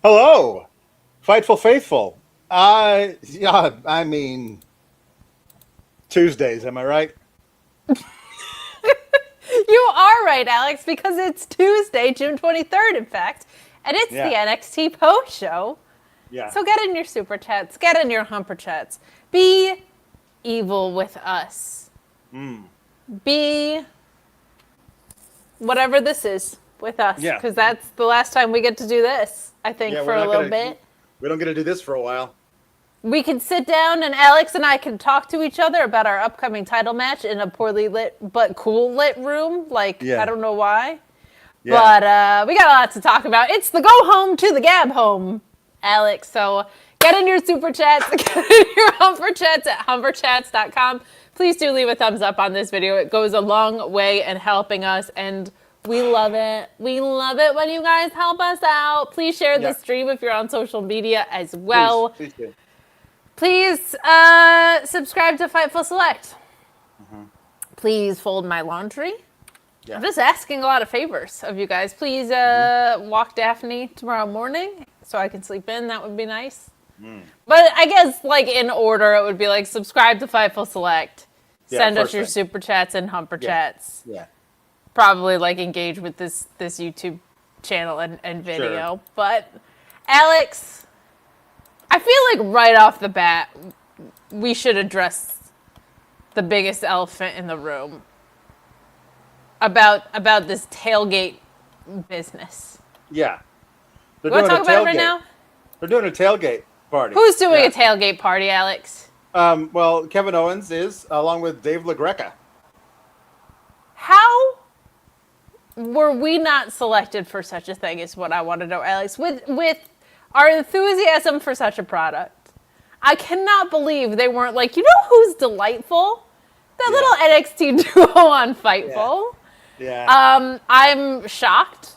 Hello, Fightful Faithful. Yeah, I mean, Tuesdays, am I right? You are right, Alex, because it's Tuesday, June 23rd, in fact, and it's the NXT post show. Yeah. So get in your super chats, get in your humper chats. Be evil with us. Be whatever this is with us, because that's the last time we get to do this, I think, for a little bit. We don't get to do this for a while. We can sit down and Alex and I can talk to each other about our upcoming title match in a poorly lit but cool lit room. I don't know why. Yeah. But we got a lot to talk about. It's the go home to the gab home, Alex. So get in your super chats, get in your humper chats at humperchats.com. Please do leave a thumbs up on this video. It goes a long way in helping us, and we love it. We love it when you guys help us out. Please share the stream if you're on social media as well. Please do. Please subscribe to Fightful Select. Please fold my laundry. Yeah. I'm just asking a lot of favors of you guys. Please walk Daphne tomorrow morning so I can sleep in. That would be nice. But I guess, in order, it would be subscribe to Fightful Select. Send us your super chats and humper chats. Yeah. Probably engage with this YouTube channel and video. Sure. But Alex, I feel right off the bat, we should address the biggest elephant in the room about this tailgate business. Yeah. You want to talk about it right now? They're doing a tailgate party. Who's doing a tailgate party, Alex? Well, Kevin Owens is, along with Dave LaGreca. How were we not selected for such a thing is what I want to know, Alex. With our enthusiasm for such a product, I cannot believe they weren't who's delightful? That little NXT duo on Fightful. Yeah. I'm shocked.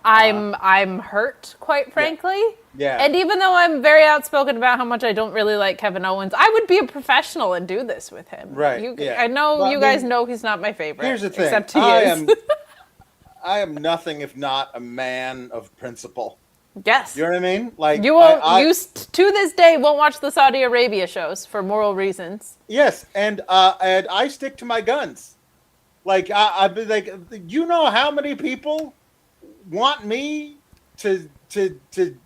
I'm hurt, quite frankly. Yeah. And even though I'm very outspoken about how much I don't really like Kevin Owens, I would be a professional and do this with him. Right. I know you guys know he's not my favorite. Here's the thing. Except he is. I am nothing if not a man of principle. Yes. You know what I mean? You won't. To this day won't watch the Saudi Arabia shows for moral reasons. Yes, and I stick to my guns. I've been you know how many people want me to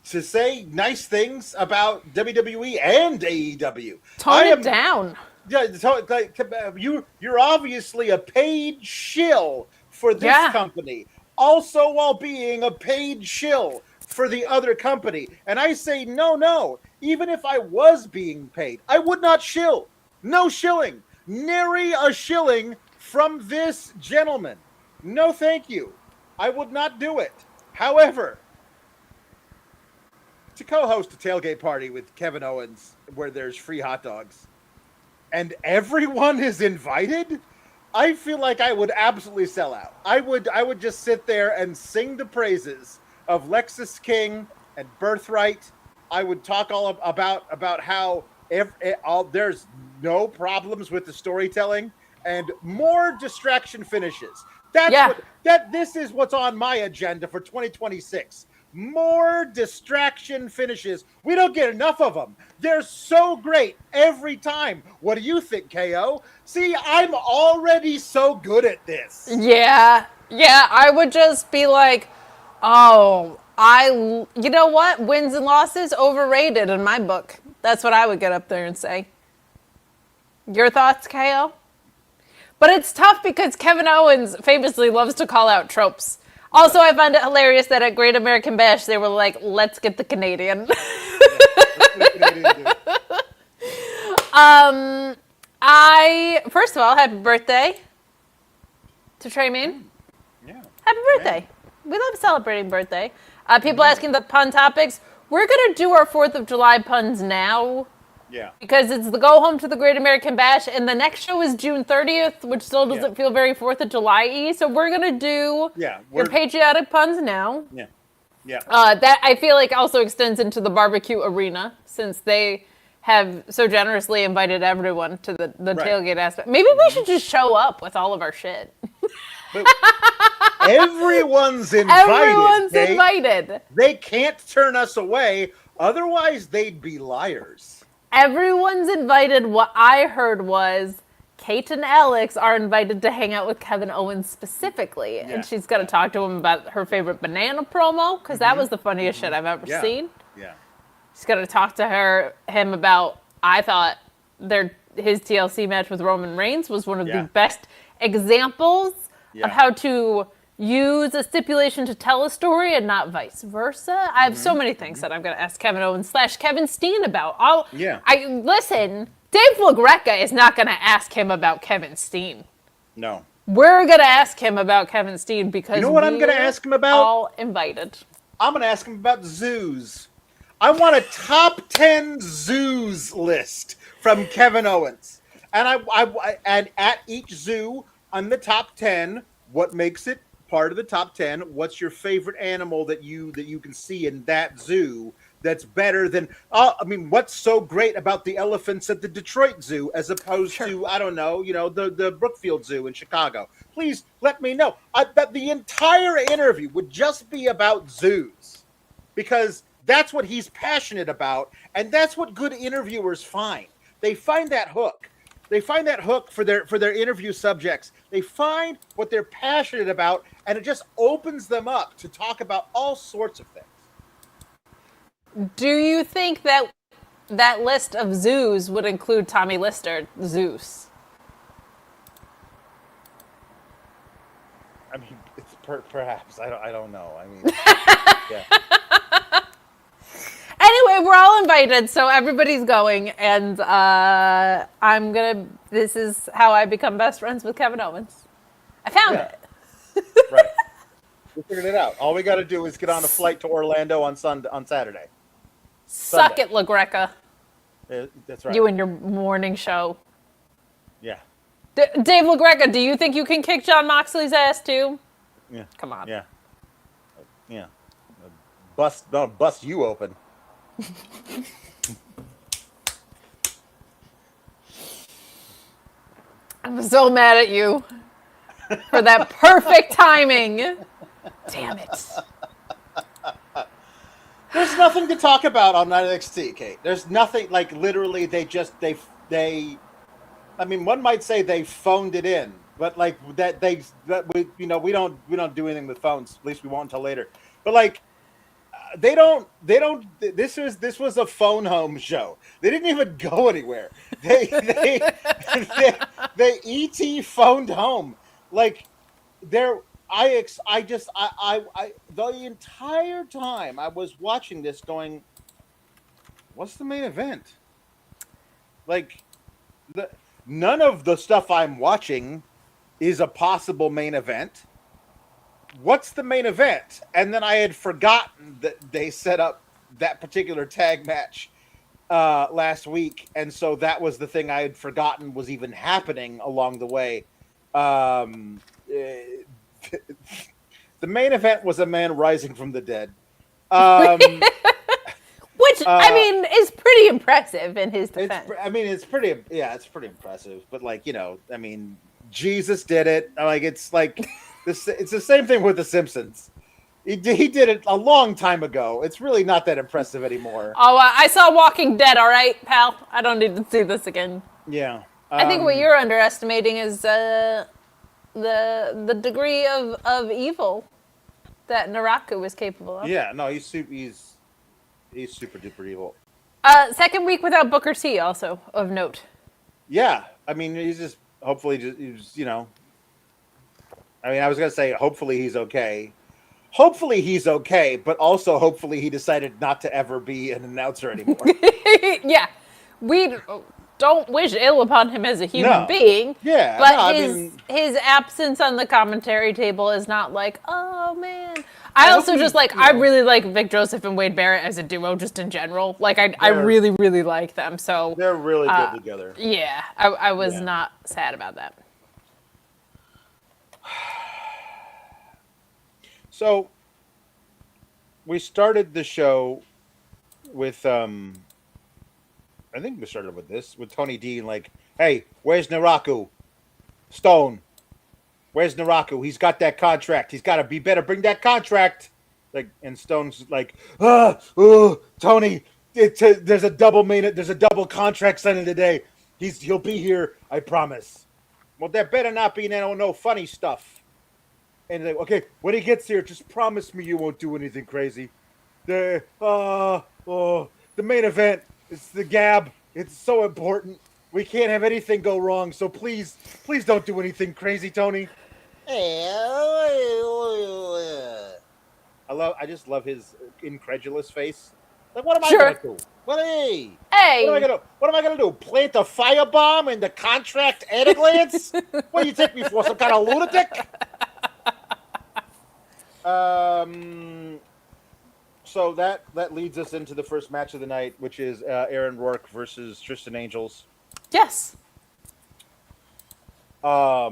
say nice things about WWE and AEW. Tone it down. Yeah, you're obviously a paid shill for this company, also while being a paid shill for the other company. And I say, no. Even if I was being paid, I would not shill. No shilling. Nary a shilling from this gentleman. No, thank you. I would not do it. However, to co-host a tailgate party with Kevin Owens where there's free hot dogs and everyone is invited, I feel like I would absolutely sell out. I would just sit there and sing the praises of Lexis King and BirthRight. I would talk all about how there's no problems with the storytelling and more distraction finishes. This is what's on my agenda for 2026. More distraction finishes. We don't get enough of them. They're so great every time. What do you think, KO? See, I'm already so good at this. Yeah, I would just be like, you know what? Wins and losses overrated in my book. That's what I would get up there and say. Your thoughts, KO? But it's tough because Kevin Owens famously loves to call out tropes. Also, I find it hilarious that at Great American Bash, they were like, let's get the Canadian. First of all, happy birthday to Trey Main. Yeah. Happy birthday. We love celebrating birthday. People asking the pun topics. We're going to do our 4th of July puns now. Yeah. Because it's the go home to the Great American Bash, and the next show is June 30th, which still doesn't feel very 4th of July-y. So we're going to do your patriotic puns now. Yeah. Yeah. That I feel like also extends into the barbecue arena, since they have so generously invited everyone to the tailgate aspect. Maybe we should just show up with all of our shit. But everyone's invited. Everyone's invited. They can't turn us away. Otherwise, they'd be liars. Everyone's invited. What I heard was Kate and Alex are invited to hang out with Kevin Owens specifically. Yeah. And she's going to talk to him about her favorite banana promo, because that was the funniest shit I've ever seen. Yeah. She's going to talk to him about, I thought, his TLC match with Roman Reigns was one of the best examples of how to use a stipulation to tell a story and not vice versa. I have so many things that I'm going to ask Kevin Owens / Kevin Steen about. Listen, Dave LaGreca is not going to ask him about Kevin Steen. No. We're going to ask him about Kevin Steen because you know what I'm going to ask him about? All invited. I'm going to ask him about zoos. I want a top 10 zoos list from Kevin Owens. And and at each zoo on the top 10, what makes it part of the top 10? What's your favorite animal that you can see in that zoo that's better than what's so great about the elephants at the Detroit Zoo as opposed to, I don't know, the Brookfield Zoo in Chicago? Please let me know. I bet the entire interview would just be about zoos, because that's what he's passionate about, and that's what good interviewers find. They find that hook. They find that hook for their interview subjects. They find what they're passionate about, and it just opens them up to talk about all sorts of things. Do you think that list of zoos would include Tommy Lister, Zeus? I mean, it's perhaps. I don't know. I mean, yeah. Anyway, we're all invited, so everybody's going, and this is how I become best friends with Kevin Owens. I found it. Right. We figured it out. All we got to do is get on a flight to Orlando on Saturday. Suck it, LaGreca. That's right. You and your morning show. Yeah. Dave LaGreca, do you think you can kick Jon Moxley's ass too? Yeah. Come on. Yeah. Yeah. Bust you open. I'm so mad at you for that perfect timing. Damn it. There's nothing to talk about on NXT, Kate. There's nothing, like, literally they I mean, one might say they phoned it in, but like we don't do anything with phones. At least we won't until later. But like they don't this was a phone home show. They didn't even go anywhere. They ET phoned home. Like the entire time I was watching this going, what's the main event? Like none of the stuff I'm watching is a possible main event. What's the main event? And then I had forgotten that they set up that particular tag match last week. And so that was the thing I had forgotten was even happening along the way. The main event was a man rising from the dead. Which, I mean, is pretty impressive in his defense. It's pretty impressive. But like, I mean, Jesus did it. Like, it's like... It's the same thing with The Simpsons. He did it a long time ago. It's really not that impressive anymore. Oh, I saw Walking Dead, all right, pal? I don't need to see this again. Yeah. I think what you're underestimating is the degree of evil that Naraku is capable of. Yeah, no, he's super duper evil. Second week without Booker T, also, of note. Yeah, I mean, he's I mean, I was going to say, hopefully he's okay. Hopefully he's okay, but also hopefully he decided not to ever be an announcer anymore. Yeah. We don't wish ill upon him as a human being. Yeah. But his absence on the commentary table is not like, oh, man. I really like Vic Joseph and Wade Barrett as a duo just in general. Like, I really, really like them. So they're really good together. Yeah. I was not sad about that. So, we started the show with I think we started with this with Tony D like, hey, where's Naraku? Stone, where's Naraku? He's got that contract. He's got to be better. Bring that contract. Like, and Stone's like, Tony, there's a double contract signing today. He'll be here, I promise. Well, there better not be no funny stuff. And like, okay, when he gets here, just promise me you won't do anything crazy. The main event, it's the Gab. It's so important. We can't have anything go wrong. So please don't do anything crazy, Tony. I just love his incredulous face. Like, what am I gonna do? Well, hey, what am I gonna do? Plant a firebomb in the contract at a glance? What do you take me for? Some kind of lunatic? So that leads us into the first match of the night, which is Aaron Rourke versus Tristan Angels. Yes. I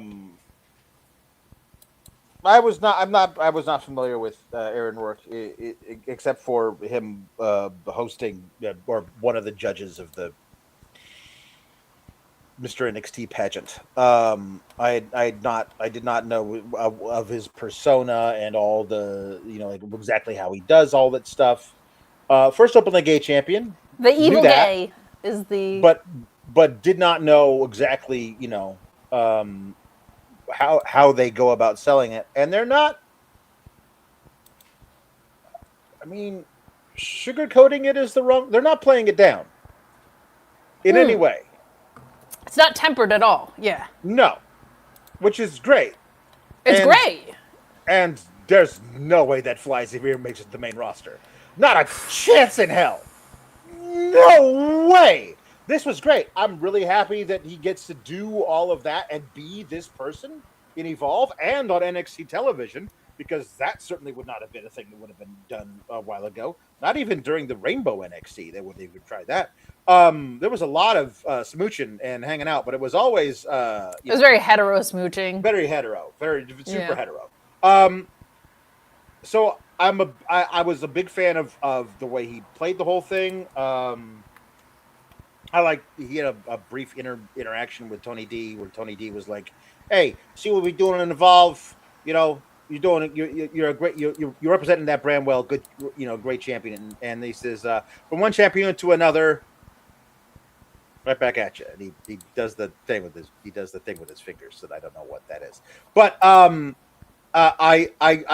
was not familiar with Aaron Rourke except for him hosting or one of the judges of the Mr. NXT pageant. I did not know of his persona and all the like exactly how he does all that stuff. First openly gay champion. The evil gay is the but did not know exactly how they go about selling it, and they're not. I mean, sugarcoating it is the wrong. They're not playing it down in any way. It's not tempered at all. Yeah. No, which is great. It's great. And there's no way that flies if he makes it the main roster. Not a chance in hell. No way. This was great. I'm really happy that he gets to do all of that and be this person in Evolve and on NXT television, because that certainly would not have been a thing that would have been done a while ago. Not even during the Rainbow NXT, they would try that. There was a lot of smooching and hanging out, but it was always it was very hetero smooching. Very hetero, very super hetero. So I was a big fan of the way he played the whole thing. He had a brief interaction with Tony D, where Tony D was like, "Hey, see what we're doing in Evolve? You're representing that brand well. Good, great champion." And he says, "From one champion to another, right back at you." And he does the thing with his fingers that I don't know what that is. But I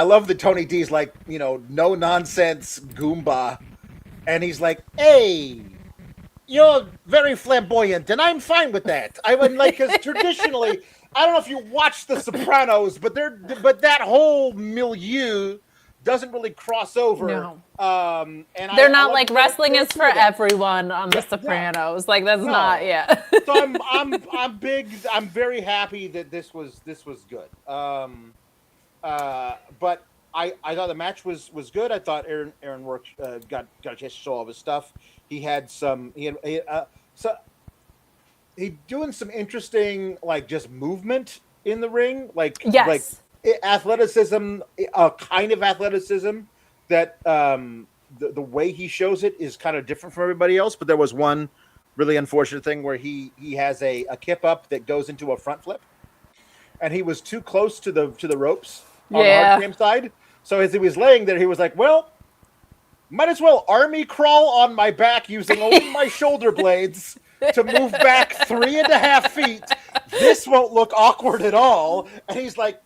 love that Tony D's like, no nonsense Goomba, and he's like, "Hey, you're very flamboyant, and I'm fine with that." I would because traditionally, I don't know if you watch The Sopranos, but that whole milieu doesn't really cross over. No. And they're not like wrestling is for everyone on The Sopranos. Yeah. Like that's not. Yeah. So I'm big. I'm very happy that this was good. But I thought the match was good. I thought Aaron Rourke got a chance to show all of his stuff. He doing some interesting just movement in the ring, athleticism, a kind of athleticism that the way he shows it is kind of different from everybody else. But there was one really unfortunate thing where he has a kip up that goes into a front flip, and he was too close to the ropes on the hard cam side. So as he was laying there, he was like, "Well, might as well army crawl on my back using only my shoulder blades to move back 3.5 feet. This won't look awkward at all." And he's like,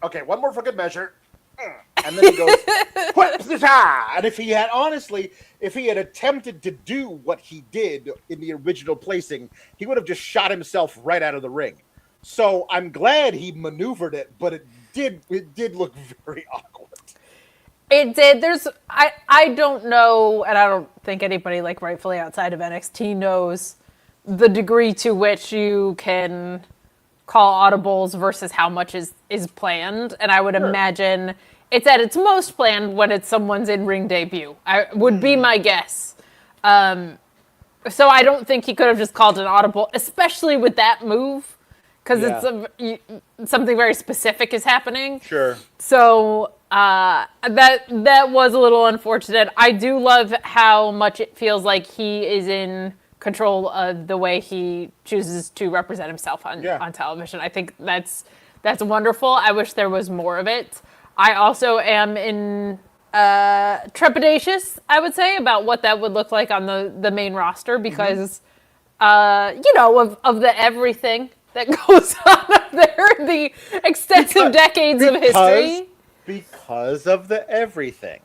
"Okay, one more for good measure." And then he goes, and if he had attempted to do what he did in the original placing, he would have just shot himself right out of the ring. So I'm glad he maneuvered it, but it did look very awkward. It did. I don't know, and I don't think anybody rightfully outside of NXT knows the degree to which you can call audibles versus how much is planned. And I would imagine it's at its most planned when it's someone's in-ring debut. I would be my guess. So I don't think he could have just called an audible, especially with that move. because something very specific is happening. Sure. So that was a little unfortunate. I do love how much it feels like he is in control of the way he chooses to represent himself on television. I think that's wonderful. I wish there was more of it. I also am in trepidatious, I would say, about what that would look like on the main roster because, of the everything that goes on up there, the extensive decades of history. Because of the everything.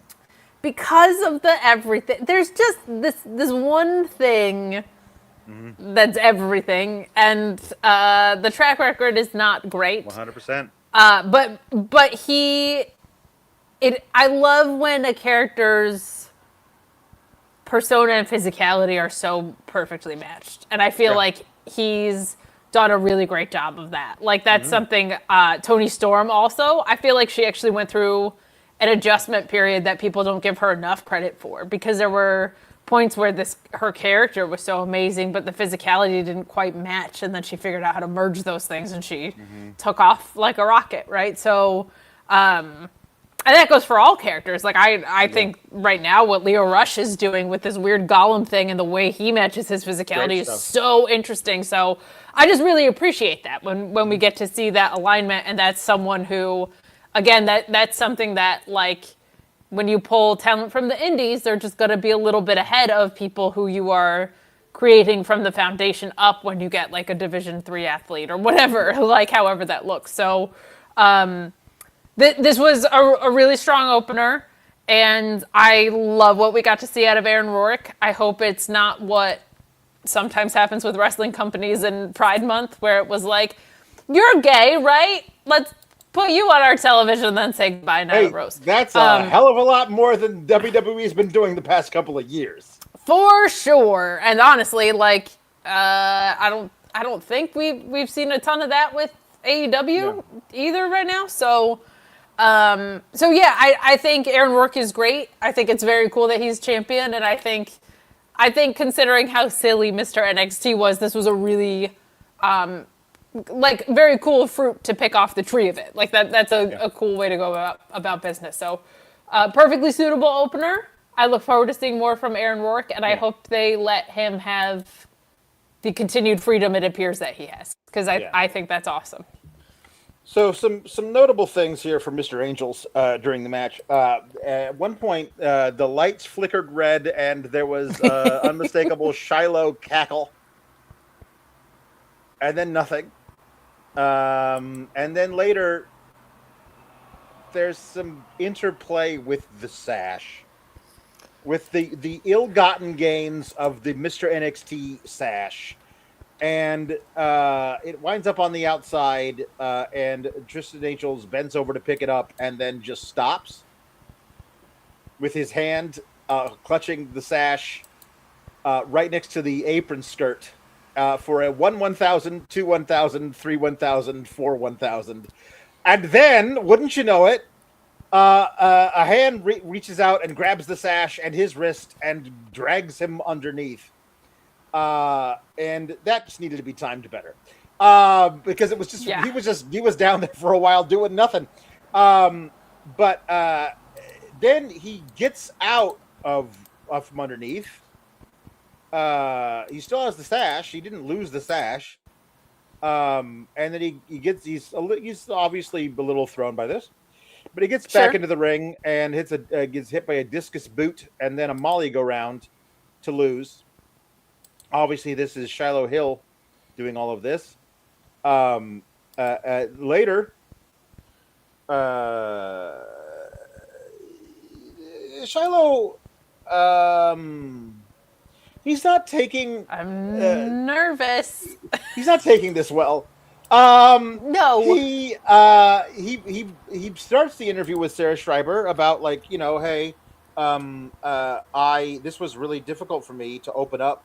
Because of the everything. There's just this one thing that's everything, and the track record is not great. 100%. But I love when a character's persona and physicality are so perfectly matched, and I feel like he's done a really great job of that. Like that's something Toni Storm also. I feel like she actually went through an adjustment period that people don't give her enough credit for, because there were points where her character was so amazing, but the physicality didn't quite match, and then she figured out how to merge those things, and she took off like a rocket, right? So, and that goes for all characters. Like I think right now what Leo Rush is doing with this weird Gollum thing and the way he matches his physicality is so interesting. So I just really appreciate that when we get to see that alignment, and that's someone who, again, that's something that, like, when you pull talent from the indies, they're just going to be a little bit ahead of people who you are creating from the foundation up when you get like a Division III athlete or whatever, like however that looks. So this was a really strong opener, and I love what we got to see out of Aaron Roric. I hope it's not what sometimes happens with wrestling companies in Pride Month, where it was like, you're gay, right? Let's put you on our television and then say goodbye, Nyla Rose. That's a hell of a lot more than WWE's been doing the past couple of years. For sure. And honestly, like, I don't think we've seen a ton of that with AEW either right now. So I think Aaron Rourke is great. I think it's very cool that he's champion, and I think considering how silly Mr. NXT was, this was a really very cool fruit to pick off the tree of it. Like that's a cool way to go about business. So perfectly suitable opener. I look forward to seeing more from Aaron Rourke, and I hope they let him have the continued freedom it appears that he has, because I think that's awesome. So some notable things here from Mr. Angels during the match. At one point, the lights flickered red, and there was unmistakable Shiloh cackle, and then nothing. And then later, there's some interplay with the sash, with the ill-gotten gains of the Mr. NXT sash. And it winds up on the outside, and Tristan Angels bends over to pick it up and then just stops with his hand clutching the sash right next to the apron skirt for a 1,000, 2 1,000, 3 1,000, 4 1,000. And then, wouldn't you know it, a hand reaches out and grabs the sash and his wrist and drags him underneath. And that just needed to be timed better, because it was just he was down there for a while doing nothing. But then he gets out from underneath. He still has the sash. He didn't lose the sash. And then he's obviously a little thrown by this, but he gets back into the ring and gets hit by a discus boot and then a Molly go round to lose. Obviously, this is Shiloh Hill doing all of this. Later, Shiloh, he's not taking... I'm nervous. He's not taking this well. No. He starts the interview with Sarah Schreiber about, like, you know, hey, this was really difficult for me to open up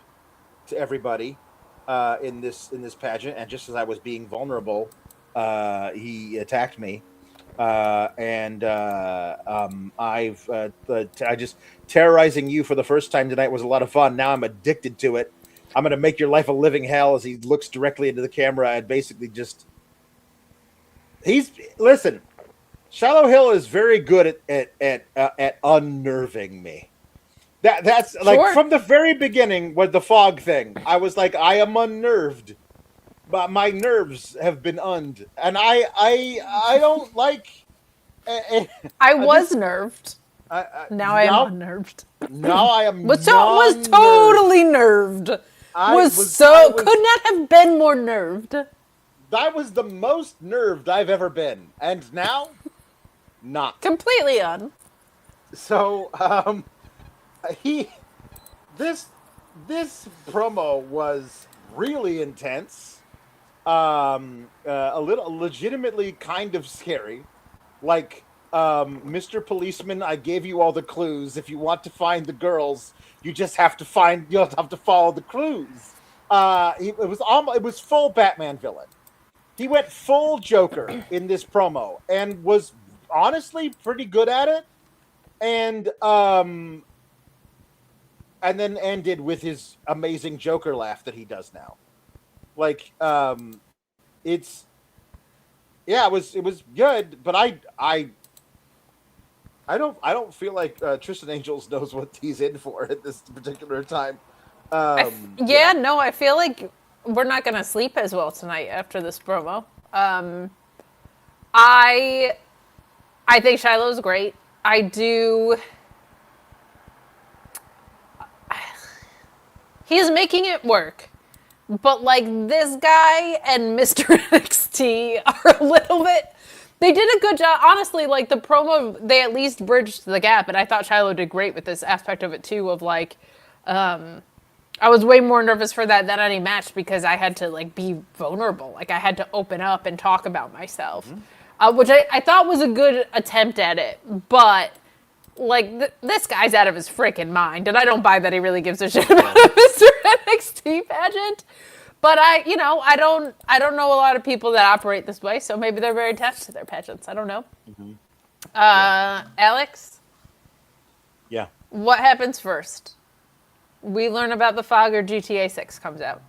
to everybody in this pageant, and just as I was being vulnerable, he attacked me, and I just terrorizing you for the first time tonight was a lot of fun. Now I'm addicted to it, I'm going to make your life a living hell, as he looks directly into the camera and basically just listen. Shiloh Hill is very good at unnerving me. That's Sure. like from the very beginning with the fog thing. I was like, I am unnerved, but my nerves have been und, and I don't like. I was nerved. Now I am unnerved. Now I am. was totally nerved. Could not have been more nerved. I was the most nerved I've ever been, and now, not completely on. So, this promo was really intense, a little legitimately kind of scary, like. Mr. Policeman, I gave you all the clues. If you want to find the girls, you'll have to follow the clues. It was full Batman villain. He went full Joker in this promo and was honestly pretty good at it. And then ended with his amazing Joker laugh that he does now. Like, it was good, but I don't feel like Tristan Angels knows what he's in for at this particular time. I feel like we're not going to sleep as well tonight after this promo. I think Shiloh's great. He's making it work. But like this guy and Mr. NXT are a little bit. They did a good job. Honestly, like the promo, they at least bridged the gap, and I thought Shiloh did great with this aspect of it too. Of like, I was way more nervous for that than any match because I had to like be vulnerable. Like I had to open up and talk about myself, which I thought was a good attempt at it. But like this guy's out of his freaking mind, and I don't buy that he really gives a shit about a Mr. NXT pageant. But I don't know a lot of people that operate this way, so maybe they're very attached to their pageants. I don't know. Mm-hmm. Alex? Yeah. What happens first? We learn about the fog or GTA 6 comes out?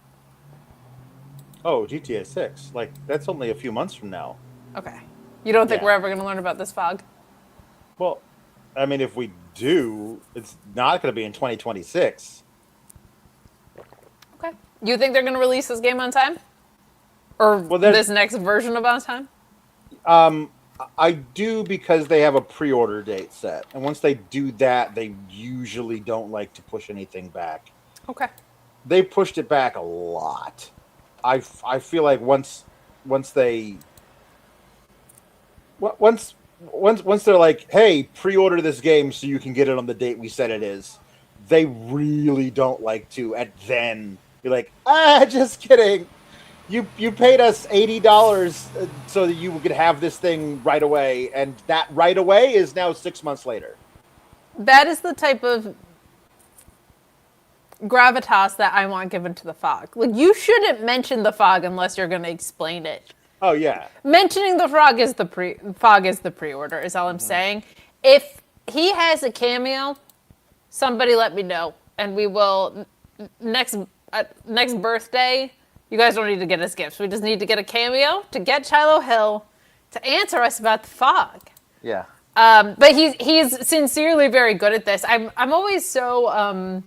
Oh, GTA 6. Like, that's only a few months from now. Okay. You don't think we're ever going to learn about this fog? Well, I mean, if we do, it's not going to be in 2026. Okay. You think they're going to release this game on time? Or this next version of on time? I do, because they have a pre-order date set. And once they do that, they usually don't like to push anything back. Okay. They pushed it back a lot. I feel like once they're like, hey, pre-order this game so you can get it on the date we said it is, they really don't like to then be like, just kidding. You paid us $80 so that you could have this thing right away, and that right away is now 6 months later. That is the type of gravitas that I want given to the fog. Like, you shouldn't mention the fog unless you're going to explain it. Oh yeah. Mentioning the fog is the pre-order, is all I'm saying. If he has a cameo, somebody let me know, and we will next birthday. You guys don't need to get us gifts. We just need to get a cameo to get Shiloh Hill to answer us about the fog. Yeah. But he's sincerely very good at this. I'm always so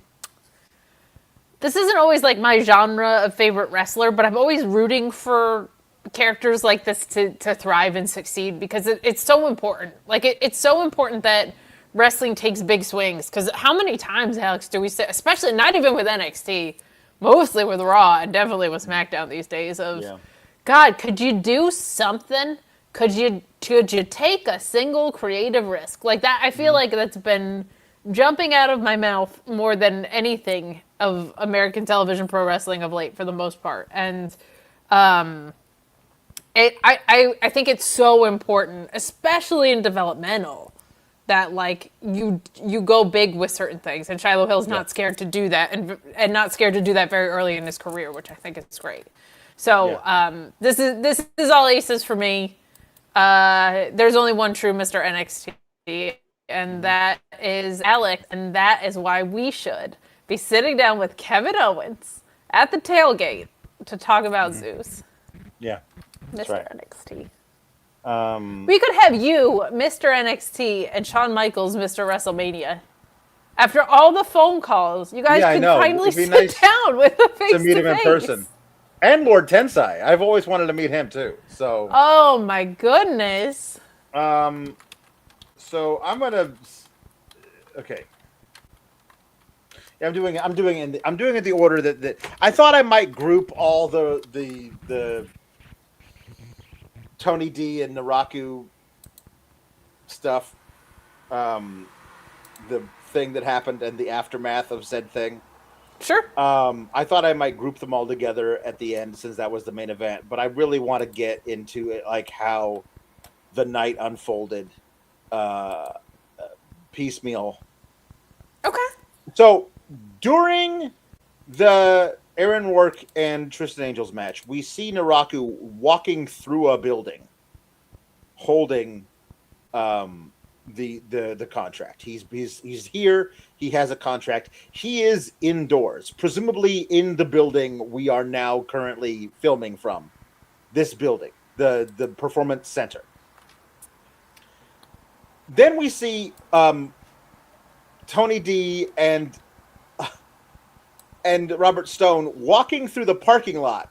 this isn't always like my genre of favorite wrestler, but I'm always rooting for characters like this to thrive and succeed, because it's so important. Like it's so important that wrestling takes big swings, because how many times, Alex, do we say, especially not even with NXT, mostly with Raw and definitely with SmackDown these days, God, could you do something? Could you take a single creative risk? Like that, I feel like that's been jumping out of my mouth more than anything of American television pro wrestling of late, for the most part. And I think it's so important, especially in developmental, that like you go big with certain things, and Shiloh Hill's not scared to do that, and not scared to do that very early in his career, which I think is great. So this is all aces for me. There's only one true Mr. NXT, and that is Alex, and that is why we should be sitting down with Kevin Owens at the tailgate to talk about Zeus. Yeah. Mr. right. NXT. Um, We could have you, Mr. NXT, and Shawn Michaels, Mr. WrestleMania. After all the phone calls, you guys could finally sit down with a face to meet him in person. And Lord Tensai. I've always wanted to meet him too. So. Oh my goodness. So I'm gonna. Okay. I'm doing it the order that I thought I might group all the Tony D and Naraku stuff, the thing that happened and the aftermath of said thing. Sure. I thought I might group them all together at the end since that was the main event, but I really want to get into it, like how the night unfolded, piecemeal. Okay. So during the Rourke and Tristan Angels match, we see Naraku walking through a building, holding the contract. He's here. He has a contract. He is indoors, presumably in the building we are now currently filming from. This building, the Performance Center. Then we see Tony D and Robert Stone walking through the parking lot.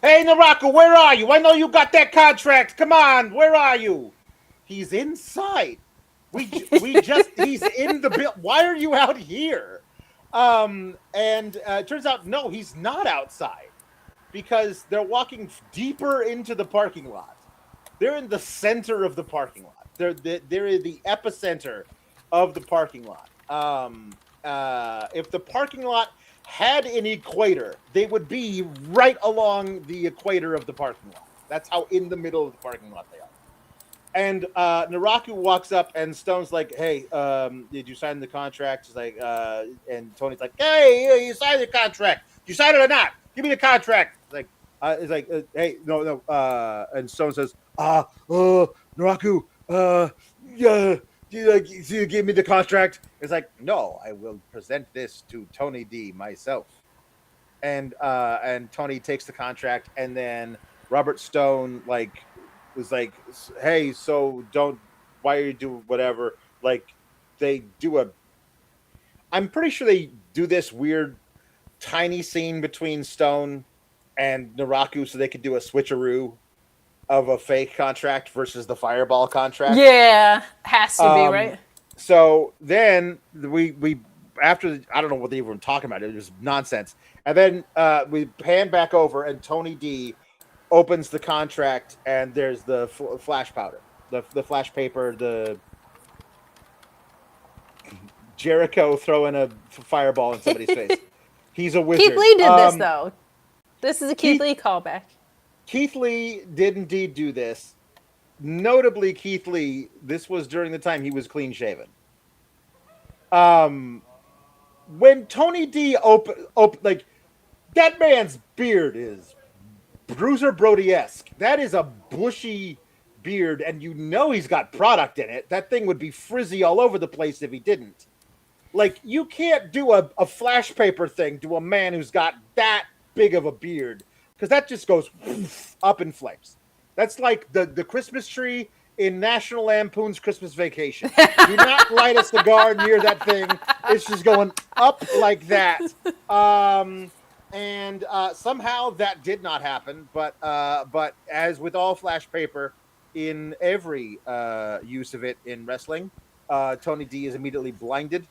Hey, Naraku, where are you? I know you got that contract. Come on, where are you? He's inside. He's in the building. Why are you out here? It turns out, no, he's not outside because they're walking deeper into the parking lot. They're in the center of the parking lot. They're in the epicenter of the parking lot. If the parking lot had an equator, they would be right along the equator of the parking lot. That's how in the middle of the parking lot they are. And Naraku walks up, and Stone's like, "Hey, did you sign the contract?" He's like, and Tony's like, "Hey, you signed the contract. Did you sign it or not? Give me the contract." It's like, "Hey, no." And Stone says, Naraku, yeah. You give me the contract. It's like, no, I will present this to Tony D myself. And Tony takes the contract, and then Robert Stone was like, hey, so why are you doing whatever? Like, they do I'm pretty sure they do this weird tiny scene between Stone and Naraku so they could do a switcheroo of a fake contract versus the Fireball contract. Yeah, has to be, right? So then we after I don't know what they were talking about. It was nonsense. And then we pan back over, and Tony D opens the contract, and there's the flash powder, the flash paper, the Jericho throwing a fireball in somebody's face. He's a wizard. Keith Lee did this, though. This is a Keith Lee callback. Keith Lee did indeed do this. Notably, Keith Lee, this was during the time he was clean shaven. When Tony D like, that man's beard is Bruiser Brody-esque. That is a bushy beard, and you know he's got product in it. That thing would be frizzy all over the place if he didn't. Like, you can't do a flash paper thing to a man who's got that big of a beard, because that just goes up in flames. That's like the Christmas tree in National Lampoon's Christmas Vacation. Do not light a cigar near that thing. It's just going up like that. And somehow that did not happen. But as with all flash paper, in every use of it in wrestling, Tony D is immediately blinded.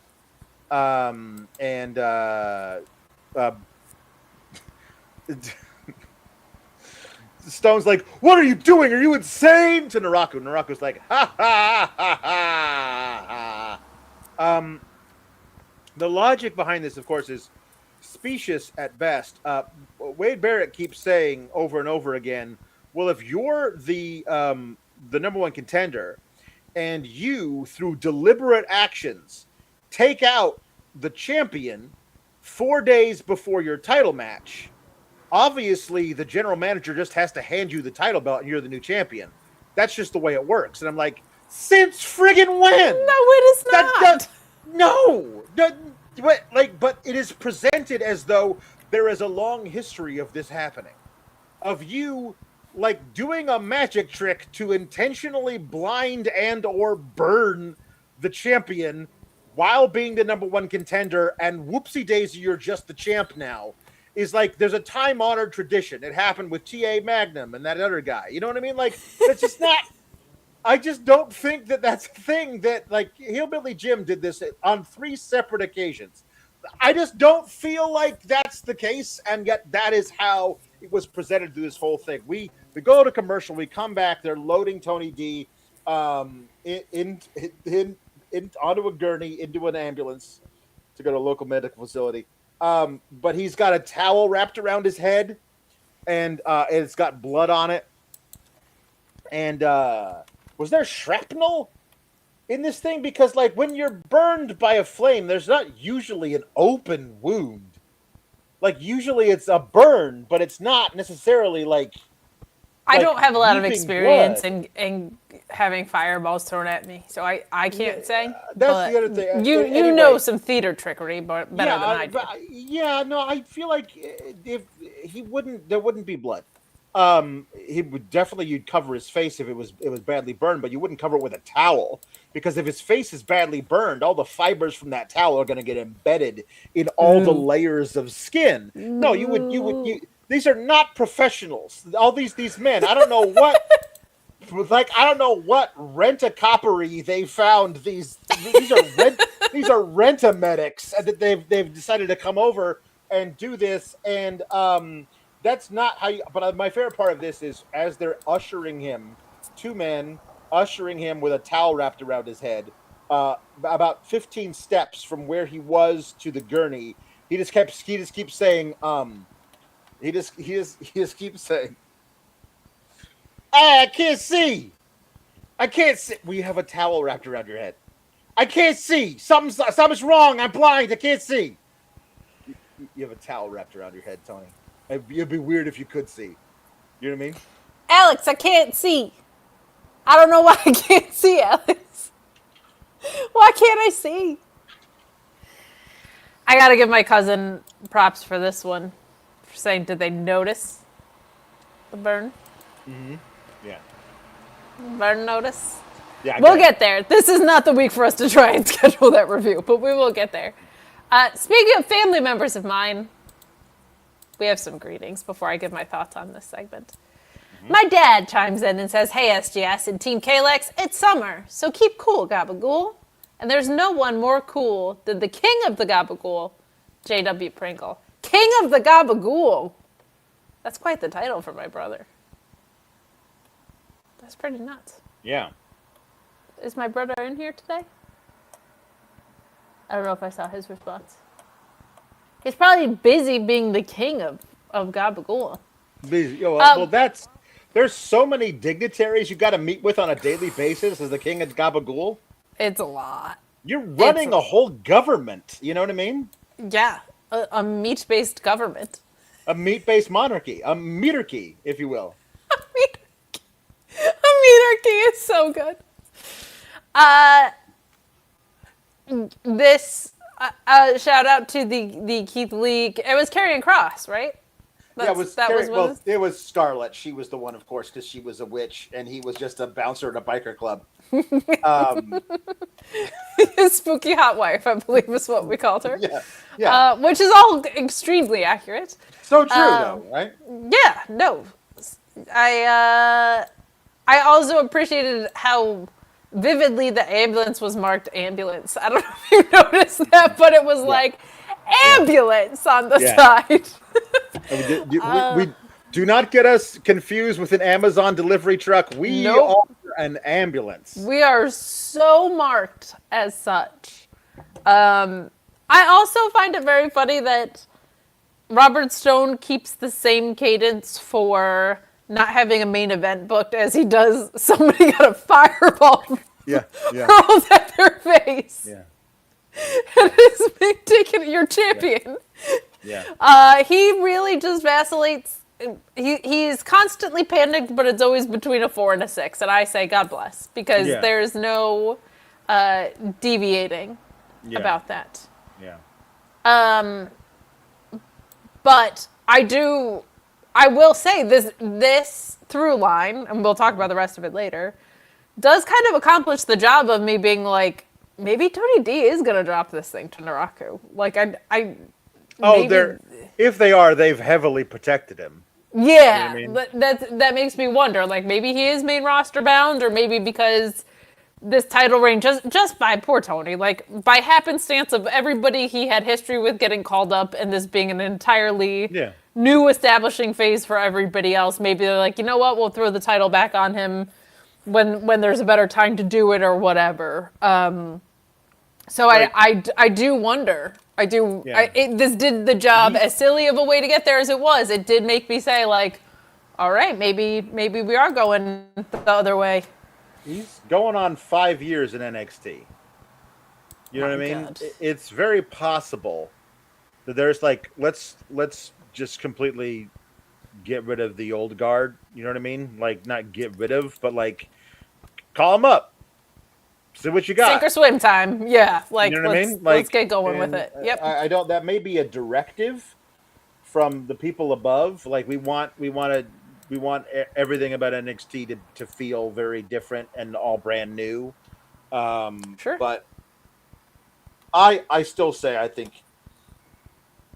Stone's like, "What are you doing? Are you insane?" to Naraku. Naraku's like, "Ha ha ha ha ha." The logic behind this, of course, is specious at best. Wade Barrett keeps saying over and over again, "Well, if you're the number one contender, and you, through deliberate actions, take out the champion 4 days before your title match, obviously the general manager just has to hand you the title belt and you're the new champion. That's just the way it works." And I'm like, since friggin' when? No, it is not. No. But it is presented as though there is a long history of this happening. Of you, like, doing a magic trick to intentionally blind and or burn the champion while being the number one contender, and whoopsie daisy, you're just the champ now. Is like, there's a time-honored tradition. It happened with T.A. Magnum and that other guy. You know what I mean? Like, it's just not... I just don't think that that's a thing that, like, Hillbilly Jim did this on 3 separate occasions. I just don't feel like that's the case, and yet that is how it was presented through this whole thing. We go to commercial, we come back, they're loading Tony D in onto a gurney, into an ambulance to go to a local medical facility. But he's got a towel wrapped around his head, and it's got blood on it. And was there shrapnel in this thing? Because, like, when you're burned by a flame, there's not usually an open wound. Like, usually it's a burn, but it's not necessarily like... I don't have a lot of experience in having fireballs thrown at me, so I can't say. That's the other thing. You know some theater trickery better than I do. I feel like if he wouldn't, there wouldn't be blood. He would definitely, you'd cover his face if it was badly burned, but you wouldn't cover it with a towel, because if his face is badly burned, all the fibers from that towel are going to get embedded in all the layers of skin. No, you would. These are not professionals. All these men. I don't know what. I don't know what rent-a-coppery they found. These are rent-a-medics that they've decided to come over and do this. And that's not how you. But my favorite part of this is as they're ushering him, 2 men ushering him with a towel wrapped around his head, about 15 steps from where he was to the gurney. He just keeps saying. He just keeps saying, I can't see. We have a towel wrapped around your head. I can't see. Something's wrong. I'm blind. I can't see. You have a towel wrapped around your head, Tony. It'd be weird if you could see. You know what I mean? Alex, I can't see. I don't know why I can't see, Alex. Why can't I see? I gotta give my cousin props for this one. For saying, did they notice the burn? Mm-hmm. Yeah. Burn notice? Yeah. We'll get there. This is not the week for us to try and schedule that review, but we will get there. Speaking of family members of mine, we have some greetings before I give my thoughts on this segment. Mm-hmm. My dad chimes in and says, hey, SGS and Team Kalex, it's summer, so keep cool, Gabagool. And there's no one more cool than the king of the Gabagool, J.W. Pringle. King of the Gabagool. That's quite the title for my brother. That's pretty nuts. Yeah. Is my brother in here today? I don't know if I saw his response. He's probably busy being the king of Gabagool. Busy. There's so many dignitaries you got to meet with on a daily basis as the king of Gabagool. It's a lot. You're running a whole government. You know what I mean? Yeah. A meat-based government. A meat-based monarchy. A meatarchy, if you will. A meatarchy is so good. This shout out to the Keith Lee. It was Karrion Kross, right? It was Scarlett. She was the one, of course, because she was a witch, and he was just a bouncer at a biker club. Spooky hot wife, I believe, is what we called her. Yeah. Which is all extremely accurate. So true, though, right? Yeah. No. I also appreciated how vividly the ambulance was marked ambulance. I don't know if you noticed that, but it was like ambulance on the side. We do not get us confused with an Amazon delivery truck. We are an ambulance. We are so marked as such. I also find it very funny that Robert Stone keeps the same cadence for not having a main event booked as he does somebody got a fireball hurled at their face. Yeah. And it's big taking your champion. Yeah. He really just vacillates. He's constantly panicked, but it's always between a 4 and a 6. And I say, God bless, because there's no deviating about that. Yeah. But I will say this through line, and we'll talk about the rest of it later, does kind of accomplish the job of me being like, maybe Tony D is gonna drop this thing to Naraku. Like if they are, they've heavily protected him. Yeah, you know what I mean? That makes me wonder. Like maybe he is main roster bound, or maybe because this title reign just by poor Tony, like by happenstance of everybody he had history with getting called up, and this being an entirely new establishing phase for everybody else. Maybe they're like, you know what, we'll throw the title back on him when there's a better time to do it or whatever. So right. I do wonder. I do. Yeah. This did the job as silly of a way to get there as it was. It did make me say like, all right, maybe we are going the other way. He's going on 5 years in NXT. You know what I mean? God. It's very possible that there's like, let's just completely get rid of the old guard. You know what I mean? Like not get rid of, but like call him up. See what you got. Sink or swim time. Yeah. Like, you know what I mean? Like, let's get going with it. Yep. I don't, that may be a directive from the people above. Like we want everything about NXT to feel very different and all brand new. Sure. But I still say I think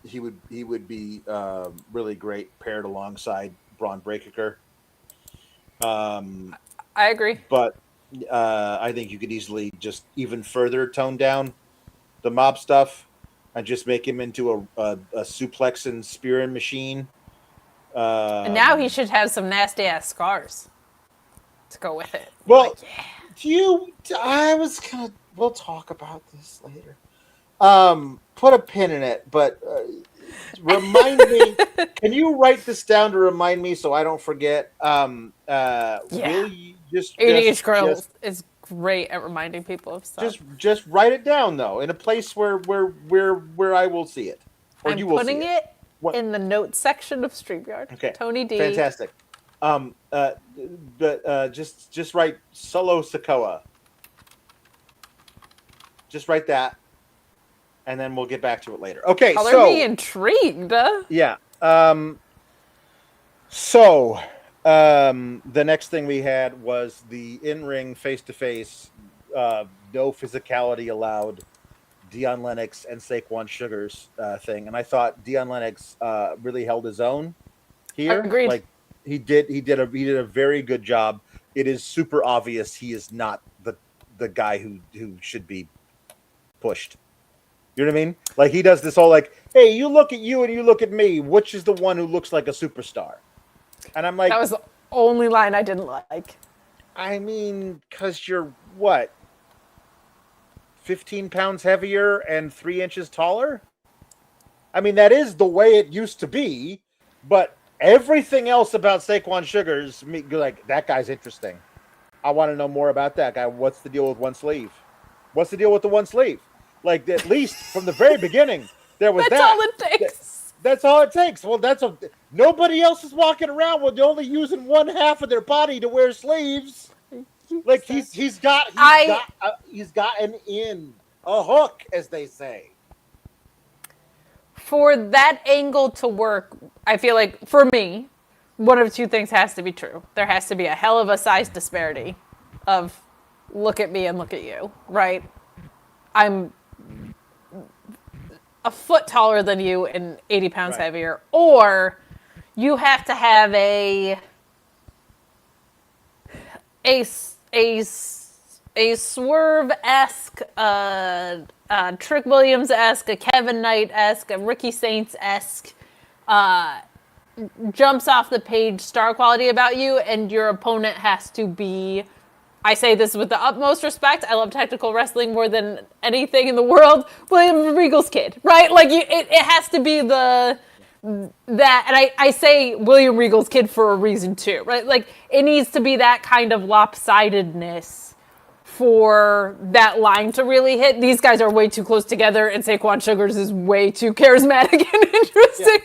he would be really great paired alongside Braun Breaker. I agree. But I think you could easily just even further tone down the mob stuff and just make him into a suplex and spearing machine. And now he should have some nasty ass scars to go with it. Well, like, we'll talk about this later. Put a pin in it, but remind me. Can you write this down to remind me so I don't forget? Will you ADH Girl is great at reminding people of stuff. Just write it down though, in a place where I will see it, or I'm you will putting see it. In the notes section of StreamYard. Okay. Tony D. Fantastic. Just write Solo Sokoa. Just write that, and then we'll get back to it later. Okay. Color me intrigued. Yeah. The next thing we had was the in-ring face-to-face, no physicality allowed, Dion Lennox and Saquon Shugars thing, and I thought Dion Lennox really held his own here. Agreed. Like he did a very good job. It is super obvious he is not the guy who should be pushed. You know what I mean? Like he does this whole like, hey, you look at you and you look at me. Which is the one who looks like a superstar? And I'm like, that was the only line I didn't like. I mean, because you're what? 15 pounds heavier and 3 inches taller? I mean, that is the way it used to be, but everything else about Saquon Shugars, like, that guy's interesting. I want to know more about that guy. What's the deal with one sleeve? What's the deal with the one sleeve? Like, at least from the very beginning, there was That's all it takes. That's all it takes. Well, nobody else is walking around with only using one half of their body to wear sleeves. Like he's got an a hook, as they say. For that angle to work, I feel like for me, one of two things has to be true. There has to be a hell of a size disparity of look at me and look at you, right? I'm a foot taller than you and 80 pounds heavier, or you have to have a Swerve-esque, Trick Williams-esque, a Kevin Knight-esque, a Ricky Saints-esque, jumps off the page star quality about you, and your opponent has to be, I say this with the utmost respect, I love technical wrestling more than anything in the world, William Regal's kid, right? Like, it has to be that, and I say William Regal's kid for a reason too, right? Like, it needs to be that kind of lopsidedness for that line to really hit. These guys are way too close together, and Saquon Shugars is way too charismatic and interesting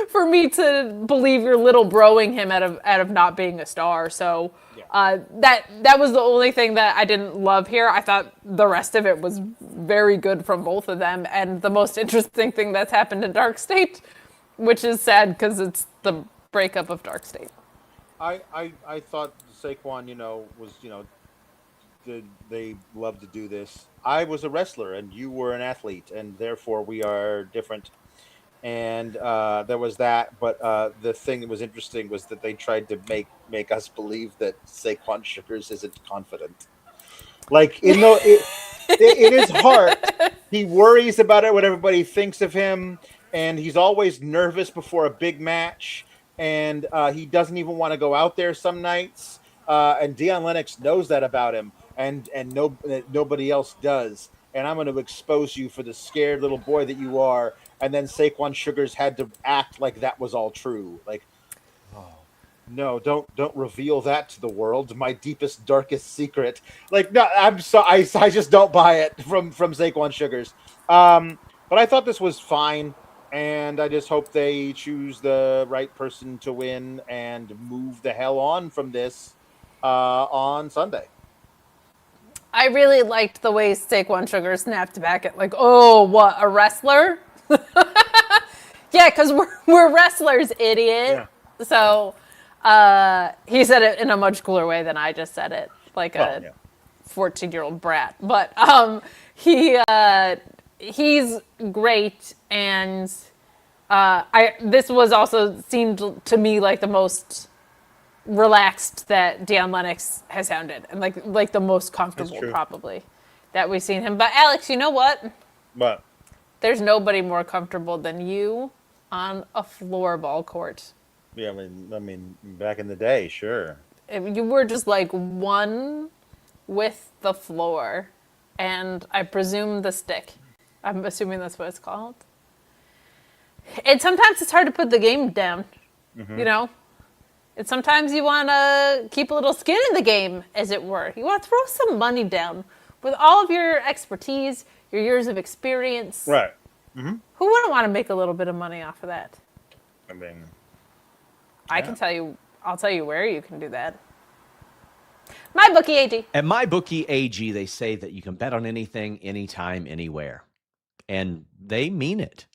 for me to believe you're little broing him out of not being a star. So that was the only thing that I didn't love here. I thought the rest of it was very good from both of them, and the most interesting thing that's happened in Dark State which is sad because it's the breakup of Dark State. I thought Saquon, was, they love to do this. I was a wrestler and you were an athlete, and therefore we are different. And there was that, but the thing that was interesting was that they tried to make us believe that Saquon Sugars isn't confident. Like, in his heart, he worries about it, what everybody thinks of him, and he's always nervous before a big match, and he doesn't even want to go out there some nights. And Dion Lennox knows that about him, and nobody else does. And I'm going to expose you for the scared little boy that you are. And then Saquon Sugars had to act like that was all true. Like, oh, no, don't reveal that to the world. My deepest, darkest secret. Like, no, I'm so I just don't buy it from Saquon Sugars. But I thought this was fine, and I just hope they choose the right person to win and move the hell on from this on Sunday. I really liked the way Saquon Sugar snapped back at like, oh, what, a wrestler? Yeah, because we're wrestlers, idiot. Yeah. So he said it in a much cooler way than I just said it, like a 14-year-old brat. But he's great, and this was also seemed to me like the most relaxed that Dion Lennox has sounded, and like the most comfortable probably that we've seen him. But Alex, you know what? What? There's nobody more comfortable than you on a floorball court. Yeah, I mean, back in the day, sure. You were just like one with the floor, and I presume the stick. I'm assuming that's what it's called. And sometimes it's hard to put the game down, you know? And sometimes you want to keep a little skin in the game, as it were. You want to throw some money down with all of your expertise, your years of experience. Right. Mm-hmm. Who wouldn't want to make a little bit of money off of that? I mean, I can tell you, I'll tell you where you can do that. MyBookie AG. At MyBookie AG, they say that you can bet on anything, anytime, anywhere. And they mean it.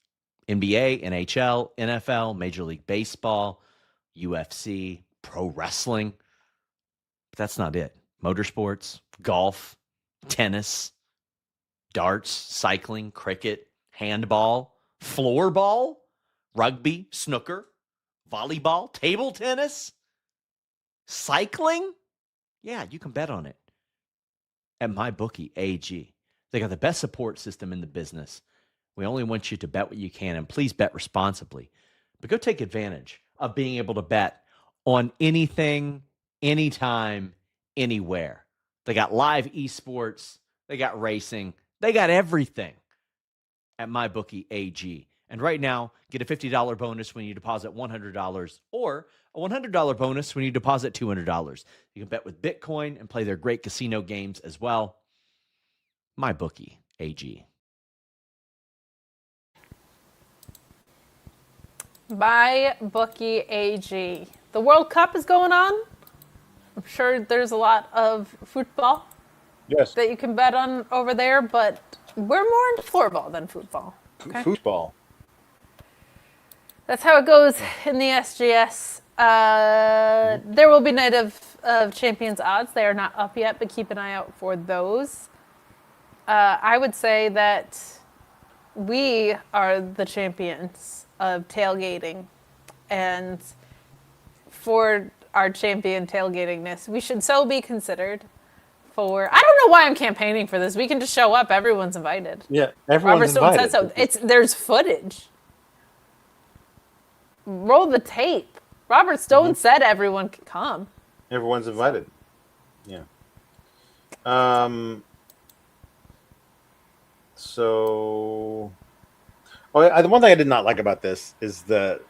NBA, NHL, NFL, Major League Baseball, UFC, pro wrestling. But that's not it. Motorsports, golf, tennis, darts, cycling, cricket, handball, floorball, rugby, snooker, volleyball, table tennis, cycling. Yeah, you can bet on it at MyBookie AG. They got the best support system in the business. We only want you to bet what you can, and please bet responsibly. But go take advantage of being able to bet on anything, anytime, anywhere. They got live esports. They got racing. They got everything at MyBookie AG. And right now, get a $50 bonus when you deposit $100 or a $100 bonus when you deposit $200. You can bet with Bitcoin and play their great casino games as well. MyBookie AG. MyBookie AG. The World Cup is going on. I'm sure there's a lot of football that you can bet on over there, but we're more into floorball than football. Okay? Football. That's how it goes in the SGS. There will be Night of Champions odds. They are not up yet, but keep an eye out for those. I would say that we are the champions of tailgating. And for our champion tailgatingness, we should so be considered for... I don't know why I'm campaigning for this. We can just show up. Everyone's invited. Yeah, everyone's Robert invited. Stone said so. There's footage. Roll the tape. Robert Stone said everyone can come. Everyone's invited. Yeah. So, the one thing I did not like about this is the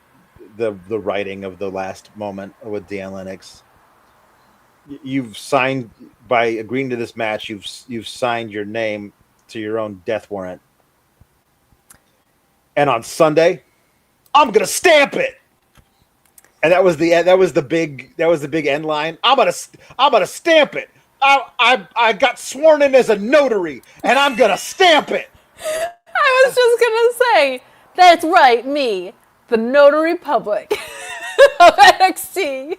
writing of the last moment with Dion Lennox. You've signed, by agreeing to this match, you've signed your name to your own death warrant. And on Sunday, I'm gonna stamp it. And that was the big end line. I'm gonna stamp it. I got sworn in as a notary, and I'm gonna stamp it. I was just gonna say, that's right, me, the notary public of NXT.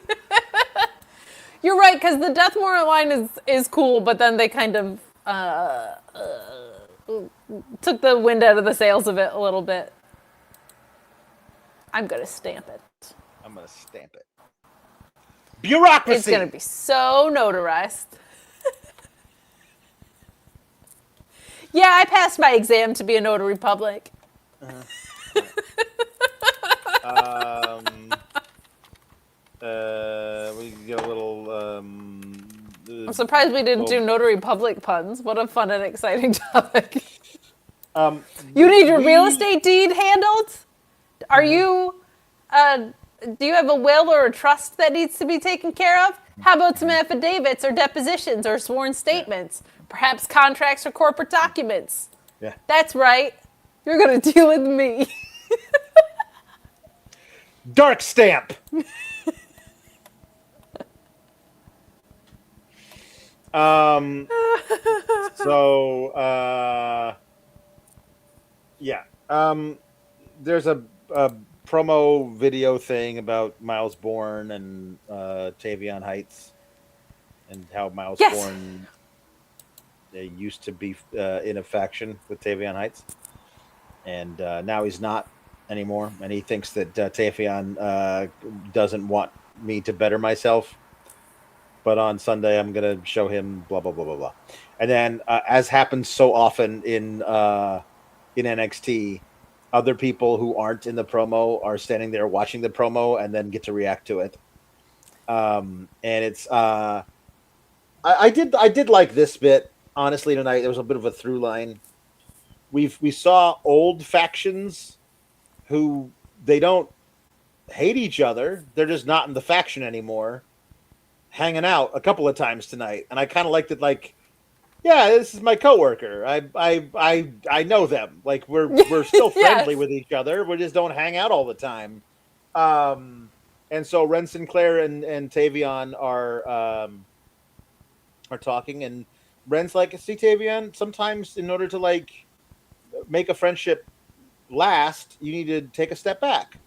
You're right, because the Death Warrant line is cool, but then they kind of took the wind out of the sails of it a little bit. I'm gonna stamp it. I'm gonna stamp it. Bureaucracy. It's gonna be so notarized. Yeah, I passed my exam to be a notary public. We get a little. I'm surprised we didn't do notary public puns. What a fun and exciting topic. You need your real estate deed handled? Are you, do you have a will or a trust that needs to be taken care of? How about some affidavits or depositions or sworn statements? Perhaps contracts or corporate documents? Yeah. That's right. You're going to deal with me. Dark stamp. There's a promo video thing about Miles Bourne and Tavion Heights and how Miles Bourne they used to be in a faction with Tavion Heights, and now he's not anymore, and he thinks that Tavion doesn't want me to better myself. But on Sunday, I'm going to show him blah, blah, blah, blah, blah. And then, as happens so often in NXT, other people who aren't in the promo are standing there watching the promo and then get to react to it. And it's... I did like this bit, honestly, tonight. There was a bit of a through line. We saw old factions who, they don't hate each other. They're just not in the faction anymore. Hanging out a couple of times tonight, and I kind of liked it. Like, yeah, this is my coworker. I know them. Like, we're still friendly with each other. We just don't hang out all the time. And so Ren Sinclair and Tavion are talking, and Ren's like, "See, Tavion, sometimes in order to like make a friendship last, you need to take a step back."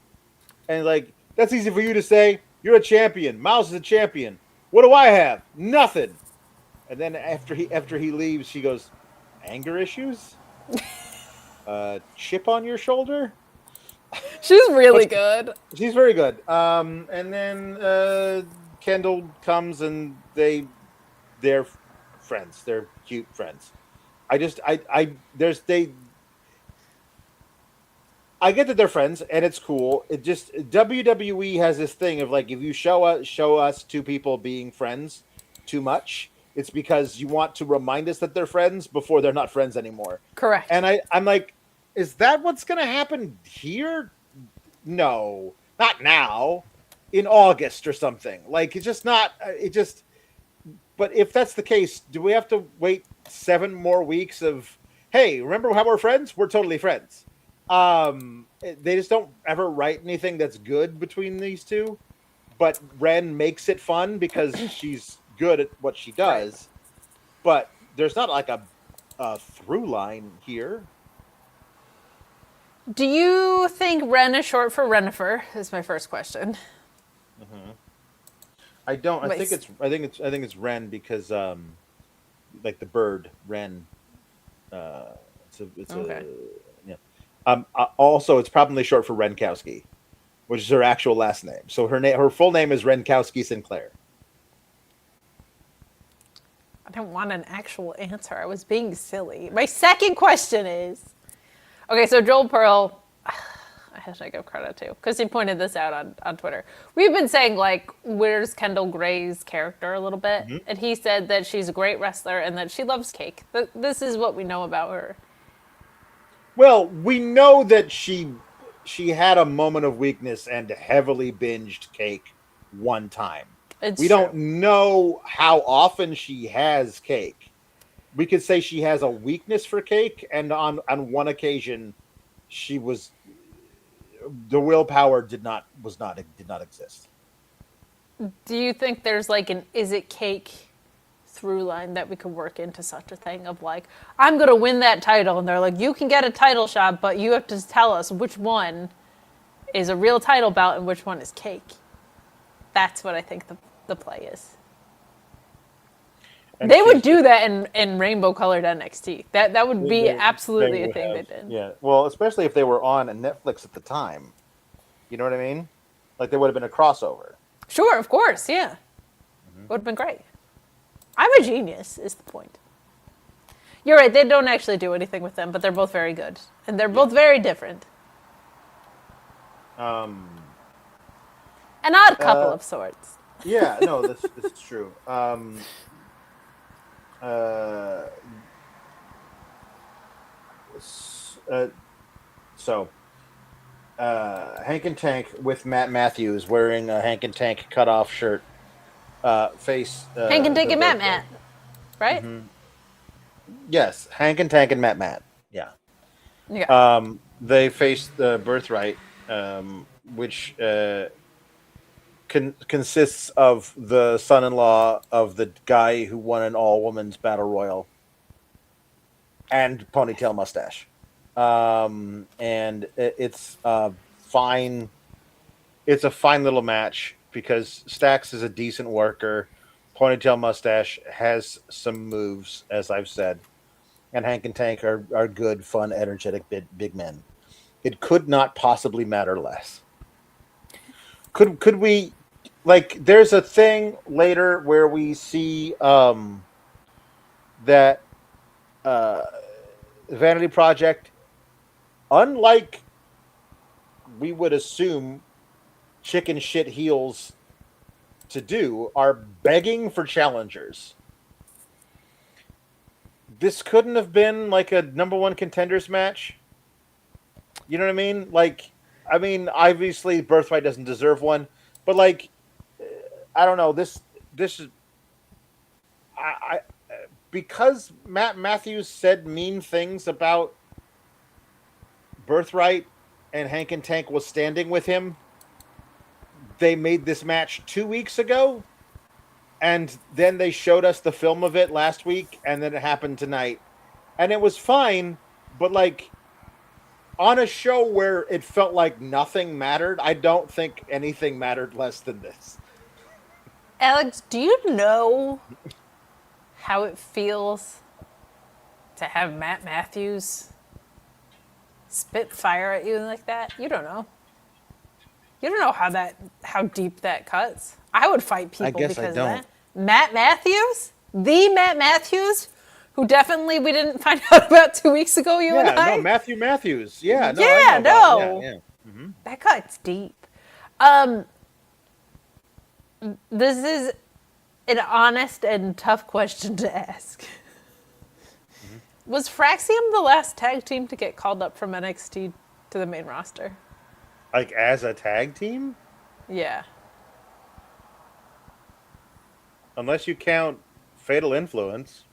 And like, that's easy for you to say. You're a champion. Miles is a champion. What do I have? Nothing. And then after he leaves, she goes, "Anger issues? Chip on your shoulder?" She's really good. She's very good. And then Kendal comes and they're friends. They're cute friends. I get that they're friends, and it's cool. It just WWE has this thing of like, if you show us two people being friends too much, it's because you want to remind us that they're friends before they're not friends anymore. Correct. And I'm like, is that what's going to happen here? No, not now. In August or something. Like, it's just not. But if that's the case, do we have to wait 7 more weeks of, hey, remember how we're friends? We're totally friends. They just don't ever write anything that's good between these two, but Ren makes it fun because she's good at what she does. Right. But there's not like a through line here. Do you think Ren is short for Renifer? Is my first question. Mm-hmm. I don't. I think it's Ren because like the bird Ren. It's okay. Also, it's probably short for Renkowski, which is her actual last name. So her full name is Renkowski Sinclair. I don't want an actual answer. I was being silly. My second question is, okay, so Joel Pearl, I have to give credit to, because he pointed this out on Twitter. We've been saying, like, where's Kendal Gray's character a little bit? Mm-hmm. And he said that she's a great wrestler and that she loves cake. This is what we know about her. Well, we know that she had a moment of weakness and heavily binged cake one time. We don't know how often she has cake. We could say she has a weakness for cake, and on one occasion, the willpower did not exist. Do you think there's like an is it cake through line that we could work into such a thing of like, I'm going to win that title, and they're like, you can get a title shot, but you have to tell us which one is a real title bout and which one is cake. That's what I think the play is. They would do that in rainbow-colored NXT. That would be absolutely a thing they did. Yeah, well, especially if they were on Netflix at the time. You know what I mean? Like, there would have been a crossover. Sure, of course, yeah. Would have been great. I'm a genius, is the point. You're right, they don't actually do anything with them, but they're both very good. And they're both very different. An odd couple of sorts. Yeah, no, this is true. Hank and Tank with Matt Matthews wearing a Hank and Tank cutoff shirt. Hank and Tank and Matt, right? Mm-hmm. Yes, Hank and Tank and Matt. Yeah. They faced the BirthRight, which consists of the son-in-law of the guy who won an all-women's battle royal and ponytail mustache. And it's fine. It's a fine little match because Stax is a decent worker. Ponytail mustache has some moves, as I've said, and Hank and Tank are good, fun, energetic big men. It could not possibly matter less. Could we, like, there's a thing later where we see that Vanity Project, unlike we would assume chicken shit heels to do, are begging for challengers. This couldn't have been like a number one contenders match. You know what I mean? Like, I mean, obviously BirthRight doesn't deserve one, but like, I don't know. This is, I because Matt Matthews said mean things about BirthRight and Hank and Tank was standing with him. They made this match 2 weeks ago, and then they showed us the film of it last week, and then it happened tonight. And it was fine, but like on a show where it felt like nothing mattered, I don't think anything mattered less than this. Alex, do you know how it feels to have Matt Matthews spit fire at you like that? You don't know. You don't know how deep that cuts. I would fight people because of that. Matt Matthews? The Matt Matthews? Who definitely we didn't find out about 2 weeks ago, you and I? Yeah, no, Matthew Matthews. Yeah, no. Yeah, no. Yeah. Mm-hmm. That cuts deep. This is an honest and tough question to ask. Mm-hmm. Was Fraxium the last tag team to get called up from NXT to the main roster? Like as a tag team? Yeah. Unless you count Fatal Influence.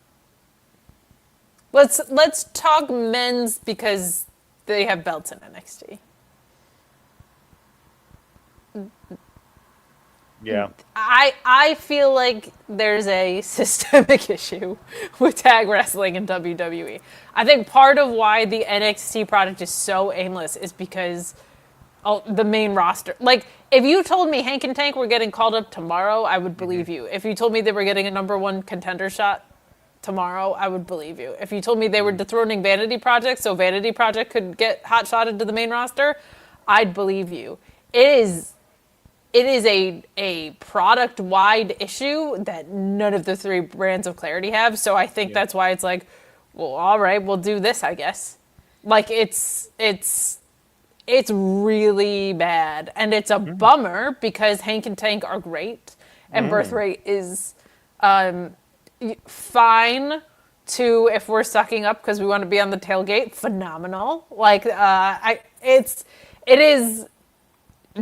Let's talk men's because they have belts in NXT. Yeah. I feel like there's a systemic issue with tag wrestling in WWE. I think part of why the NXT product is so aimless is because the main roster. Like, if you told me Hank and Tank were getting called up tomorrow, I would believe you. If you told me they were getting a number one contender shot tomorrow, I would believe you. If you told me they were dethroning Vanity Project so Vanity Project could get hot shotted to the main roster, I'd believe you. It is a product-wide issue that none of the three brands of Clarity have, so I think that's why it's like, well, all right, we'll do this, I guess. Like, it's really bad, and it's a bummer because Hank and Tank are great, and BirthRight is fine to, if we're sucking up because we want to be on the tailgate, phenomenal. Like, it is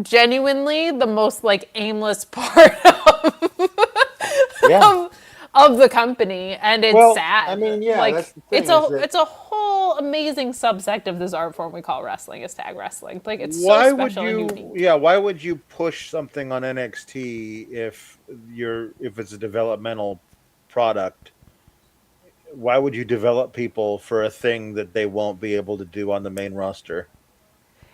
genuinely the most like aimless part of the company, and it's sad. I mean, yeah, like that's the thing, it's a whole amazing subsect of this art form we call wrestling is tag wrestling. Like, it's so special and unique. Yeah, why would you push something on NXT if it's a developmental product? Why would you develop people for a thing that they won't be able to do on the main roster?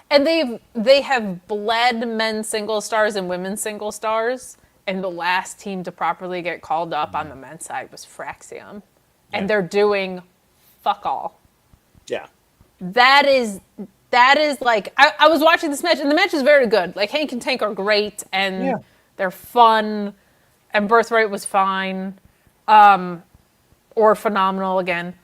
And they have bled men's single stars and women's single stars, and the last team to properly get called up on the men's side was Fraxium. And they're doing fuck all. Yeah. That is like, I was watching this match, and the match is very good. Like, Hank and Tank are great, and they're fun, and BirthRight was fine, or phenomenal again.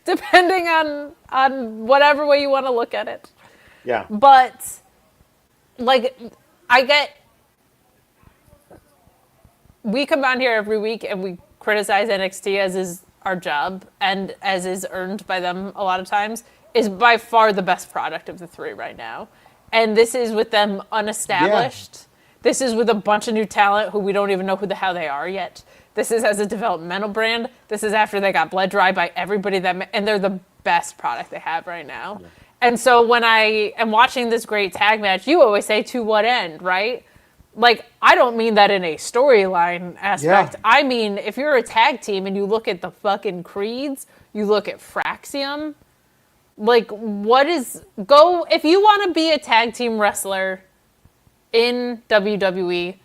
depending on whatever way you want to look at it. Yeah. But, like, we come on here every week and we criticize NXT, as is our job, and as is earned by them a lot of times, is by far the best product of the three right now. And this is with them unestablished. Yeah. This is with a bunch of new talent who we don't even know who the hell they are yet. This is as a developmental brand. This is after they got bled dry by everybody and they're the best product they have right now. Yeah. And so when I am watching this great tag match, you always say, to what end, right? Like, I don't mean that in a storyline aspect. Yeah. I mean, if you're a tag team and you look at the fucking creeds, you look at Fraxium, like, if you want to be a tag team wrestler in WWE,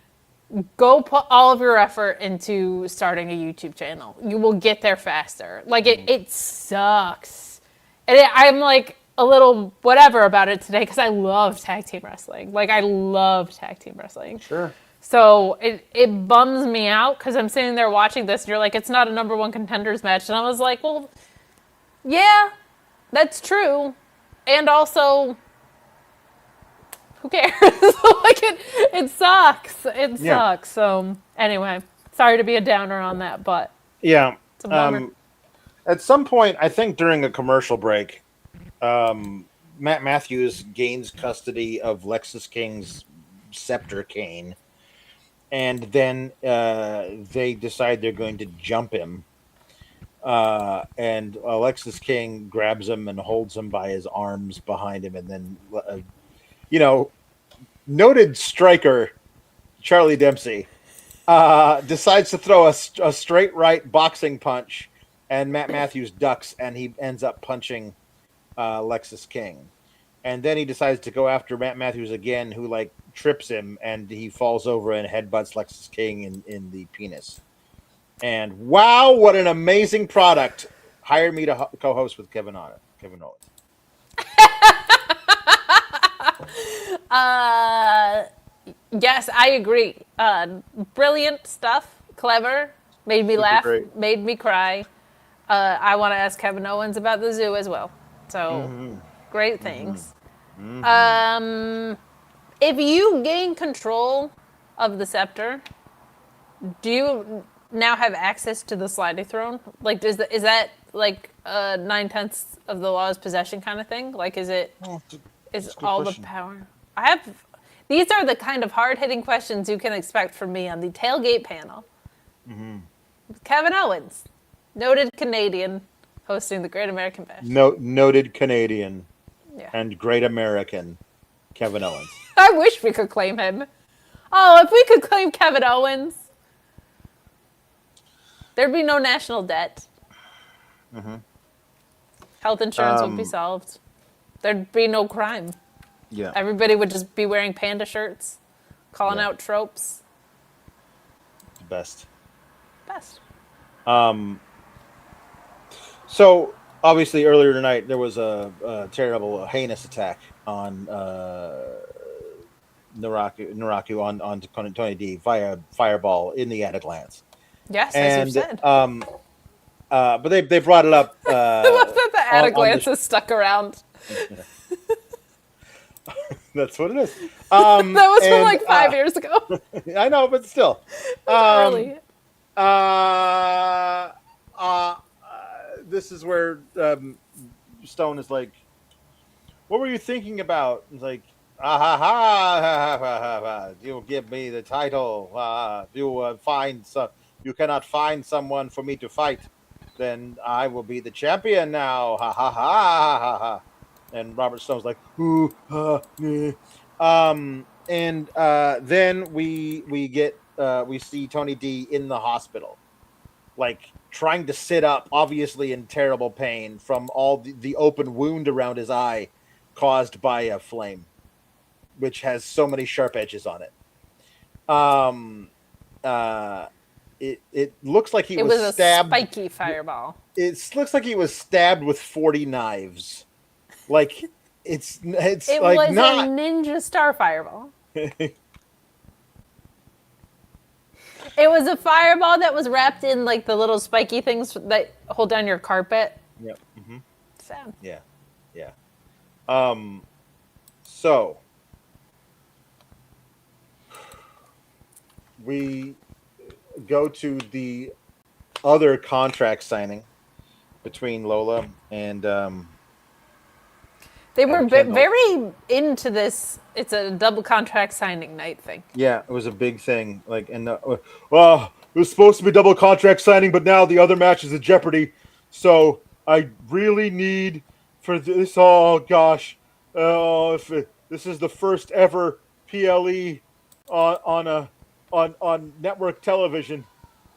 go put all of your effort into starting a YouTube channel. You will get there faster. Like, it sucks. And I'm like a little whatever about it today because I love tag team wrestling. Like, I love tag team wrestling. Sure. So it bums me out because I'm sitting there watching this and you're like, it's not a number one contenders match. And I was like, well, yeah, that's true. And also, who cares? Like, it sucks. It sucks. So anyway, sorry to be a downer on that, but yeah, it's a bummer. At some point, I think during a commercial break, Matt Matthews gains custody of Lexis King's scepter cane, and then they decide they're going to jump him. And Lexis King grabs him and holds him by his arms behind him, and then noted striker Charlie Dempsey decides to throw a straight right boxing punch, and Matt Matthews ducks, and he ends up punching Lexis King. And then he decides to go after Matt Matthews again, who like trips him, and he falls over and headbutts Lexis King in the penis. And wow, what an amazing product! Hire me to co-host with Kevin Owens. Yes, I agree. Brilliant stuff, clever, made me Super laugh, great. made me cry. I want to ask Kevin Owens about the zoo as well. So, great things. If you gain control of the scepter, do you now have access to the sliding throne? Like, is that like 9/10 of the law's possession kind of thing? Like, is all question. the power? These are the kind of hard-hitting questions you can expect from me on the tailgate panel. Kevin Owens, noted Canadian, hosting the Great American Bash. Noted Canadian and Great American Kevin Owens. I wish we could claim him. Oh, if we could claim Kevin Owens, there'd be no national debt. Health insurance would be solved. There'd be no crime. Yeah. Everybody would just be wearing panda shirts, calling out tropes. Best. So obviously earlier tonight there was a terrible, heinous attack on Naraku on Tony D via fireball in the attic lands. Yes, and, as you said. But they brought it up. I love that the attic lance is stuck around. That's what it is. That was from like 5 years ago. I know, but still. Early. This is where Stone is like, what were you thinking about? It's like, you'll give me the title. You cannot find someone for me to fight. Then I will be the champion now. Ha ha ha ha ha. And Robert Stone's like, ooh, and then we see Tony D in the hospital, like trying to sit up, obviously in terrible pain from all the open wound around his eye caused by a flame, which has so many sharp edges on it. It looks like he was stabbed. A spiky fireball. It looks like he was stabbed with 40 knives. Like it like was not a ninja star fireball. It was a fireball that was wrapped in like the little spiky things that hold down your carpet. Yep. Mm-hmm. So. Yeah. So we go to the other contract signing between Lola and they were very into this. It's a double contract signing night thing. Yeah, it was a big thing. Like, and it was supposed to be double contract signing, but now the other match is in jeopardy. So I really need for this. Oh gosh, this is the first ever PLE on network television.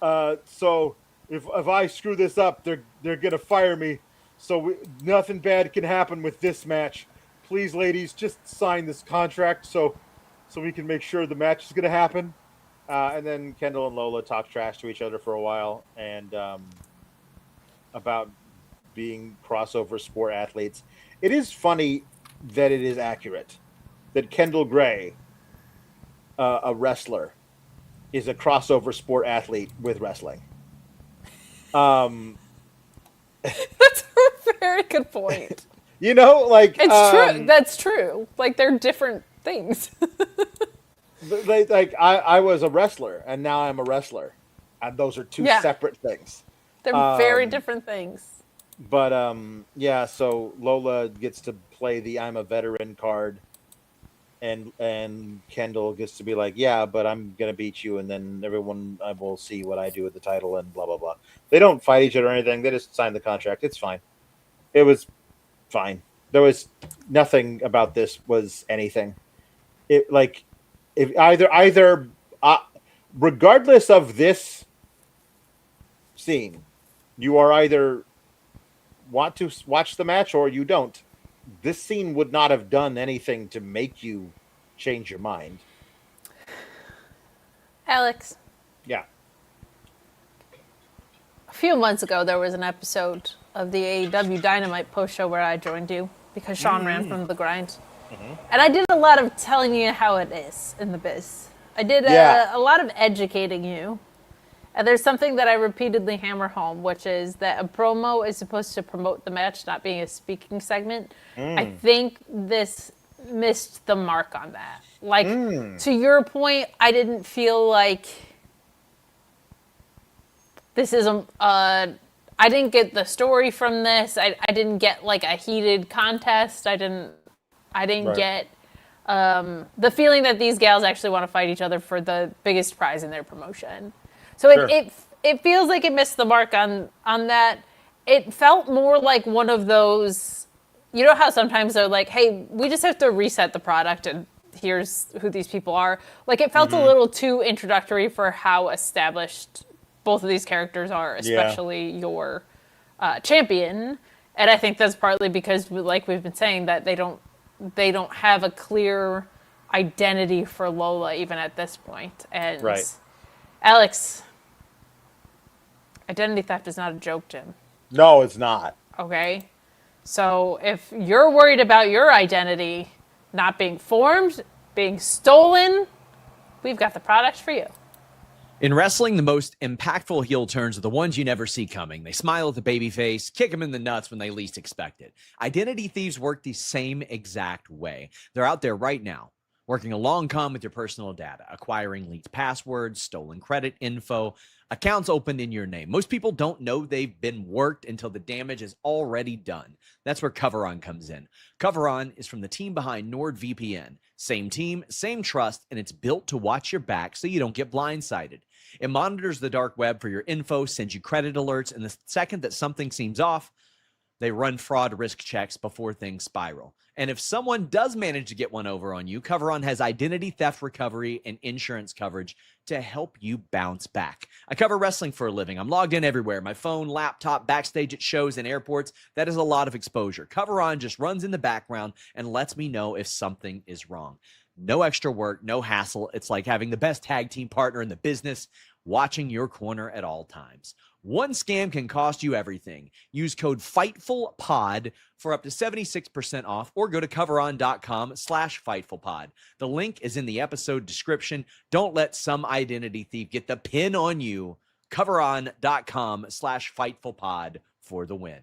So if I screw this up, they're gonna fire me. So nothing bad can happen with this match. Please, ladies, just sign this contract so we can make sure the match is gonna happen. And then Kendal and Lola talk trash to each other for a while and about being crossover sport athletes. It is funny that it is accurate that Kendal Gray, a wrestler, is a crossover sport athlete with wrestling. That's a very good point. You know, like it's true. That's true. Like they're different things. like I was a wrestler and now I'm a wrestler, and those are two separate things. They're very different things. But yeah. So Lola gets to play the "I'm a veteran" card, and Kendal gets to be like, yeah, but I'm gonna beat you, and then everyone will see what I do with the title, and blah blah blah. They don't fight each other or anything. They just sign the contract. It's fine. It was fine. There was nothing about this was anything. It like if either regardless of this scene, you are either want to watch the match or you don't. This scene would not have done anything to make you change your mind. Alex. Yeah. A few months ago, there was an episode of the AEW Dynamite post show where I joined you because Shawn ran from the grind. Mm-hmm. And I did a lot of telling you how it is in the biz. I did a lot of educating you. And there's something that I repeatedly hammer home, which is that a promo is supposed to promote the match, not being a speaking segment. I think this missed the mark on that. Like, to your point, I didn't feel like this is I didn't get the story from this. I didn't get like a heated contest. I didn't get the feeling that these gals actually want to fight each other for the biggest prize in their promotion. So it feels like it missed the mark on that. It felt more like one of those, you know how sometimes they're like, hey, we just have to reset the product and here's who these people are. Like it felt a little too introductory for how established both of these characters are, especially your champion. And I think that's partly because, like we've been saying, that they don't have a clear identity for Lola even at this point. And Alex, identity theft is not a joke, Jim. No, it's not. Okay? So if you're worried about your identity not being formed, being stolen, we've got the product for you. In wrestling, the most impactful heel turns are the ones you never see coming. They smile at the babyface, kick him in the nuts when they least expect it. Identity thieves work the same exact way. They're out there right now, working a long con with your personal data, acquiring leaked passwords, stolen credit info, accounts opened in your name. Most people don't know they've been worked until the damage is already done. That's where CoverOn comes in. CoverOn is from the team behind NordVPN. Same team, same trust, and it's built to watch your back so you don't get blindsided. It monitors the dark web for your info, sends you credit alerts, and the second that something seems off, They run fraud risk checks before things spiral. And if someone does manage to get one over on you, CoverOn has identity theft recovery and insurance coverage to help you bounce back. I cover wrestling for a living. I'm logged in everywhere. My phone, laptop, backstage at shows and airports. That is a lot of exposure. CoverOn just runs in the background and lets me know if something is wrong. No extra work, no hassle. It's like having the best tag team partner in the business, watching your corner at all times. One scam can cost you everything. Use code FIGHTFULPOD for up to 76% off, or go to coveron.com/FightfulPod. The link is in the episode description. Don't let some identity thief get the pin on you. Coveron.com/FightfulPod for the win.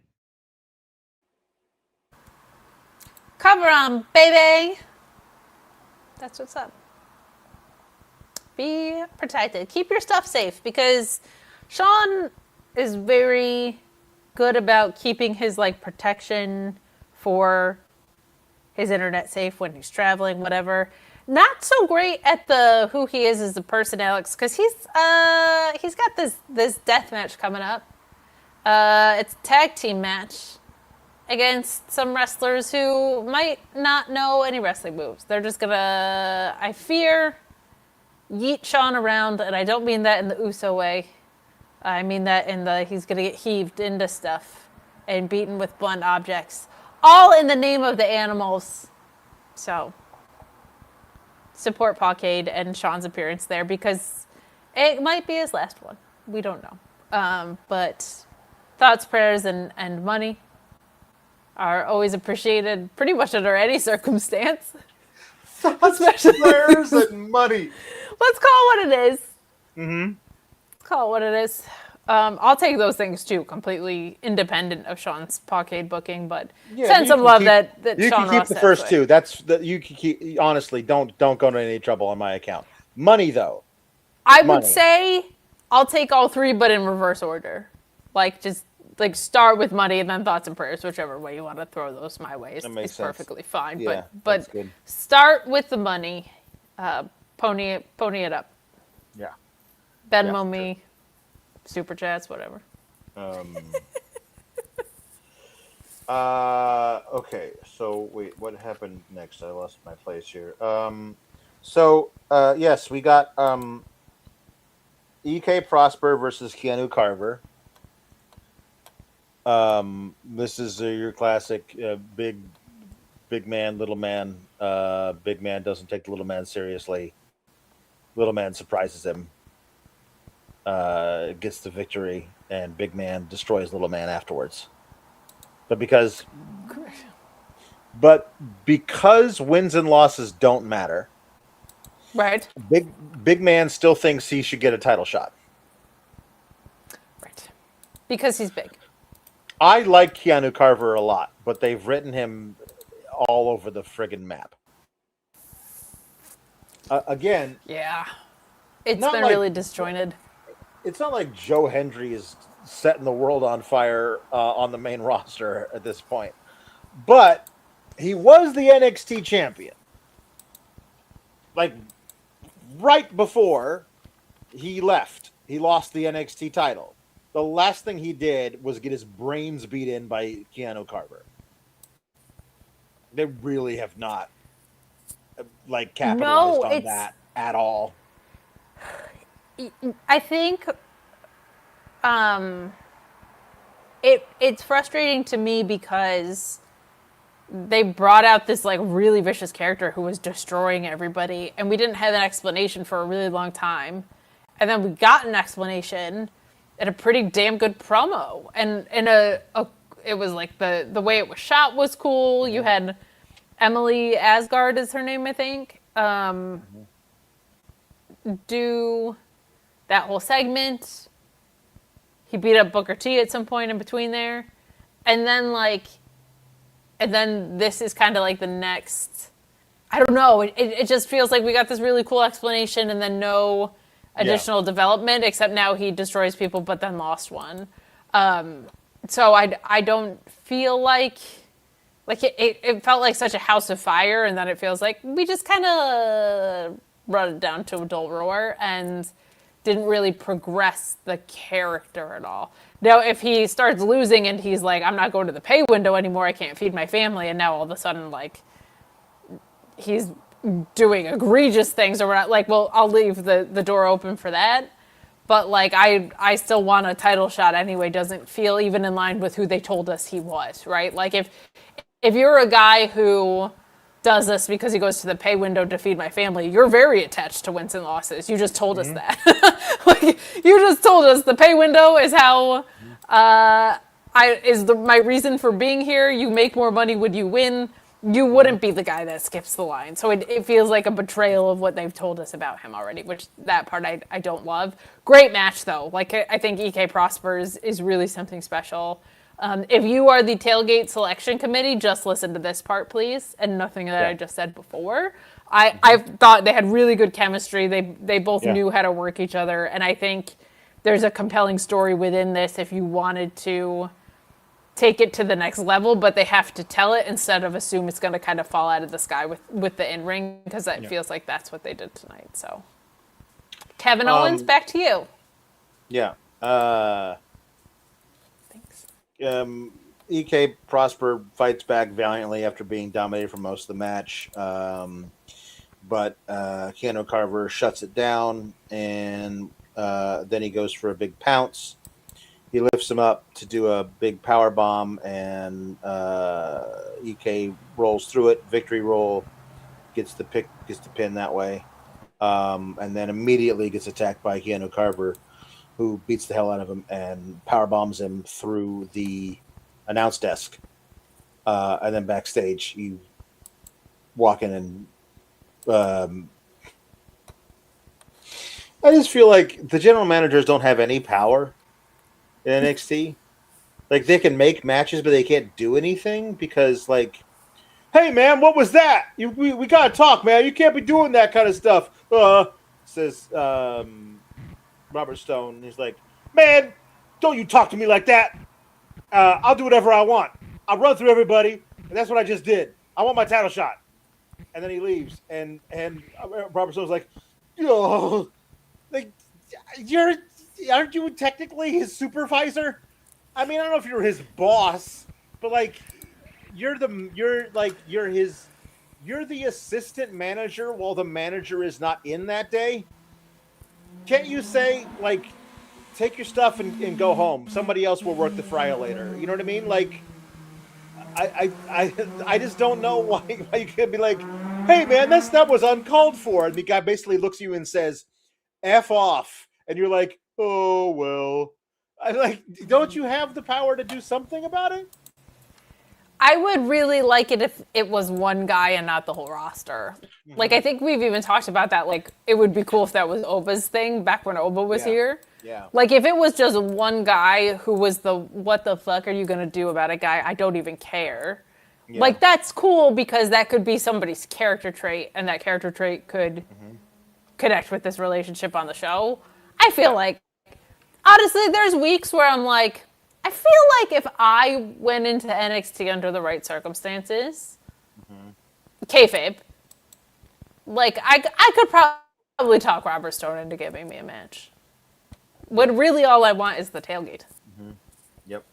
Cover on, baby. That's what's up. Be protected. Keep your stuff safe, because Shawn is very good about keeping his protection for his internet safe when he's traveling, whatever. Not so great at the who he is as a person, Alex, because he's got this death match coming up. It's a tag team match against some wrestlers who might not know any wrestling moves. They're just gonna, I fear, yeet Shawn around, and I don't mean that in the Uso way. I mean that in the he's gonna get heaved into stuff and beaten with blunt objects, all in the name of the animals. So support Pawcade and Shawn's appearance there, because it might be his last one. We don't know. But thoughts, prayers, and money are always appreciated pretty much under any circumstance. Thoughts, prayers, and money. Let's call it what it is. Mm-hmm. Let's call it what it is. I'll take those things too, completely independent of Shawn's Pawcade booking, but send some love that you Shawn can Ross keep the first two. You can keep. Honestly, don't go into any trouble on my account. Money though. I would say I'll take all three, but in reverse order. Just start with money and then thoughts and prayers, whichever way you want to throw those my way. It's perfectly fine. Yeah, but start with the money. Pony it up. Yeah. Venmo me, super chats, whatever. Okay. So wait, what happened next? I lost my place here. Yes, we got EK Prosper versus Keanu Carver. This is your classic big man, little man. Big man doesn't take the little man seriously. Little man surprises him. Gets the victory, and big man destroys little man afterwards. But because wins and losses don't matter, right? Big man still thinks he should get a title shot, right? Because he's big. I like Keanu Carver a lot, but they've written him all over the friggin' map. Again, yeah, it's been really disjointed. It's not like Joe Hendry is setting the world on fire on the main roster at this point. But he was the NXT champion. Right before he left, he lost the NXT title. The last thing he did was get his brains beat in by Keanu Carver. They really have not capitalized on that at all. I think it's frustrating to me because they brought out this really vicious character who was destroying everybody, and we didn't have an explanation for a really long time, and then we got an explanation and a pretty damn good promo, and it was the way it was shot was cool. You had Emily Asgard is her name, I think. Do that whole segment. He beat up Booker T at some point in between there. And then this is kind of the next, I don't know. It just feels like we got this really cool explanation and then no additional development, except now he destroys people, but then lost one. So I don't feel like it felt like such a house of fire, and then it feels like we just kind of run it down to a dull roar, and didn't really progress the character at all. Now, if he starts losing and he's like, I'm not going to the pay window anymore, I can't feed my family, and now all of a sudden, like, he's doing egregious things or whatnot, like, well, I'll leave the door open for that. But, like, I still want a title shot anyway. Doesn't feel even in line with who they told us he was, right? Like, if you're a guy who does this because he goes to the pay window to feed my family, you're very attached to wins and losses. You just told us that. Like, you just told us the pay window is how my reason for being here. You make more money when you win. You wouldn't be the guy that skips the line. So it feels like a betrayal of what they've told us about him already, which that part I don't love. Great match, though. Like, I think EK Prosper is really something special. If you are the tailgate selection committee, just listen to this part, please, and nothing that I just said before. I thought they had really good chemistry. They both knew how to work each other, and I think there's a compelling story within this if you wanted to take it to the next level, but they have to tell it instead of assume it's going to kind of fall out of the sky with the in-ring, because it feels like that's what they did tonight. So, Kevin Owens, back to you. Yeah. Thanks. EK Prosper fights back valiantly after being dominated for most of the match. But Keanu Carver shuts it down, and then he goes for a big pounce. He lifts him up to do a big power bomb, and EK rolls through it. Victory roll, gets the pin that way, and then immediately gets attacked by Keanu Carver, who beats the hell out of him and power bombs him through the announce desk. And then backstage, you walk in and I just feel like the general managers don't have any power in NXT. Like, they can make matches, but they can't do anything because, like, hey, man, what was that? We got to talk, man. You can't be doing that kind of stuff. Says Robert Stone. He's like, man, don't you talk to me like that. I'll do whatever I want. I'll run through everybody, and that's what I just did. I want my title shot. And then he leaves, and Robert Stone's like, oh, like, aren't you technically his supervisor? I mean, I don't know if you're his boss, but like, you're the assistant manager while the manager is not in that day. Can't you say, like, take your stuff and go home? Somebody else will work the fryer later. You know what I mean? Like, I just don't know why you could be like, hey man, that was uncalled for, and the guy basically looks at you and says, F off, and you're like, oh well. I'm like, don't you have the power to do something about it? I would really like it if it was one guy and not the whole roster. Mm-hmm. Like, I think we've even talked about that. Like, it would be cool if that was Oba's thing back when Oba was here. Yeah. Like, if it was just one guy who was the what the fuck are you going to do about a guy? I don't even care. Yeah. Like, that's cool because that could be somebody's character trait, and that character trait could connect with this relationship on the show. I feel like, honestly, there's weeks where I'm like, I feel like if I went into NXT under the right circumstances, kayfabe, like, I could probably talk Robert Stone into giving me a match. When really all I want is the tailgate. Yep.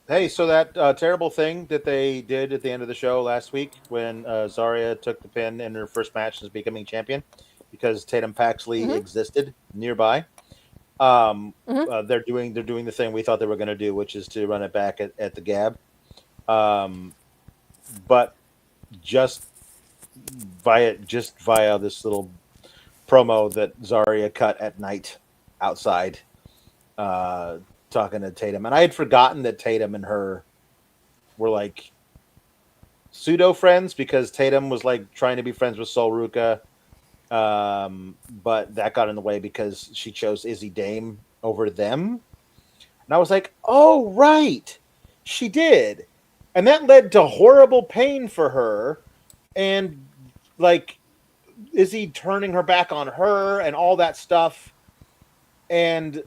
Hey, so that terrible thing that they did at the end of the show last week when Zarya took the pin in her first match as becoming champion because Tatum Paxley existed nearby. They're doing the thing we thought they were going to do, which is to run it back at the Gab. But just via this little promo that Zarya cut at night outside, talking to Tatum. And I had forgotten that Tatum and her were like pseudo friends because Tatum was like trying to be friends with Sol Ruka. But that got in the way because she chose Izzy Dame over them. And I was like, oh, right. She did. And that led to horrible pain for her. And like Izzy turning her back on her and all that stuff. And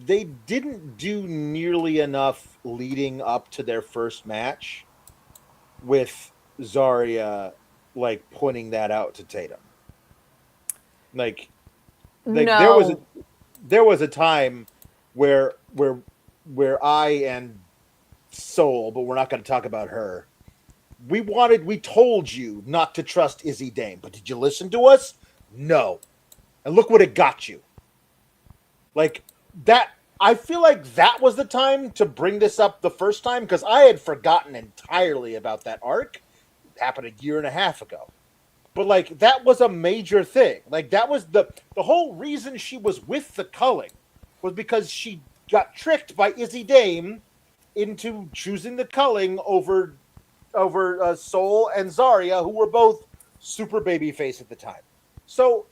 they didn't do nearly enough leading up to their first match with Zarya, like pointing that out to Tatum. Like No. there was a time where I and Soul, but we're not going to talk about her. We told you not to trust Izzy Dame, but did you listen to us? No. And look what it got you. Like that, I feel like that was the time to bring this up the first time because I had forgotten entirely about that arc. It happened a year and a half ago. But like that was a major thing. Like that was the whole reason she was with the Culling was because she got tricked by Izzy Dame into choosing the Culling over Soul and Zarya, who were both super babyface at the time. So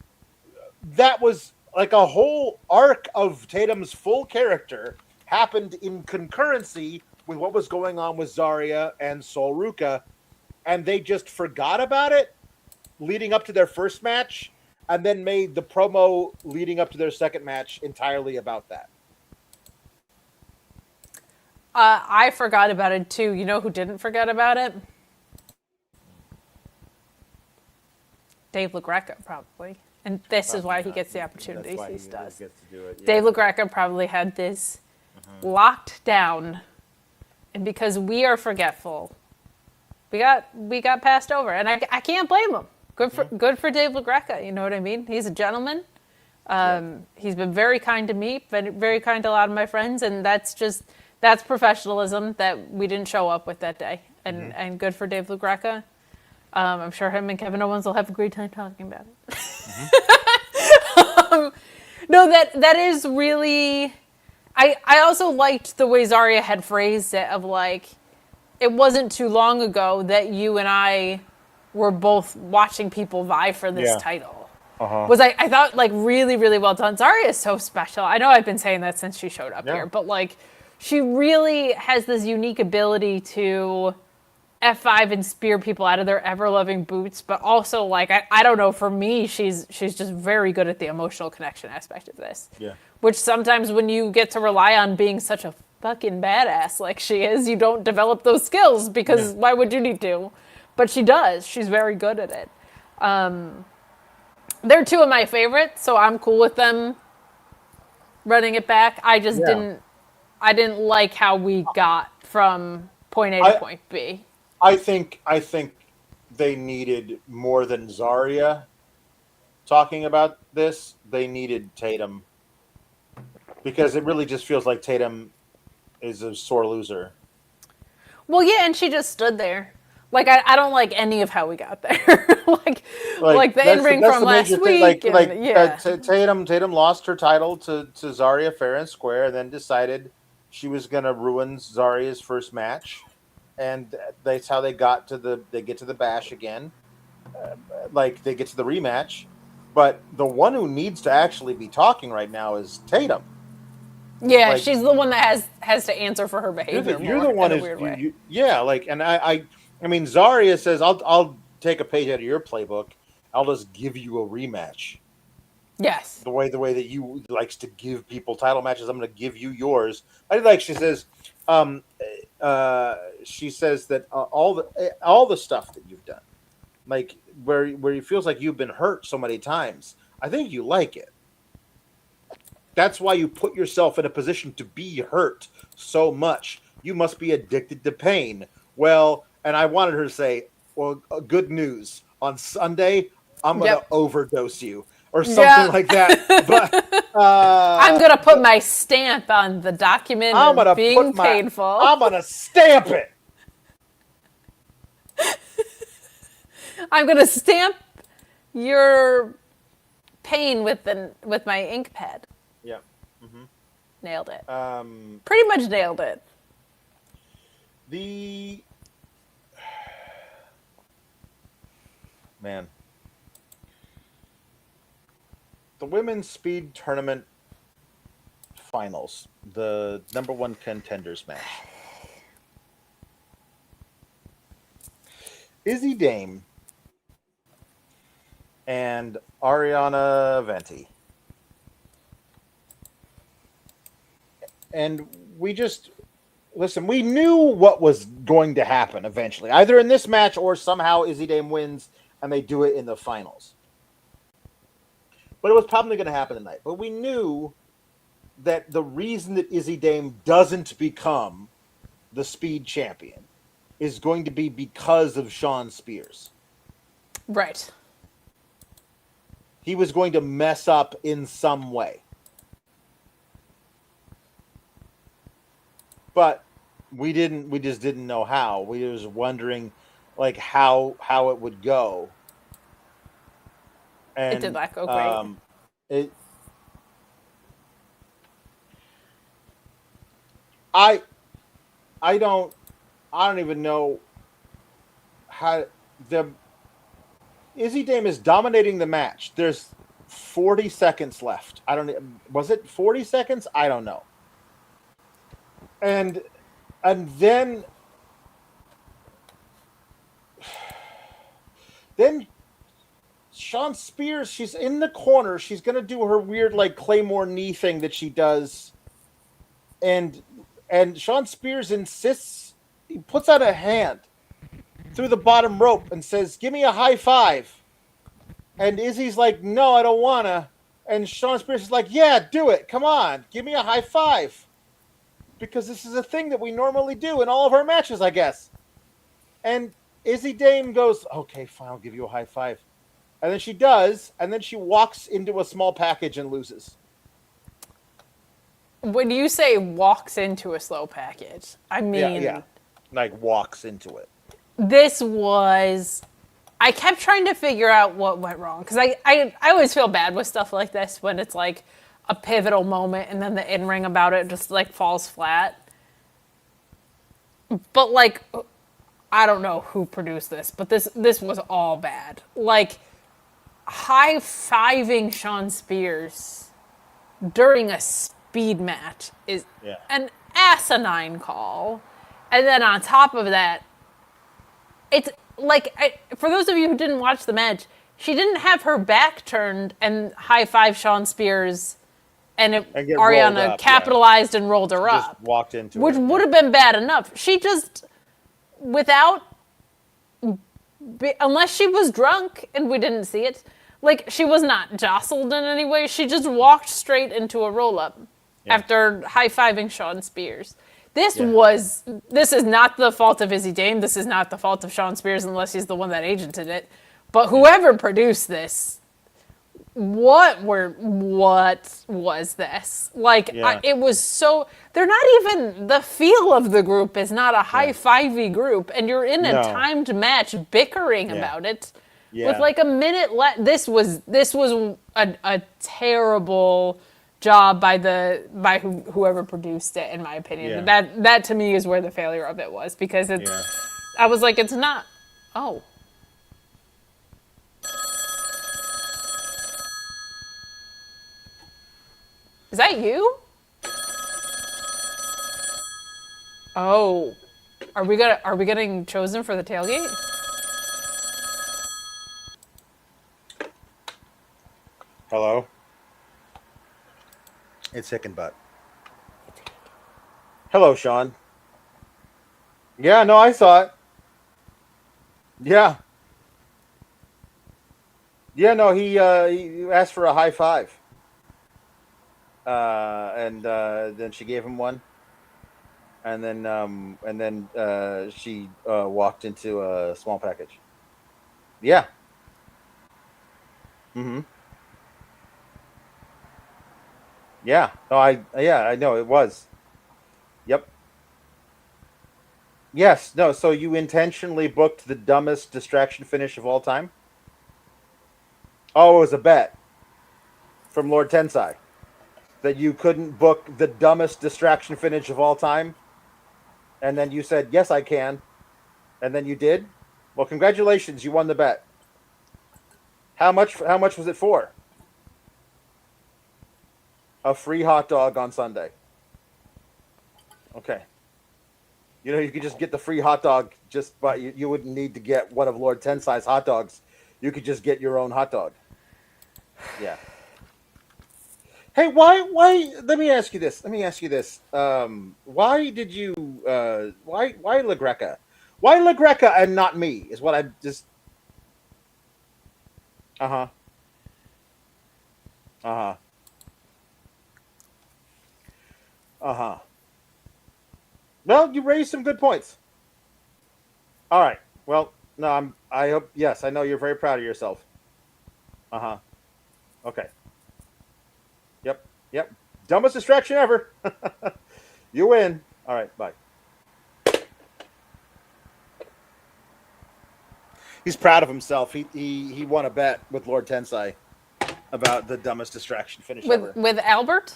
that was like a whole arc of Tatum's full character happened in concurrency with what was going on with Zarya and Sol Ruka, and they just forgot about it leading up to their first match, and then made the promo leading up to their second match entirely about that. I forgot about it too. You know who didn't forget about it? Dave LaGreca, probably. And this is why he gets the opportunities he does. Gets to do it, yeah. Dave LaGreca probably had this locked down, and because we are forgetful, we got passed over, and I can't blame him. Good for Dave LaGreca. You know what I mean? He's a gentleman. He's been very kind to me, very kind to a lot of my friends, and that's professionalism that we didn't show up with that day. And good for Dave LaGreca. I'm sure him and Kevin Owens will have a great time talking about it. No, that is really. I also liked the way Zarya had phrased it of like, it wasn't too long ago that you and I were both watching people vie for this title. Was I thought like really, really well done. Zarya is so special. I know I've been saying that since she showed up here, but like she really has this unique ability to F5 and spear people out of their ever-loving boots, but also like I don't know, for me she's just very good at the emotional connection aspect of this. Yeah. Which sometimes when you get to rely on being such a fucking badass like she is, you don't develop those skills because why would you need to? But she does. She's very good at it. They're two of my favorites, so I'm cool with them running it back. I just didn't like how we got from point A to point B. I think they needed more than Zarya talking about this. They needed Tatum because it really just feels like Tatum is a sore loser. Well, yeah, and she just stood there. Like I don't like any of how we got there. like the in-ring from last week. Tatum lost her title to Zarya fair and square, and then decided she was going to ruin Zarya's first match. And that's how they get to the bash again. They get to the rematch. But the one who needs to actually be talking right now is Tatum. Yeah, she's the one that has to answer for her behavior. You're the one who's I mean, Zarya says, I'll take a page out of your playbook. I'll just give you a rematch. Yes. The way that you likes to give people title matches, I'm going to give you yours. She says that all the stuff that you've done, like where it feels like you've been hurt so many times, I think you like it. That's why you put yourself in a position to be hurt so much. You must be addicted to pain. Well, and I wanted her to say, well, good news. On Sunday, I'm going to overdose you or something like that. But I'm going to put my stamp on the document of being painful. I'm going to stamp it. I'm going to stamp your pain with my ink pad. Yeah. Mm-hmm. Nailed it. Pretty much nailed it. The women's speed tournament finals, the number one contenders match. Izzy Dame and Arianna Venti. And we knew what was going to happen eventually, either in this match or somehow Izzy Dame wins and they do it in the finals. But it was probably going to happen tonight. But we knew that the reason that Izzi Dame doesn't become the Speed champion is going to be because of Shawn Spears. Right. He was going to mess up in some way. But we just didn't know how. We was wondering like how it would go. And it did not go great. I don't even know how the Izzi Dame is dominating the match. There's 40 seconds left. Was it 40 seconds? I don't know. And then Shawn Spears, she's in the corner. She's going to do her weird like Claymore knee thing that she does. And Shawn Spears insists, he puts out a hand through the bottom rope and says, "Give me a high five." And Izzy's like, "No, I don't wanna." And Shawn Spears is like, "Yeah, do it. Come on, give me a high five." Because this is a thing that we normally do in all of our matches, I guess. And Izzi Dame goes, "Okay, fine, I'll give you a high five." And then she does, and then she walks into a small package and loses. When you say walks into a slow package, I mean... Yeah. Like walks into it. This was... I kept trying to figure out what went wrong. Because I always feel bad with stuff like this when it's like a pivotal moment and then the in-ring about it just like falls flat. But like, I don't know who produced this, but this was all bad. Like, high-fiving Shawn Spears during a speed match is an asinine call. And then on top of that, it's like, for those of you who didn't watch the match, she didn't have her back turned and high-five Shawn Spears and Arianna capitalized and rolled her up. Just walked into which it. would have been bad enough. She just, unless she was drunk and we didn't see it, like, she was not jostled in any way. She just walked straight into a roll-up after high-fiving Shawn Spears. This is not the fault of Izzi Dame. This is not the fault of Shawn Spears unless he's the one that agented it. But whoever produced this, what was this? Like, it was so... They're not even... The feel of the group is not a high-fivey group. And you're in a timed match bickering about it. Yeah. With like a minute left. This was a terrible job by whoever produced it, in my opinion. Yeah. That to me is where the failure of it was, because it's. Yeah. I was like, it's not. Oh. Is that you? Oh. Are we getting chosen for the tailgate? Hello? It's Hick and Butt. Hello, Shawn. Yeah, no, I saw it. Yeah. Yeah, no, he asked for a high five. And then she gave him one. And then she walked into a small package. Yeah. Mm-hmm. Yeah. No, I know it was. Yep. Yes. No. So you intentionally booked the dumbest distraction finish of all time? Oh, it was a bet from Lord Tensai that you couldn't book the dumbest distraction finish of all time, and then you said, "Yes, I can," and then you did. Well, congratulations, you won the bet. How much was it for? A free hot dog on Sunday. Okay. You know, you could just get the free hot dog just by, you wouldn't need to get one of Lord Tensai's hot dogs. You could just get your own hot dog. Yeah. Hey, why, let me ask you this. Why did you, why La Greca? Why La Greca and not me is what I just, Uh-huh. Uh-huh. Well, you raised some good points. All right. Well, no, I hope, yes, I know you're very proud of yourself. Uh-huh. Okay. Yep. Dumbest distraction ever. You win. All right, bye. He's proud of himself. He won a bet with Lord Tensai about the dumbest distraction finish ever. With Albert?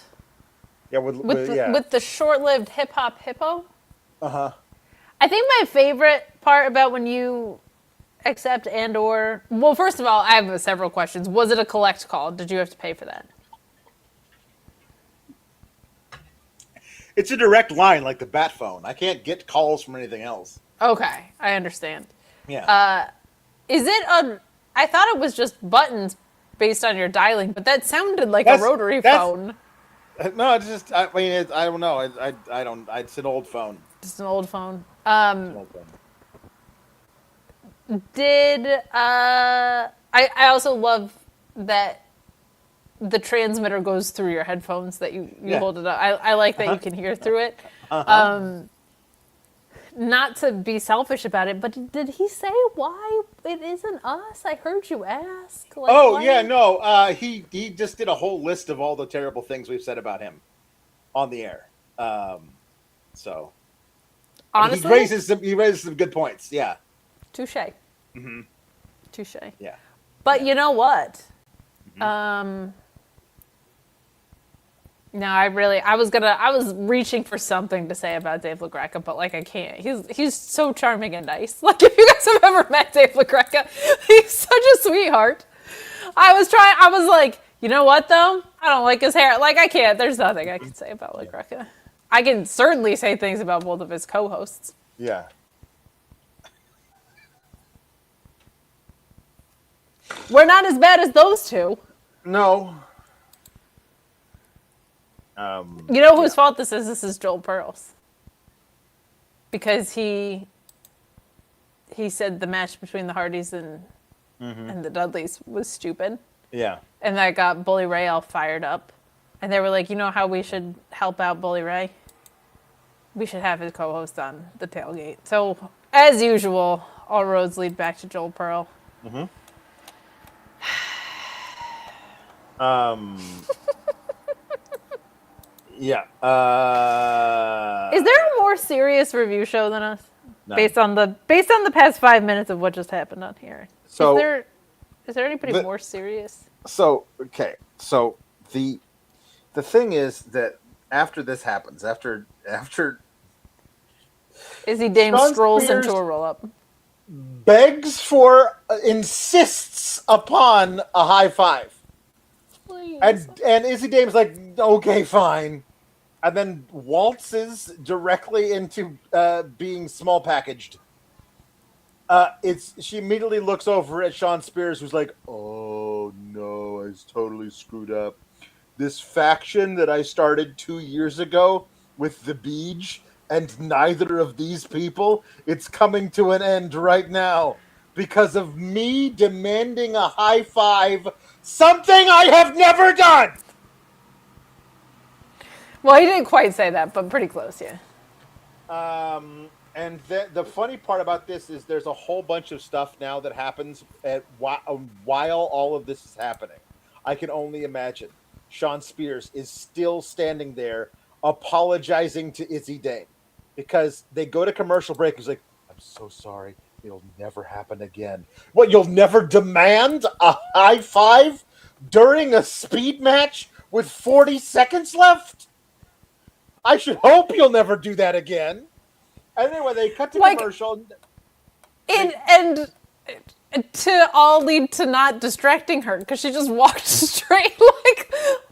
Yeah, with the short-lived hip hop hippo. Uh-huh. I think my favorite part about when you accept well, first of all, I have several questions. Was it a collect call? Did you have to pay for that? It's a direct line, like the bat phone. I can't get calls from anything else. Okay, I understand. Yeah. Is it I thought it was just buttons based on your dialing, but that sounded like a rotary phone. No, it's just. I mean, I don't know. I don't. It's an old phone. Just an old phone. An old phone. I also love that the transmitter goes through your headphones, that you hold it up. I like that you can hear through it. Not to be selfish about it, but did he say why it isn't us? I heard you ask. Like, no. He just did a whole list of all the terrible things we've said about him on the air. So honestly, he raises some good points. Yeah. Touche. Mm-hmm. Touche. Yeah. But you know what? Mm-hmm. No, I was reaching for something to say about Dave LaGreca, but like I can't. He's so charming and nice. Like if you guys have ever met Dave LaGreca, he's such a sweetheart. I was like, you know what though? I don't like his hair. Like I can't. There's nothing I can say about LaGreca. I can certainly say things about both of his co-hosts. Yeah. We're not as bad as those two. No. You know whose fault this is? This is Joel Pearl's. Because he said the match between the Hardys and the Dudleys was stupid. Yeah. And that got Bully Ray all fired up. And they were like, you know how we should help out Bully Ray? We should have his co-host on the tailgate. So, as usual, all roads lead back to Joel Pearl. Mm-hmm. Yeah. Is there a more serious review show than us? No. Based on the past 5 minutes of what just happened on here. So is there anybody more serious? So okay. So the thing is that after this happens, after Izzy Dame Shawn strolls Spears into a roll up. insists upon a high five. Please. And Izzy Dame's like, okay, fine. And then waltzes directly into being small packaged. She immediately looks over at Shawn Spears, who's like, oh no, I totally screwed up. This faction that I started 2 years ago with the Beej and neither of these people, it's coming to an end right now because of me demanding a high five, something I have never done. Well, he didn't quite say that, but pretty close, yeah. And the funny part about this is there's a whole bunch of stuff now that happens while all of this is happening. I can only imagine Shawn Spears is still standing there apologizing to Izzy Dame because they go to commercial break. He's like, I'm so sorry. It'll never happen again. What, you'll never demand a high five during a speed match with 40 seconds left? I should hope you'll never do that again. Anyway, they cut to commercial. And to all lead to not distracting her because she just walked straight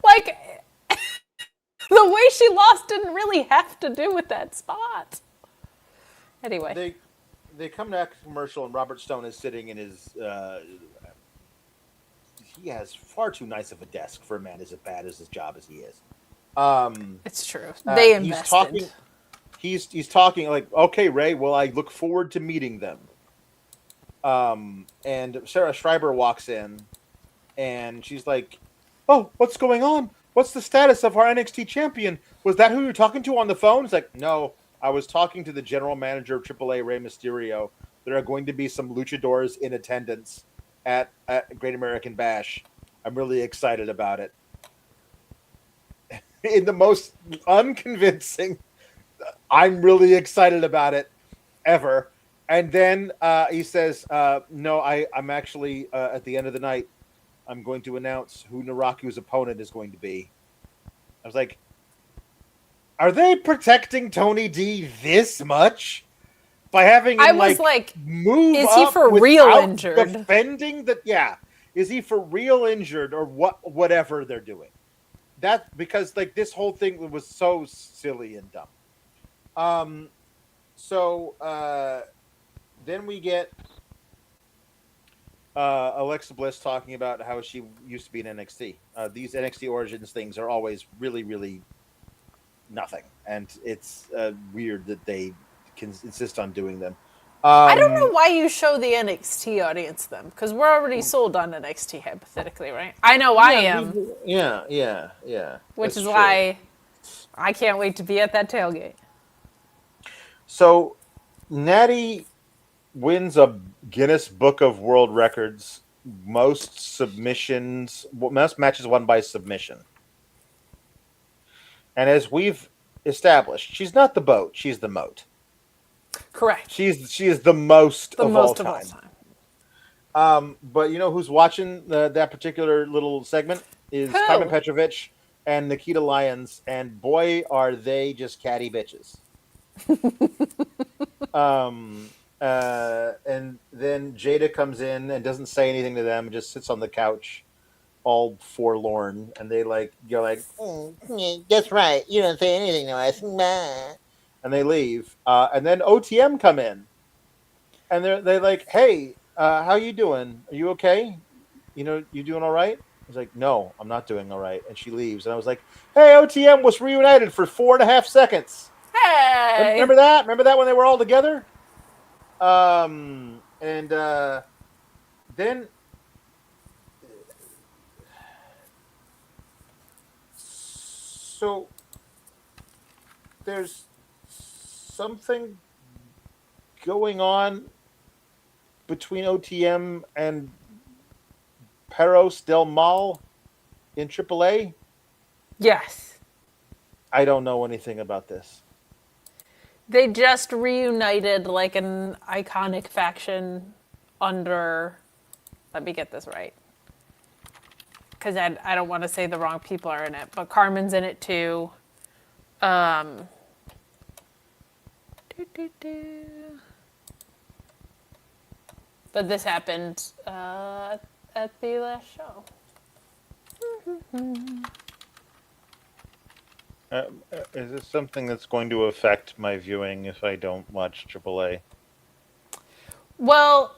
like the way she lost didn't really have to do with that spot. Anyway. They come to commercial and Robert Stone is sitting in his he has far too nice of a desk for a man as bad as his job as he is. It's true. They invested. He's talking like, okay, Ray, well, I look forward to meeting them. And Sarah Schreiber walks in and she's like, "Oh, what's going on? What's the status of our NXT champion? Was that who you're talking to on the phone?" It's like, "No, I was talking to the general manager of AAA, Rey Mysterio. There are going to be some luchadors in attendance at Great American Bash. I'm really excited about it." In the most unconvincing, "I'm really excited about it," ever. And then he says, "No, I'm actually at the end of the night, I'm going to announce who Naraku's opponent is going to be." I was like, are they protecting Tony D this much by having him move is up he for real without injured? defending that? Yeah, is he for real injured or whatever they're doing? That because this whole thing was so silly and dumb. So then we get Alexa Bliss talking about how she used to be in NXT. These NXT Origins things are always really, really nothing, and it's weird that they can insist on doing them. I don't know why you show the NXT audience them, because we're already sold on NXT hypothetically, right? I know I am. Yeah. Which is why I can't wait to be at that tailgate. So, Natty wins a Guinness Book of World Records, most matches won by submission. And as we've established, she's not the boat, she's the moat. Correct. She is the most of all time. But you know who's watching that particular little segment is Carmen Petrovich and Nikita Lyons, and boy, are they just catty bitches. And then Jada comes in and doesn't say anything to them, just sits on the couch, all forlorn, and you're like, "That's right, you don't say anything to us," and they leave. And then OTM come in, and they're like, "Hey, how you doing? Are you okay? You doing all right?" I was like, "No, I'm not doing all right," and she leaves. And I was like, "Hey, OTM was reunited for 4.5 seconds. Hey, remember that? Remember that when they were all together?" Then. So there's something going on between OTM and Perros Del Mal in AAA? Yes. I don't know anything about this. They just reunited like an iconic faction under... Let me get this right. Because I don't want to say the wrong people are in it, but Carmen's in it too. But this happened at the last show. Is this something that's going to affect my viewing if I don't watch AAA? Well,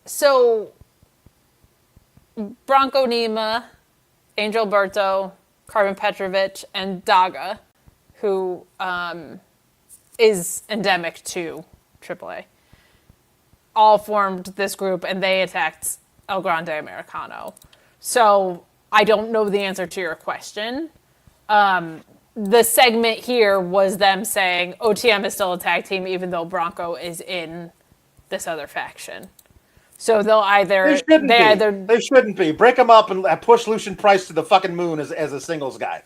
so... Bronco Nima, Angel Berto, Carmen Petrovich, and Daga, who is endemic to AAA, all formed this group, and they attacked El Grande Americano. So I don't know the answer to your question. The segment here was them saying OTM is still a tag team, even though Bronco is in this other faction. So they'll either... They shouldn't be. Break them up and push Lucian Price to the fucking moon as a singles guy.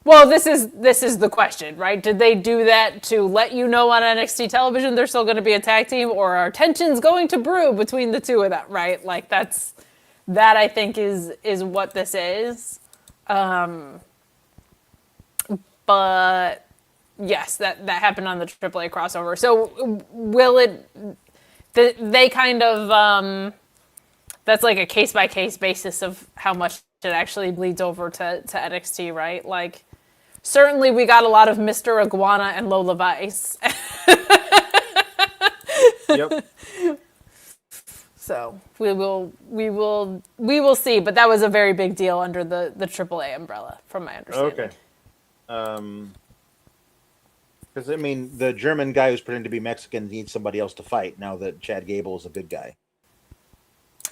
Well, this is the question, right? Did they do that to let you know on NXT television they're still going to be a tag team, or are tensions going to brew between the two of them, right? Like that I think is what this is. But yes, that happened on the AAA crossover. So will it... They kind of, that's like a case-by-case basis of how much it actually bleeds over to NXT, right? Like, certainly we got a lot of Mr. Iguana and Lola Vice. Yep. So we will see, but that was a very big deal under the AAA umbrella, from my understanding. Okay. Because, I mean, the German guy who's pretending to be Mexican needs somebody else to fight now that Chad Gable is a good guy.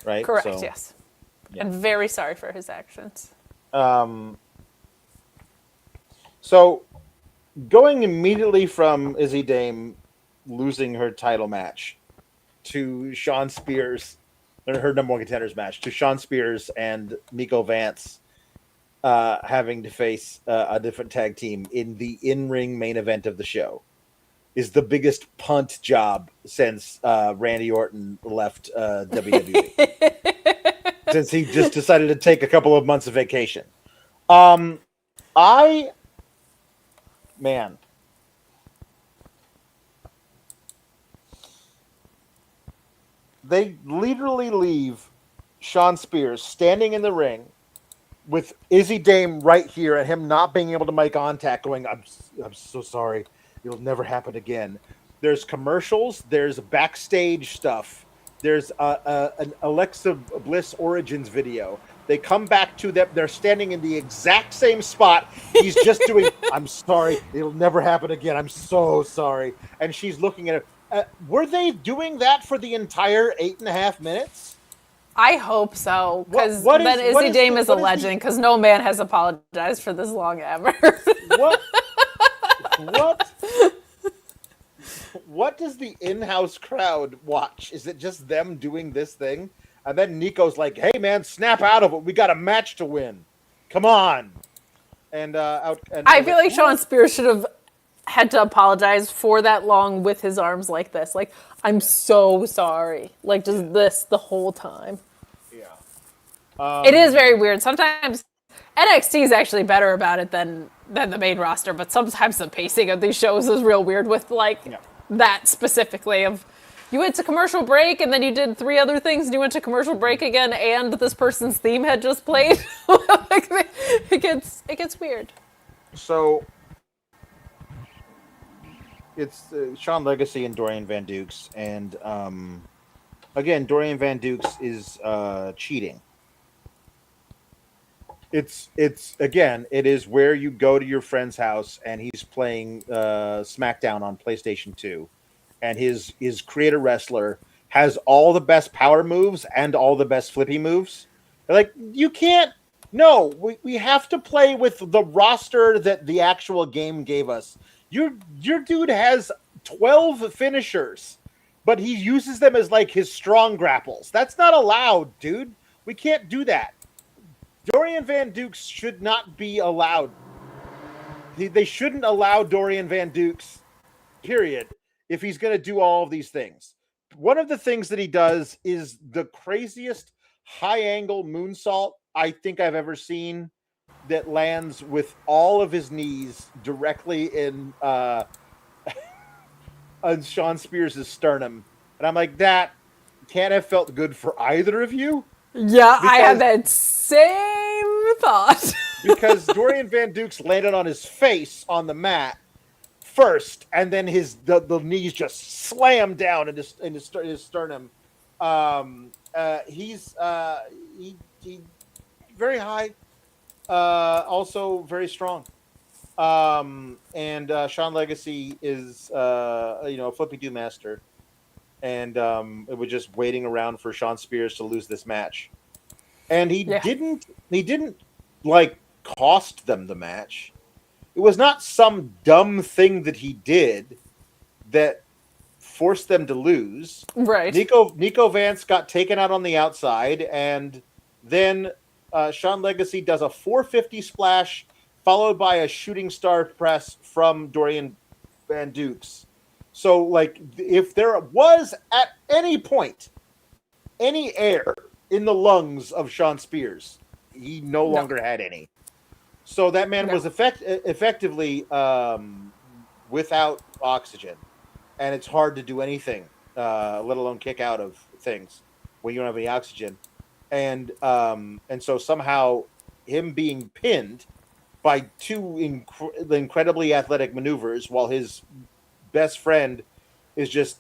Right? Correct, yes. and very sorry for his actions. So going immediately from Izzi Dame losing her title match to Shawn Spears, or her number one contenders match, to Shawn Spears and Niko Vance having to face a different tag team in the in-ring main event of the show is the biggest punt job since Randy Orton left WWE. Since he just decided to take a couple of months of vacation. They literally leave Shawn Spears standing in the ring with Izzi Dame right here and him not being able to make contact, going, I'm so sorry. It'll never happen again. There's commercials. There's backstage stuff. There's an Alexa Bliss Origins video. They come back to them. They're standing in the exact same spot. He's just doing, I'm sorry. It'll never happen again. I'm so sorry. And she's looking at it. Were they doing that for the entire 8.5 minutes? I hope so, because then Izzi Dame is a legend, because no man has apologized for this long ever. What does the in-house crowd watch? Is it just them doing this thing? And then Niko's like, hey, man, snap out of it. We got a match to win. Come on. I feel like Shawn Spears should have had to apologize for that long with his arms like this. Like, I'm so sorry. Like, just this the whole time. Yeah. It is very weird. Sometimes NXT is actually better about it than the main roster, but sometimes the pacing of these shows is real weird with, that specifically of... You went to commercial break, and then you did 3 other things, and you went to commercial break again, and this person's theme had just played. It gets weird. So, it's Shawn Legacy and Dorian Van Dukes, and again, Dorian Van Dukes is cheating. It is where you go to your friend's house, and he's playing SmackDown on PlayStation 2. And his creator wrestler has all the best power moves and all the best flippy moves. They're like, you can't. No, we have to play with the roster that the actual game gave us. Your dude has 12 finishers, but he uses them as like his strong grapples. That's not allowed, dude. We can't do that. Dorian Van Dukes should not be allowed. They shouldn't allow Dorian Van Dukes, period, if he's going to do all of these things. One of the things that he does is the craziest high-angle moonsault I think I've ever seen that lands with all of his knees directly in on Shawn Spears' sternum. And I'm like, that can't have felt good for either of you. Yeah, I had that same thought. Because Dorian Van Dukes landed on his face on the mat first, and then the knees just slammed down in his sternum. He's very high, also very strong. And Shawn Legacy is a flippy-do master, and it was just waiting around for Shawn Spears to lose this match, and he didn't like cost them the match. It was not some dumb thing that he did that forced them to lose. Right. Niko Vance got taken out on the outside, and then Shawn Legacy does a 450 splash, followed by a shooting star press from Dorian Van Dukes. So, like, if there was at any point any air in the lungs of Shawn Spears, he no longer had any. So that man was effectively without oxygen, and it's hard to do anything, let alone kick out of things when you don't have any oxygen. And so somehow him being pinned by 2 incredibly athletic maneuvers while his best friend is just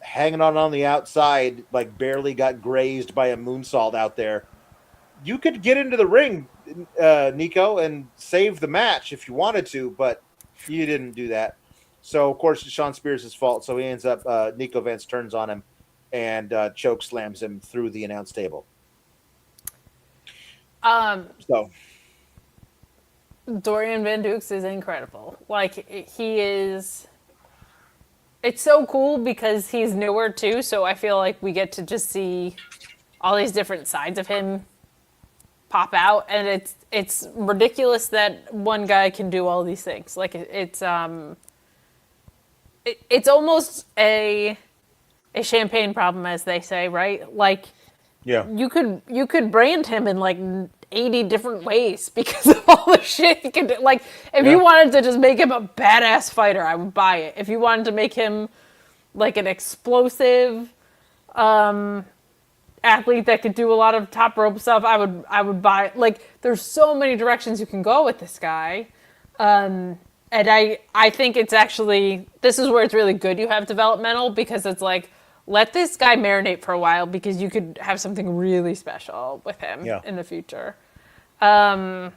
hanging on the outside, like barely got grazed by a moonsault out there. You could get into the ring, Niko, and save the match if you wanted to, but you didn't do that. So, of course, it's Shawn Spears' fault. So he ends up, Niko Vance turns on him and choke slams him through the announce table. So Dorian Van Dukes is incredible. Like, he is. It's so cool because he's newer too, so I feel like we get to just see all these different sides of him pop out, and it's ridiculous that one guy can do all these things. Like, it's almost a champagne problem, as they say, right? Like, yeah, you could brand him in like 80 different ways because of all the shit he can do. Like, if you wanted to just make him a badass fighter, I would buy it. If you wanted to make him like an explosive athlete that could do a lot of top rope stuff, I would buy it. Like, there's so many directions you can go with this guy. And I think it's actually, this is where it's really good you have developmental, because it's like, let this guy marinate for a while, because you could have something really special with him in the future. The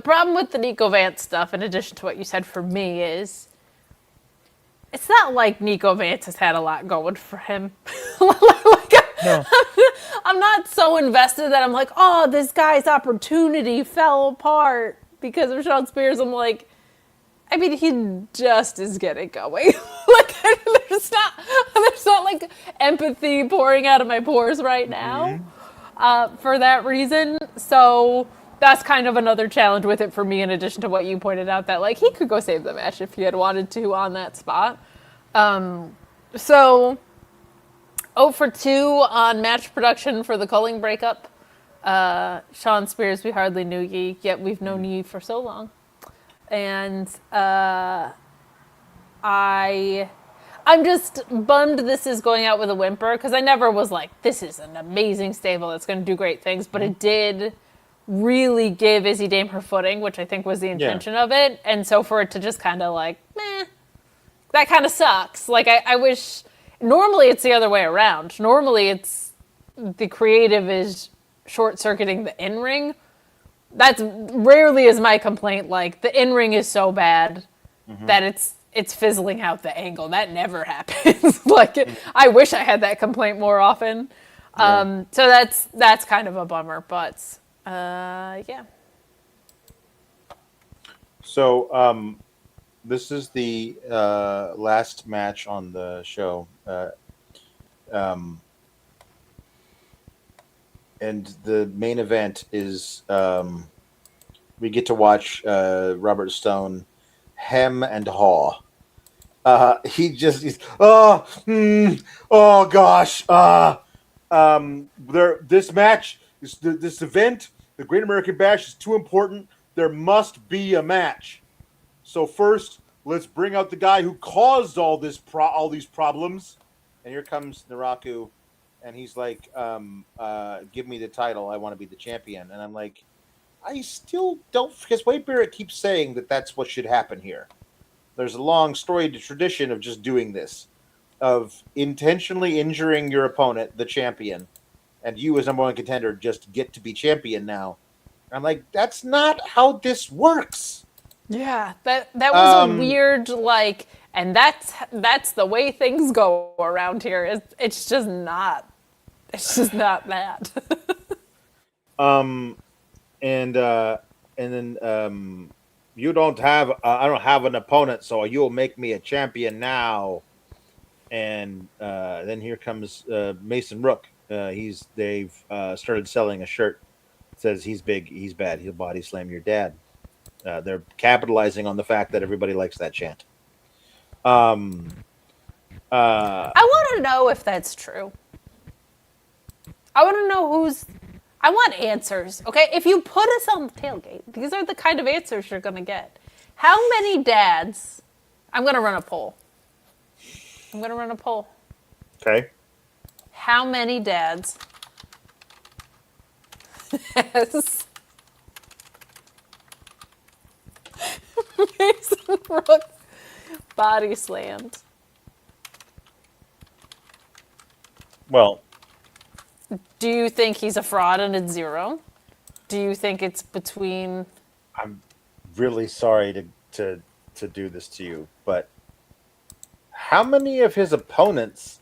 problem with the Niko Vance stuff, in addition to what you said for me, is it's not like Niko Vance has had a lot going for him. No. I'm not so invested that I'm like, oh, this guy's opportunity fell apart because of Shawn Spears. I'm like, I mean, he just is getting going. Like, there's not like empathy pouring out of my pores right now for that reason. So that's kind of another challenge with it for me, in addition to what you pointed out, that like he could go save the match if he had wanted to on that spot. So 0 for 2 on match production for the Culling breakup. Shawn Spears, we hardly knew ye, yet we've known ye for so long. And I'm just bummed this is going out with a whimper, because I never was like, this is an amazing stable that's going to do great things, but it did really give Izzy Dame her footing, which I think was the intention of it. And so for it to just kind of like, meh, that kind of sucks. Like, I wish, normally it's the other way around. Normally it's the creative is short-circuiting the in-ring. That's rarely is my complaint. Like, the in-ring is so bad that it's fizzling out the angle. That never happens. Like, I wish I had that complaint more often. So that's kind of a bummer, but yeah. So this is the last match on the show. And the main event is we get to watch Robert Stone hem and haw. He's oh gosh. This match, this event, the Great American Bash is too important. There must be a match. So first, let's bring out the guy who caused all these problems. And here comes Naraku. And he's like, give me the title. I want to be the champion. And I'm like, I still don't, because Wade Barrett keeps saying that that's what should happen here. There's a long storied tradition of just doing this, of intentionally injuring your opponent, the champion, and you as number one contender just get to be champion now. I'm like, that's not how this works. Yeah, that was a weird, like, and that's the way things go around here. It's just not. It's just not that. And then you don't have I don't have an opponent, so you'll make me a champion now. And then here comes Mason Rourke. They've started selling a shirt that says he's big, he's bad, he'll body slam your dad. They're capitalizing on the fact that everybody likes that chant. I want to know if that's true. I want to know I want answers, okay? If you put us on the tailgate, these are the kind of answers you're going to get. How many dads... I'm going to run a poll. Okay. How many dads has Mason Rourke body slammed? Well... Do you think he's a fraud and it's 0? Do you think it's between... I'm really sorry to do this to you, but how many of his opponents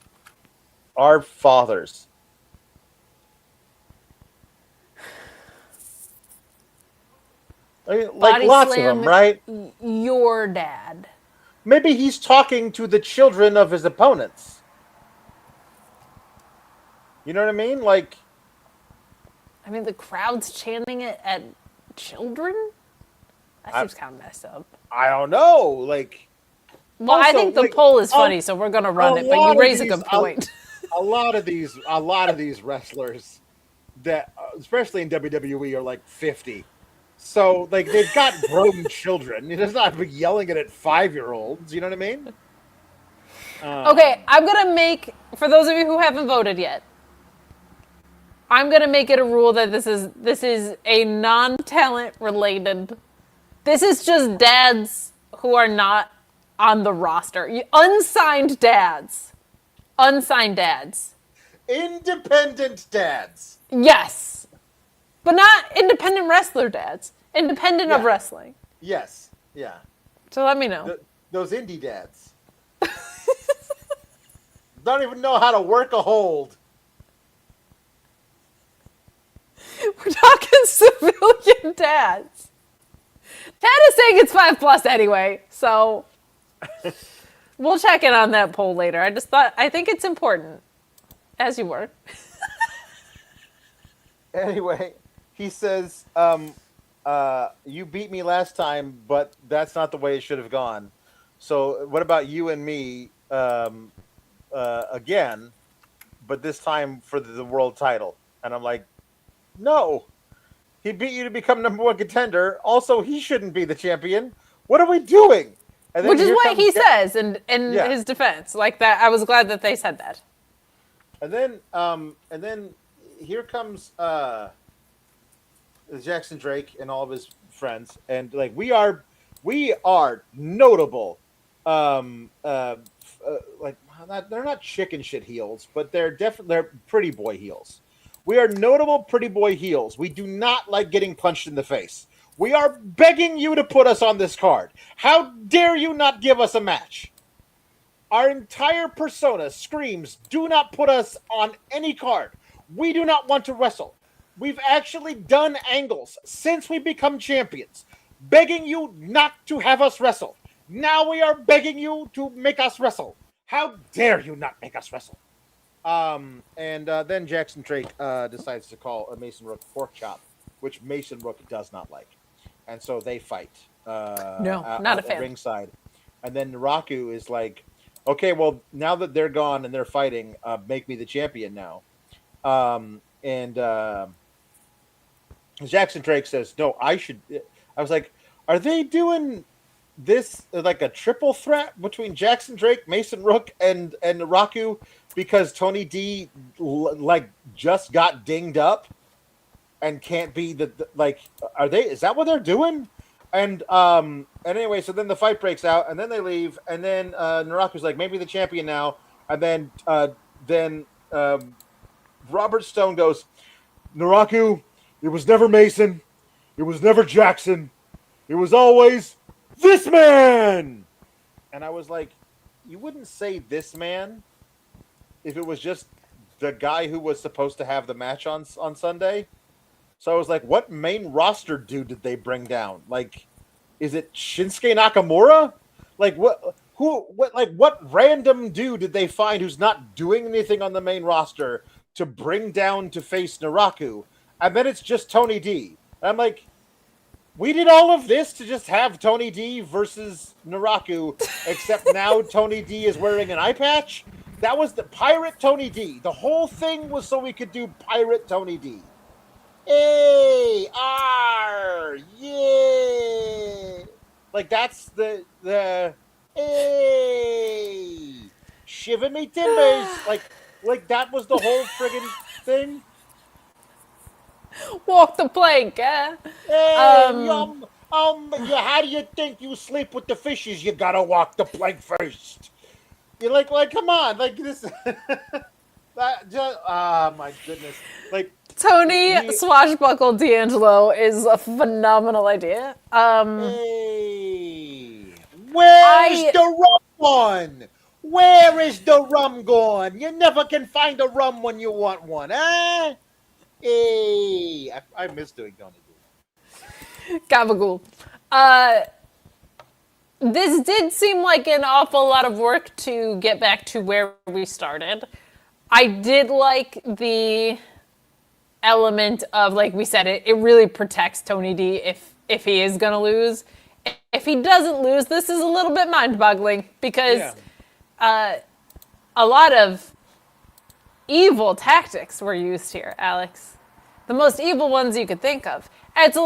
are fathers? Like Body lots slam of them, right? your dad. Maybe he's talking to the children of his opponents. You know what I mean? Like, I mean, the crowd's chanting it at children? That seems kind of messed up. I don't know. Like, well, also, I think the poll is funny, so we're gonna run it. But you raise a good point. A lot of these wrestlers that, especially in WWE, are like 50. So like they've got grown children. It's not yelling it at 5-year-olds. You know what I mean? Okay, I'm gonna make, for those of you who haven't voted yet, I'm gonna make it a rule that this is a non-talent related. This is just dads who are not on the roster. Unsigned dads. Unsigned dads. Independent dads. Yes. But not independent wrestler dads. Independent of wrestling. Yes. Yeah. So let me know. Those indie dads. Don't even know how to work a hold. We're talking civilian dads. Tad is saying it's 5+ anyway, so we'll check in on that poll later. I think it's important. As you were. Anyway, he says, you beat me last time, but that's not the way it should have gone. So what about you and me again, but this time for the world title? And I'm like, no. He beat you to become #1 contender. Also, he shouldn't be the champion. What are we doing? And then which is what he says in his defense. Like that, I was glad that they said that. And then here comes Jackson Drake and all of his friends, and like we are notable. Like they're not chicken shit heels, but they're pretty boy heels. We are notable pretty boy heels. We do not like getting punched in the face. We are begging you to put us on this card. How dare you not give us a match? Our entire persona screams, do not put us on any card. We do not want to wrestle. We've actually done angles since we become champions, begging you not to have us wrestle. Now we are begging you to make us wrestle. How dare you not make us wrestle? Then Jackson Drake decides to call a Mason Rourke pork chop, which Mason Rourke does not like. And so they fight. Not a fan. Ringside. And then Naraku is like, okay, well, now that they're gone and they're fighting, make me the champion now. Jackson Drake says, no, I should. I was like, are they doing this like a triple threat between Jackson Drake, Mason Rourke, and Naraku because Tony D just got dinged up and can't be are they? Is that what they're doing? And anyway, so then the fight breaks out, and then they leave, and then Naraku's like, maybe the champion now, and then Robert Stone goes, Naraku, it was never Mason, it was never Jackson, it was always this man. And I was like, you wouldn't say this man if it was just the guy who was supposed to have the match on Sunday. So I was like, what main roster dude did they bring down? Like, is it Shinsuke Nakamura? Like, what random dude did they find who's not doing anything on the main roster to bring down to face Naraku? And then it's just Tony D. And I'm like, we did all of this to just have Tony D versus Naraku, except now Tony D is wearing an eye patch? That was the Pirate Tony D. The whole thing was so we could do Pirate Tony D. A-R, yeah. Like, that's the hey, shiver me timbers. Like that was the whole friggin' thing. Walk the plank, eh? Hey, how do you think you sleep with the fishes? You gotta walk the plank first. You're like, come on, like this. My goodness, like. Tony Swashbuckle D'Angelo is a phenomenal idea. Hey, where's the rum gone? Where is the rum gone? You never can find a rum when you want one, eh? Hey, I miss doing Tony D. Gabagool. This did seem like an awful lot of work to get back to where we started. I did like the element of, like we said, it really protects Tony D if he is going to lose. If he doesn't lose, this is a little bit mind-boggling because a lot of evil tactics were used here, Alex. The most evil ones you could think of. It's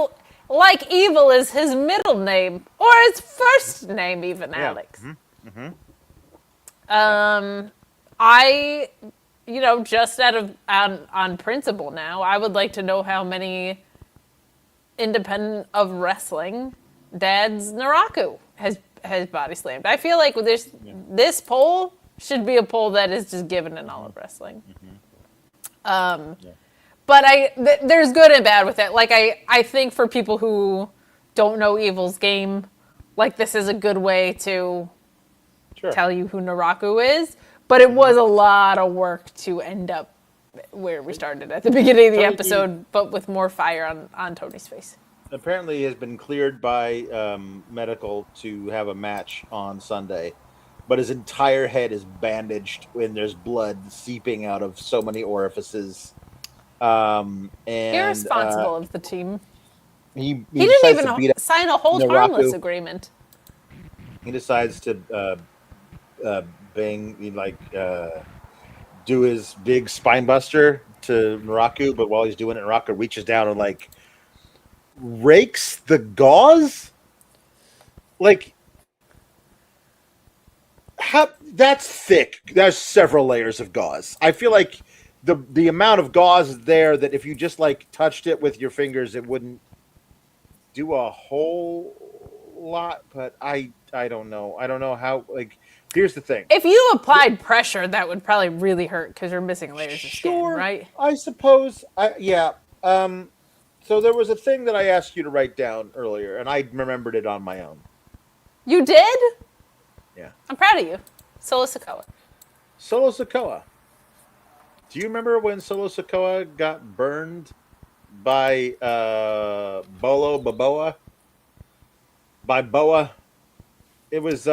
like evil is his middle name or his first name, even, Alex. I, just on principle now, I would like to know how many independent of wrestling dads Naraku has body slammed. I feel like this poll should be a poll that is just given in all of wrestling. But there's good and bad with it. Like, I think for people who don't know Evil's game, like, this is a good way to tell you who Naraku is. But it was a lot of work to end up where we started at the beginning of the episode, but with more fire on Tony's face. Apparently he has been cleared by medical to have a match on Sunday, but his entire head is bandaged and there's blood seeping out of so many orifices. And irresponsible of the team. He didn't even sign a hold harmless agreement. He decides to do his big spine buster to Naraku, but while he's doing it, Naraku reaches down and rakes the gauze. That's thick. There's several layers of gauze. I feel like the amount of gauze is there that if you just touched it with your fingers, it wouldn't do a whole lot. But I don't know. I don't know how. Here's the thing. If you applied pressure, that would probably really hurt because you're missing layers of skin, right? I suppose. So there was a thing that I asked you to write down earlier, and I remembered it on my own. You did? Yeah. I'm proud of you. Solo Sikoa. Solo Sikoa. Do you remember when Solo Sikoa got burned by Bolo Baboa? By Boa? It was.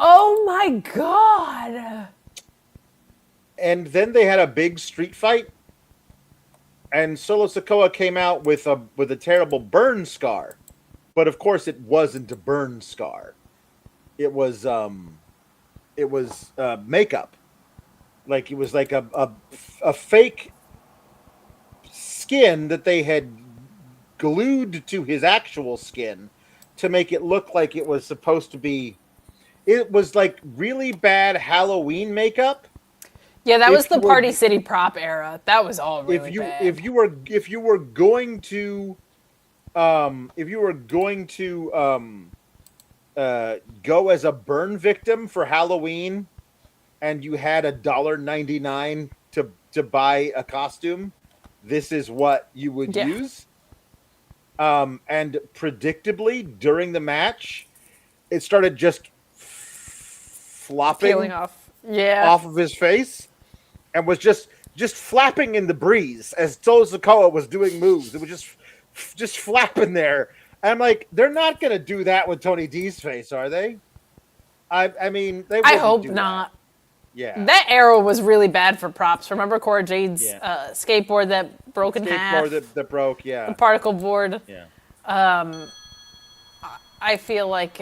Oh my God! And then they had a big street fight, and Solo Sikoa came out with a terrible burn scar, but of course it wasn't a burn scar. It was makeup. It was like a fake skin that they had glued to his actual skin to make it look like it was supposed to be. It was really bad Halloween makeup. Yeah, that was the Party City prop era. That was all really bad. If you were going to go as a burn victim for Halloween, and you had $1.99 to buy a costume, this is what you would use. And predictably during the match, it started just flopping peeling off of his face, and was just flapping in the breeze as Solo Sikoa was doing moves. It was just flapping there. And I'm like, they're not going to do that with Tony D's face, are they? I mean, they. I hope not. That. Yeah, that era was really bad for props. Remember Cora Jade's skateboard that broke in half? Skateboard that broke, yeah. The particle board. Yeah. I feel like.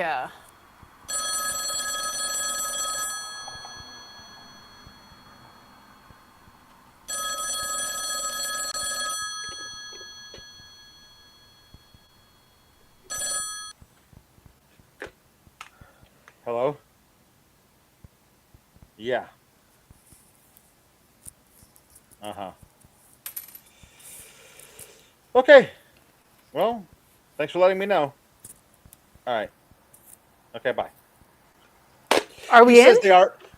Hello? Yeah. Uh-huh. Okay. Well, thanks for letting me know. All right. Okay, bye. Are we in?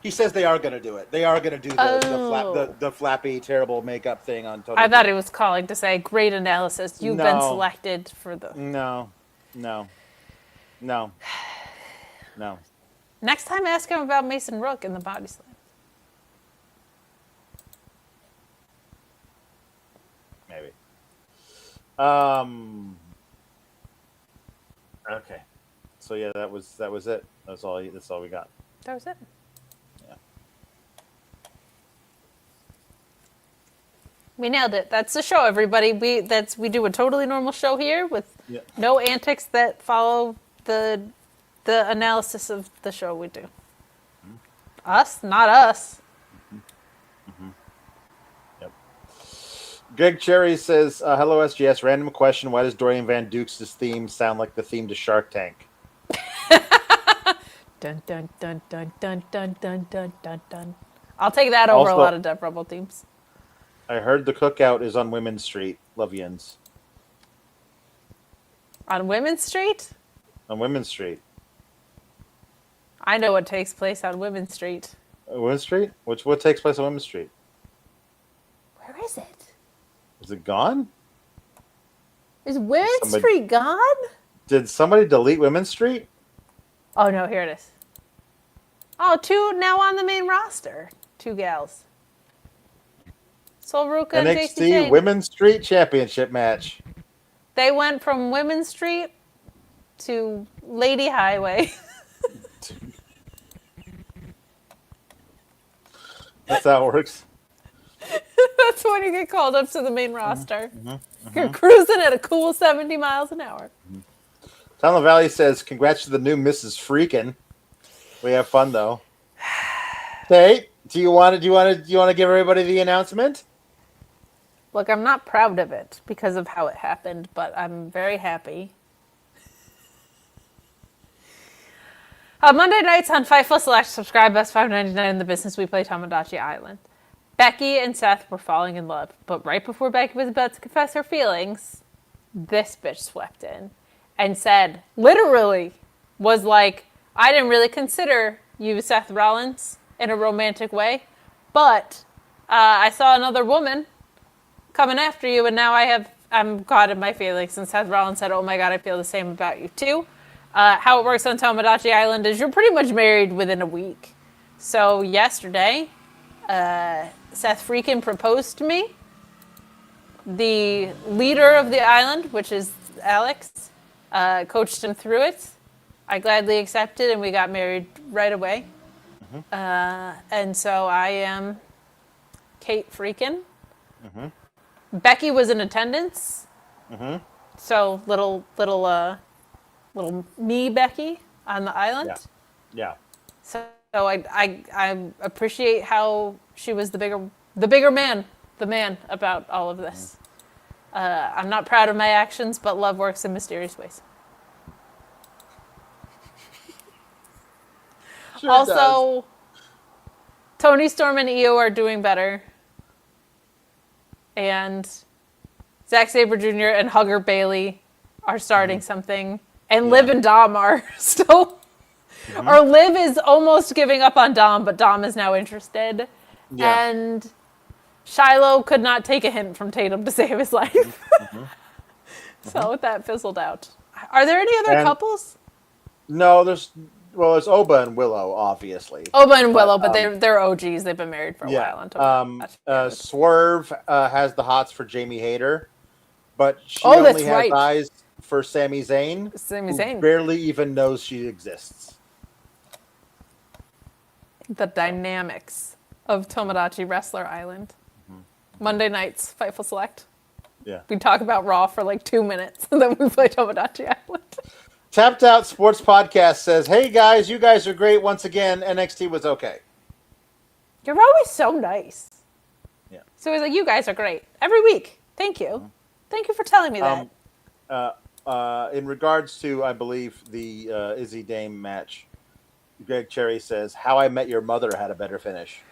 He says they are going to do it. They are going to do the flappy, terrible makeup thing on Tony. I thought he was calling to say, great analysis. You've been selected for the... No. Next time, ask him about Mason Rourke in the body slam. Maybe. Okay. So yeah, that was it. That's all we got. That was it. Yeah. We nailed it. That's the show, everybody. We do a totally normal show here with no antics that follow the analysis of the show we do. Mm-hmm. Us, not us. Mm-hmm. Yep. Greg Cherry says, "Hello SGS. Random question: why does Dorian Van Dukes' theme sound like the theme to Shark Tank?" Dun dun dun dun dun dun dun dun dun dun. I'll take that over a lot of Death Rebel themes. I heard the cookout is on Women's Street. Love yins. On Women's Street? On Women's Street. I know what takes place on Women's Street. Women's Street? What takes place on Women's Street? Where is it? Is it gone? Is Women's Street gone? Did somebody delete Women's Street? Oh no, here it is. Oh, 2 now on the main roster. 2 gals. Soul Ruka and NXT Women's Street Championship match. They went from Women's Street to Lady Highway. That's how it works. That's when you get called up to the main roster. You're cruising at a cool 70 miles an hour. Tunnel Valley says, "Congrats to the new Mrs. Freakin'. We have fun though." Tate, do you want to give everybody the announcement? Look, I'm not proud of it because of how it happened, but I'm very happy. Monday nights on Fightful Select, subscribe, best $5.99 in the business. We play Tomodachi Island. Becky and Seth were falling in love, but right before Becky was about to confess her feelings, this bitch swept in and said, literally, was like, I didn't really consider you, Seth Rollins, in a romantic way, but I saw another woman coming after you, and now I'm caught in my feelings. And Seth Rollins said, oh my God, I feel the same about you too. How it works on Tomodachi Island is you're pretty much married within a week. So yesterday, Seth freaking proposed to me. The leader of the island, which is Alex, coached him through it. I gladly accepted, and we got married right away. And so I am Kate freaking. Becky was in attendance. So little me Becky on the island. Yeah. So I appreciate how she was the bigger man, about all of this. I'm not proud of my actions, but love works in mysterious ways. Sure also, Tony Storm and Io are doing better. And Zack Sabre Jr. and Hugger Bailey are starting something. And Liv and Dom are still... Or Liv is almost giving up on Dom, but Dom is now interested. Yeah. And Shiloh could not take a hint from Tatum to save his life. So that fizzled out. Are there any other couples? No, there's Oba and Willow, obviously. Oba and Willow, but they're OGs. They've been married for a while. Swerve has the hots for Jamie Hayter, but she only has eyes for Sami Zayn. Who barely even knows she exists. The dynamics of Tomodachi Wrestler Island. Monday nights, Fightful Select. Yeah. We talk about Raw for like 2 minutes, and then we play Tomodachi Island. Tapped Out Sports Podcast says, "Hey guys, you guys are great once again. NXT was okay." You're always so nice. Yeah. So he's like, "You guys are great every week. Thank you. Thank you for telling me that." In regards to, I believe, the Izzy Dame match, Greg Cherry says, "How I Met Your Mother had a better finish."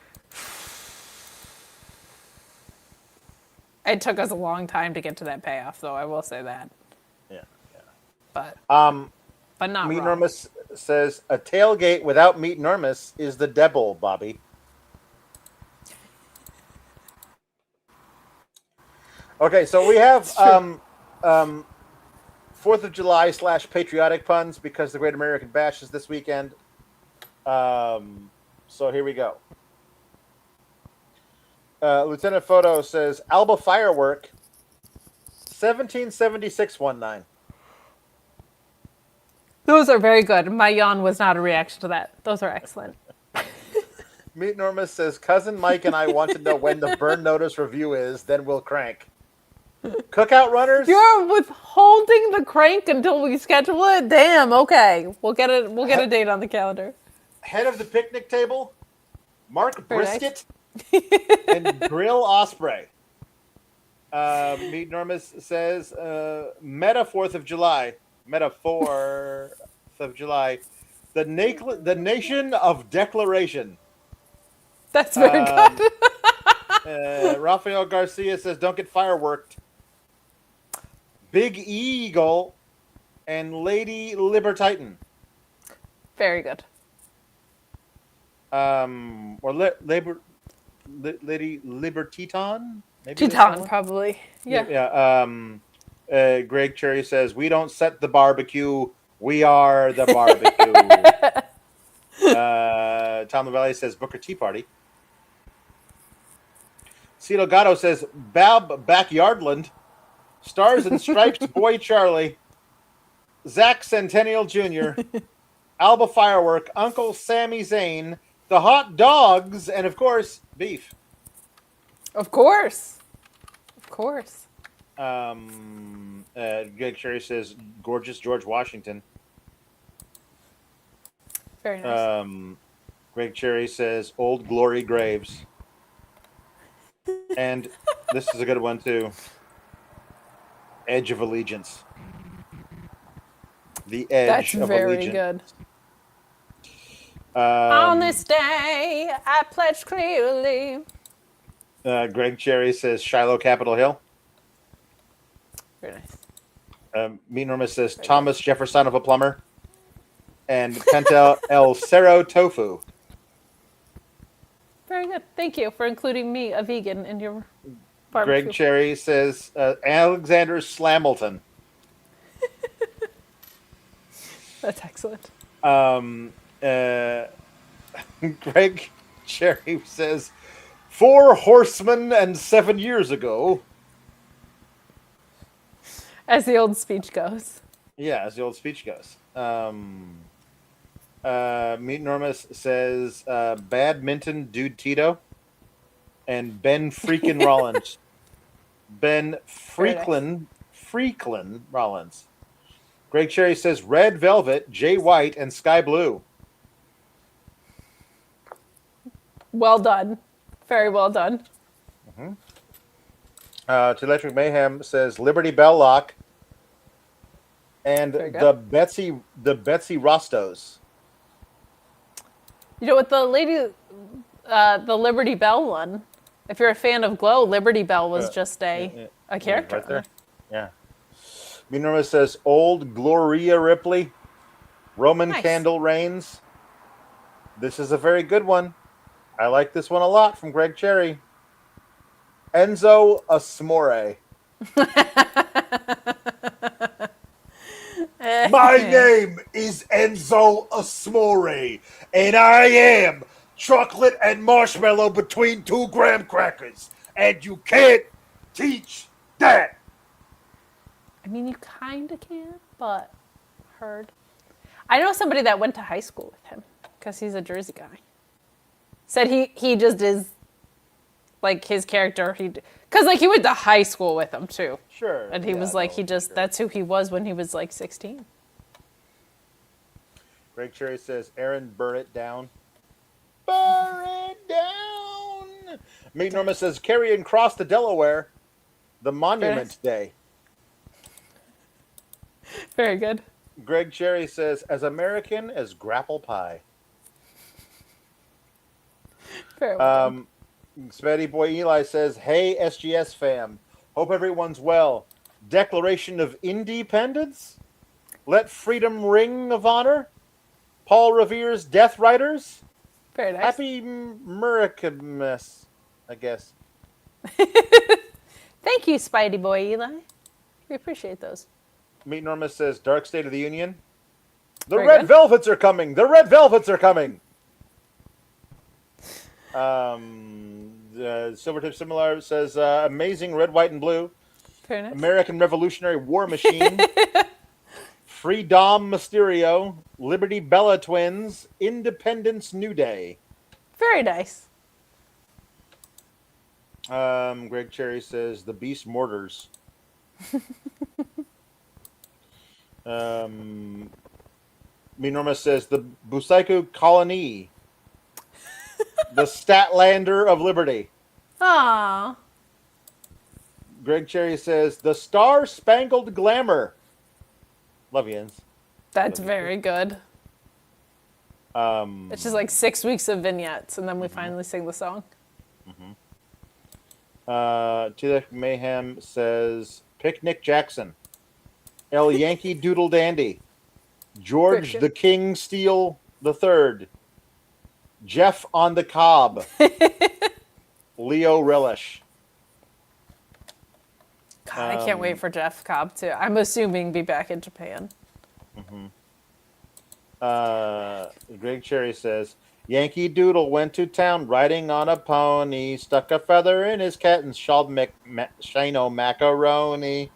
It took us a long time to get to that payoff, though. I will say that. Yeah. But not Meat wrong. Normus says, "A tailgate without Meat Normus is the devil, Bobby." Okay, so we have 4th of July / patriotic puns because the Great American Bash is this weekend. So here we go. Lieutenant Photo says, "Alba Firework, 1776-19. Those are very good. My yawn was not a reaction to that. Those are excellent. Meet Norma says, Cousin Mike and I want to know when the Burn Notice review is, then we'll crank. Cookout runners? You're withholding the crank until we schedule it? Damn, okay. We'll get a date on the calendar. Head of the picnic table, Mark Very Brisket, and Grill Osprey. Meet Norma says, Meta 4th of July. Meta 4th of July. The Nation of Declaration. That's very good. Rafael Garcia says, don't get fireworked. Big Eagle and Lady Libertitan. Very good. Or Lady Libertiton? Maybe Teton, probably. Yeah. Yeah. Greg Cherry says, we don't set the barbecue. We are the barbecue. Tom LaValle says, Booker Tea Party. Cito Gatto says, Bab Backyardland. Stars and Stripes Boy Charlie. Zach Centennial Jr. Alba Firework. Uncle Sammy Zane. The Hot Dogs. And, of course, beef. Of course. Of course. Greg Cherry says, gorgeous George Washington. Very nice. Greg Cherry says, Old Glory Graves. And this is a good one, too. Edge of Allegiance. The Edge of Allegiance. That's very good. On this day, I pledge clearly. Greg Cherry says, Shiloh, Capitol Hill. Very nice. Meet Norma says, Thomas Jefferson of a Plumber. And Kendal El Cerro Tofu. Very good. Thank you for including me, a vegan, in your barbecue. Greg Cherry says, Alexander Slamilton. That's excellent. Greg Cherry says, 4 horsemen and 7 years ago. As the old speech goes. Yeah, as the old speech goes. Meet Normus says, Badminton Dude Tito and Ben Freakin' Rollins. Ben Freaklin Rollins. Greg Cherry says, Red Velvet, Jay White, and Sky Blue. Well done. Very well done. Mm-hmm. To Electric Mayhem says, Liberty Bell Lock and the Betsy Rostos. You know what, the Liberty Bell one, if you're a fan of Glow, Liberty Bell was just a character. Right there. Yeah. Minorma says, Old Gloria Ripley, Roman Candle Reigns. This is a very good one. I like this one a lot from Greg Cherry. Enzo Asmore. My name is Enzo Asmore, and I am chocolate and marshmallow between 2 graham crackers, and you can't teach that. I mean, you kind of can, but heard. I know somebody that went to high school with him because he's a Jersey guy. Said he just is like his character. Because like he went to high school with him too. Sure. And he was like, that's who he was when he was like 16. Greg Cherry says, Aaron, burn it down. Burn it down. Meet Norma says, Carrying Cross to Delaware, the Monument Day. Very good. Greg Cherry says, as American as grapple pie. Very well. Svetty Boy Eli says, hey, SGS fam. Hope everyone's well. Declaration of Independence? Let freedom ring of honor? Paul Revere's Death Riders? Very nice. Happy Murricamus, I guess. Thank you, Spidey Boy Eli. We appreciate those. Meet Norma says, Dark State of the Union. The Very Red good. Velvets are coming. The Red Velvets are coming. Silvertip Similar says, amazing red, white, and blue. Very nice. American Revolutionary War Machine. Free Dom Mysterio, Liberty Bella Twins, Independence New Day. Very nice. Greg Cherry says the Beast Mortars. Me Norma says the Busaiku Colony. The Statlander of Liberty. Aww. Greg Cherry says the Star Spangled Glamour. Love you, Jens. That's very good. It's just like 6 weeks of vignettes, and then we finally sing the song. Tilek Mayhem says Picnic Jackson. El Yankee Doodle Dandy. George Christian. the King Steel III. Jeff on the Cob. Leo Relish. God, I can't wait for Jeff Cobb to, I'm assuming, be back in Japan. Greg Cherry says Yankee Doodle went to town riding on a pony, stuck a feather in his cat and shawled Shano macaroni.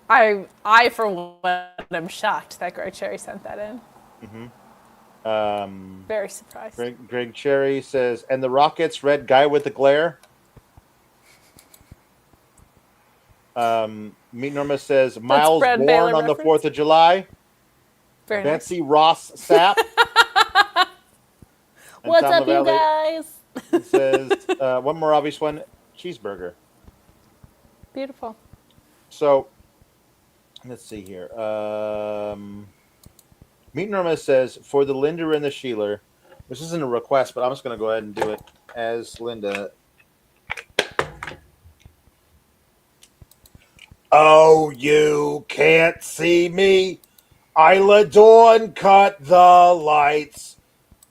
I for one am shocked that Greg Cherry sent that in. Very surprised. Greg Cherry says, and the Rockets red guy with the glare. Meet Norma says Miles Brad born Baylor on the reference. 4th of July. Very nice. Betsy Ross Sapp. What's Tom up, you LaValle guys? says one more obvious one, cheeseburger. Beautiful. So let's see here. Meet Norma says for the Linda and the Sheeler. This isn't a request, but I'm just going to go ahead and do it as Linda. Oh, you can't see me. Isla Dawn cut the lights.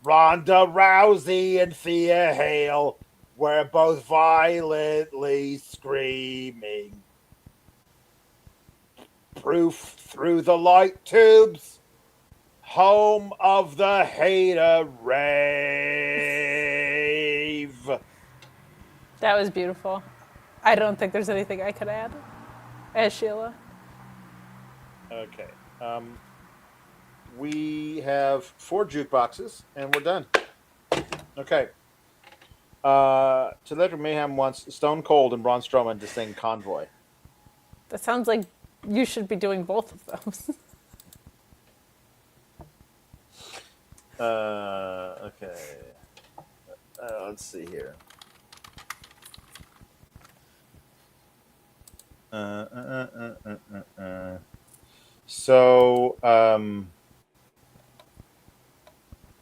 Ronda Rousey and Thea Hale were both violently screaming. Proof through the light tubes. Home of the hater rave. That was beautiful. I don't think there's anything I could add as Sheila. Okay. We have 4 jukeboxes, and we're done. Okay. Teletra Mayhem wants Stone Cold and Braun Strowman to sing Convoy. That sounds like you should be doing both of those. Okay. Let's see here. So,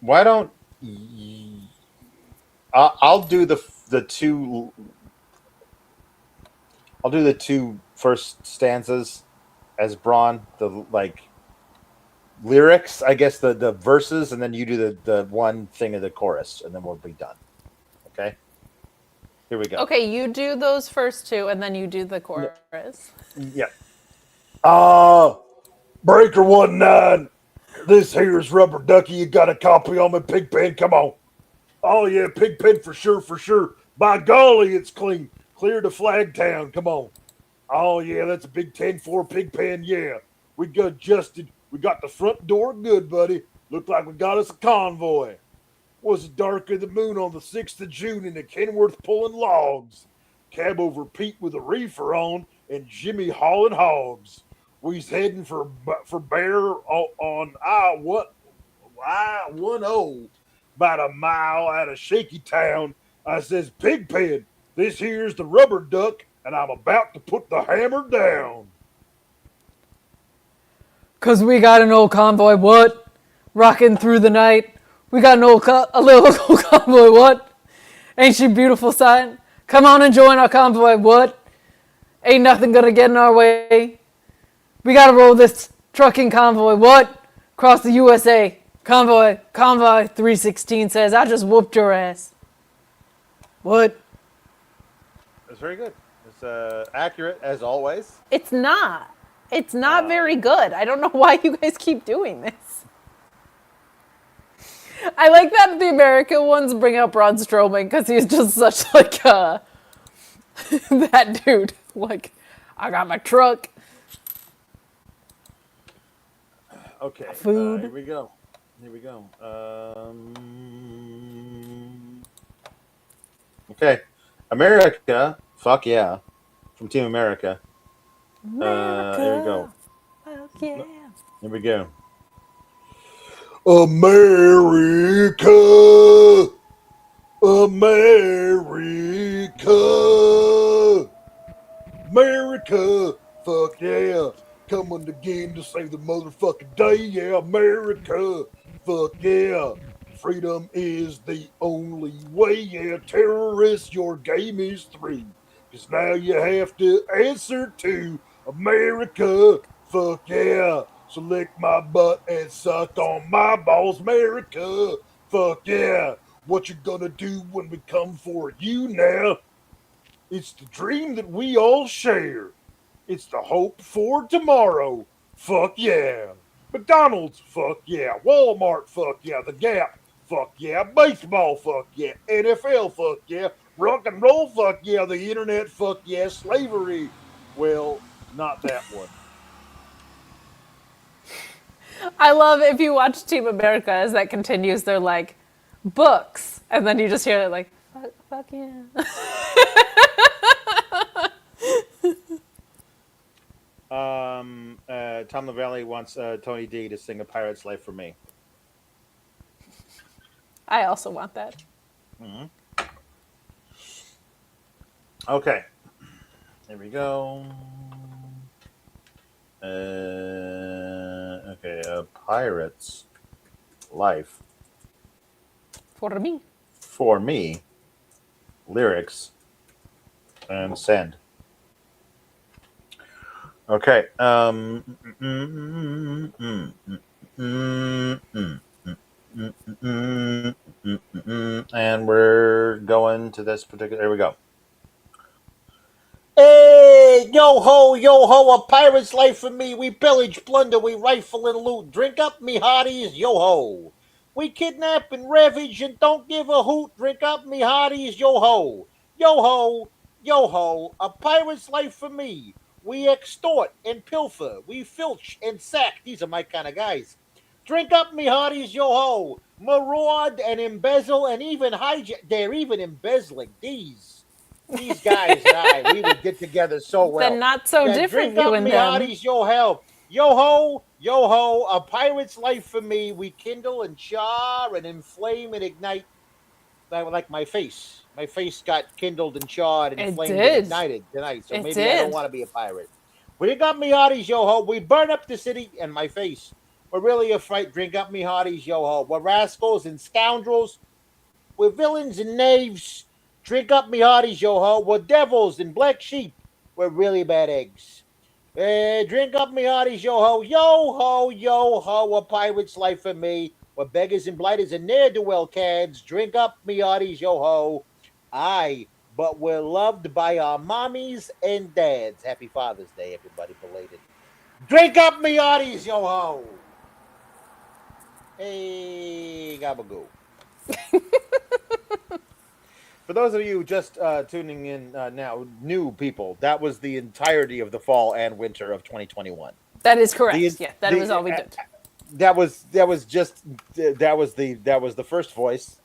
why don't I'll do the two. I'll do the 2 first stanzas as Braun, the lyrics, I guess the verses, and then you do the one thing of the chorus, and then we'll be done. Okay. Here we go. Okay, you do those first 2, and then you do the chorus. Yep. Breaker 19. This here's Rubber Ducky. You got a copy on me, Pigpen? Come on. Oh yeah, Pigpen for sure. By golly, it's clean. Clear to Flagtown. Come on. Oh yeah, that's a big 10-4 Pigpen. Yeah, we got adjusted. We got the front door good, buddy. Looked like we got us a convoy. Was it dark of the moon on the 6th of June in the Kenworth pulling logs. Cab over Pete with a reefer on and Jimmy hauling hogs. We's heading for Bear on I-10, about a mile out of Shaky Town. I says, Pigpen, this here's the Rubber Duck, and I'm about to put the hammer down. 'Cause we got an old convoy, what? Rocking through the night. We got a little old convoy, what? Ain't she beautiful sight? Come on and join our convoy, what? Ain't nothing gonna get in our way. We gotta roll this trucking convoy, what? Across the USA. Convoy 316 says, I just whooped your ass. What? That's very good. It's accurate, as always. It's not. It's not very good. I don't know why you guys keep doing this. I like that the American ones bring up Braun Strowman because he's just such that dude. Like, I got my truck. Okay. Food. Here we go. Okay. America. Fuck yeah. From Team America. America. Here we go. Fuck yeah. Here we go. America. America. Fuck yeah. Coming again to save the motherfucking day. Yeah, America. Fuck yeah. Freedom is the only way. Yeah, terrorists, your game is through. Because now you have to answer to America. Fuck yeah. So lick my butt and suck on my balls, America. Fuck yeah. What you gonna do when we come for you now? It's the dream that we all share. It's the hope for tomorrow. Fuck yeah. McDonald's, fuck yeah. Walmart, fuck yeah. The Gap, fuck yeah. Baseball, fuck yeah. NFL, fuck yeah. Rock and roll, fuck yeah. The internet, fuck yeah. Slavery, well, not that one. I love if you watch Team America as that continues, they're like, books. And then you just hear it like, fuck yeah. Tom LaValle wants Tony D to sing A Pirate's Life for Me. I also want that. Mm-hmm. Okay. Here we go. Okay, A Pirate's Life. For me. For me. Lyrics. And send. Okay. And we're going to this particular. Here we go. Hey, yo ho, a pirate's life for me. We pillage, plunder, we rifle and loot. Drink up, me hearties, yo ho. We kidnap and ravage and don't give a hoot. Drink up, me hearties, yo ho. Yo ho, a pirate's life for me. We extort and pilfer. We filch and sack. These are my kind of guys. Drink up, me hearties, yo ho. Maraud and embezzle and even hijack. They're even embezzling. These guys and I, we would get together so well. They're not so different, drink you up, and me them. hearties, yo ho. Yo ho, a pirate's life for me. We kindle and char and inflame and ignite. Like my face. My face got kindled and charred and flamed and ignited tonight. So maybe I don't want to be a pirate. We got me hearties, yo ho. We burn up the city and my face. We're really a fright. Drink up me hearties, yo ho. We're rascals and scoundrels. We're villains and knaves. Drink up me hearties, yo ho. We're devils and black sheep. We're really bad eggs. Drink up me hearties, yo ho. Yo ho, a pirate's life for me. We're beggars and blighters and ne'er-do-well cads. Drink up me hearties, yo ho. Aye, but we're loved by our mommies and dads. Happy Father's Day, everybody, belated. Drink up me hearties, yo ho. Hey, gabagoo. For those of you just tuning in now, new people, that was the entirety of the fall and winter of 2021. That is correct. That was all we did. That was the first voice.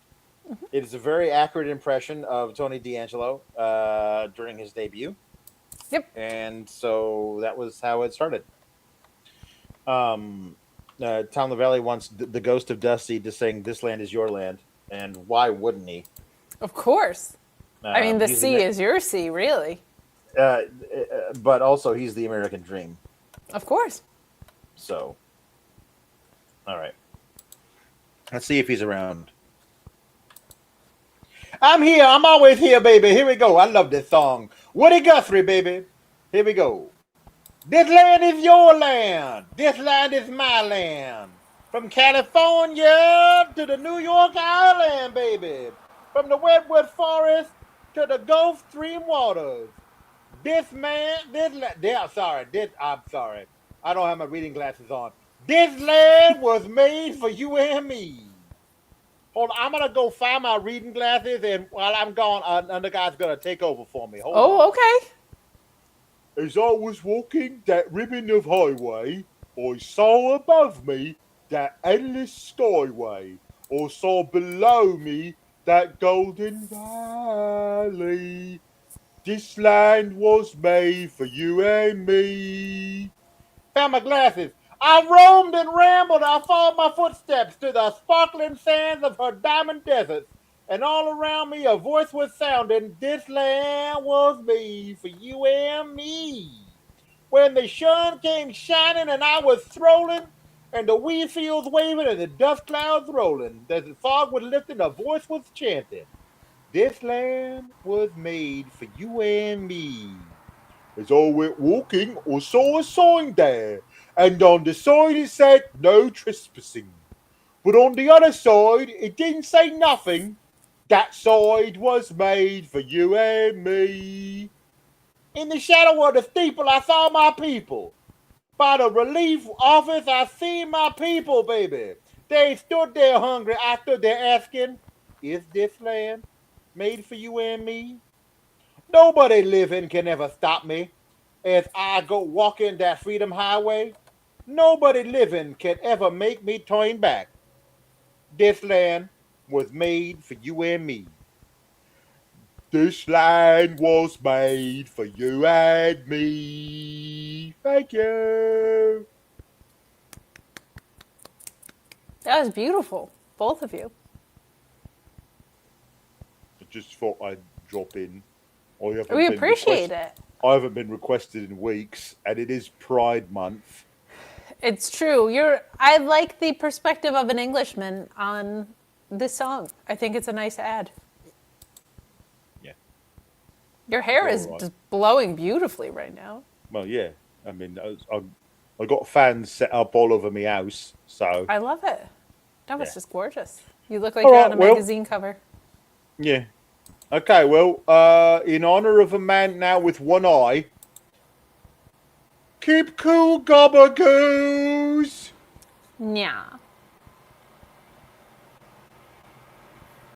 Mm-hmm. It is a very accurate impression of Tony D'Angelo during his debut. Yep. And so that was how it started. Tom LaValle wants the ghost of Dusty to sing "This Land Is Your Land," and why wouldn't he? Of course. I mean, the sea is your sea, really. But also, he's the American dream. Of course. So, all right. Let's see if he's around. I'm here. I'm always here, baby. Here we go. I love this song. Woody Guthrie, baby. Here we go. This land is your land. This land is my land. From California to the New York Island, baby. From the Redwood Forest to the Gulf Stream waters. I'm sorry. I don't have my reading glasses on. This land was made for you and me. Hold on, I'm going to go find my reading glasses, and while I'm gone, another guy's going to take over for me. Hold on. Okay. As I was walking that ribbon of highway, I saw above me that endless skyway. I saw below me that golden valley. This land was made for you and me. Found my glasses. I roamed and rambled. I followed my footsteps to the sparkling sands of her diamond deserts. And all around me a voice was sounding. This land was made for you and me. When the sun came shining and I was strolling, and the wheat fields waving and the dust clouds rolling, as the fog was lifting, a voice was chanting. This land was made for you and me. As I went walking, I saw a sign there, and on the sign it said no trespassing. But on the other side, it didn't say nothing. That side was made for you and me. In the shadow of the steeple, I saw my people. By the relief office, I see my people, baby. They stood there hungry. I stood there asking, is this land made for you and me? Nobody living can ever stop me as I go walking that freedom highway. Nobody living can ever make me turn back. This land was made for you and me. This land was made for you and me. Thank you. That was beautiful, both of you. I just thought I'd drop in. We appreciate it. I haven't been requested in weeks, and it is Pride Month. It's true. I like the perspective of an Englishman on this song. I think it's a nice ad. Yeah. Your hair is right. just blowing beautifully right now. Well, yeah. I mean, I got fans set up all over my house, so... I love it. That was just gorgeous. You look like All you're right, on a well, magazine cover. Yeah. Okay, well, in honor of a man now with one eye, keep cool, gobbergoos! Yeah.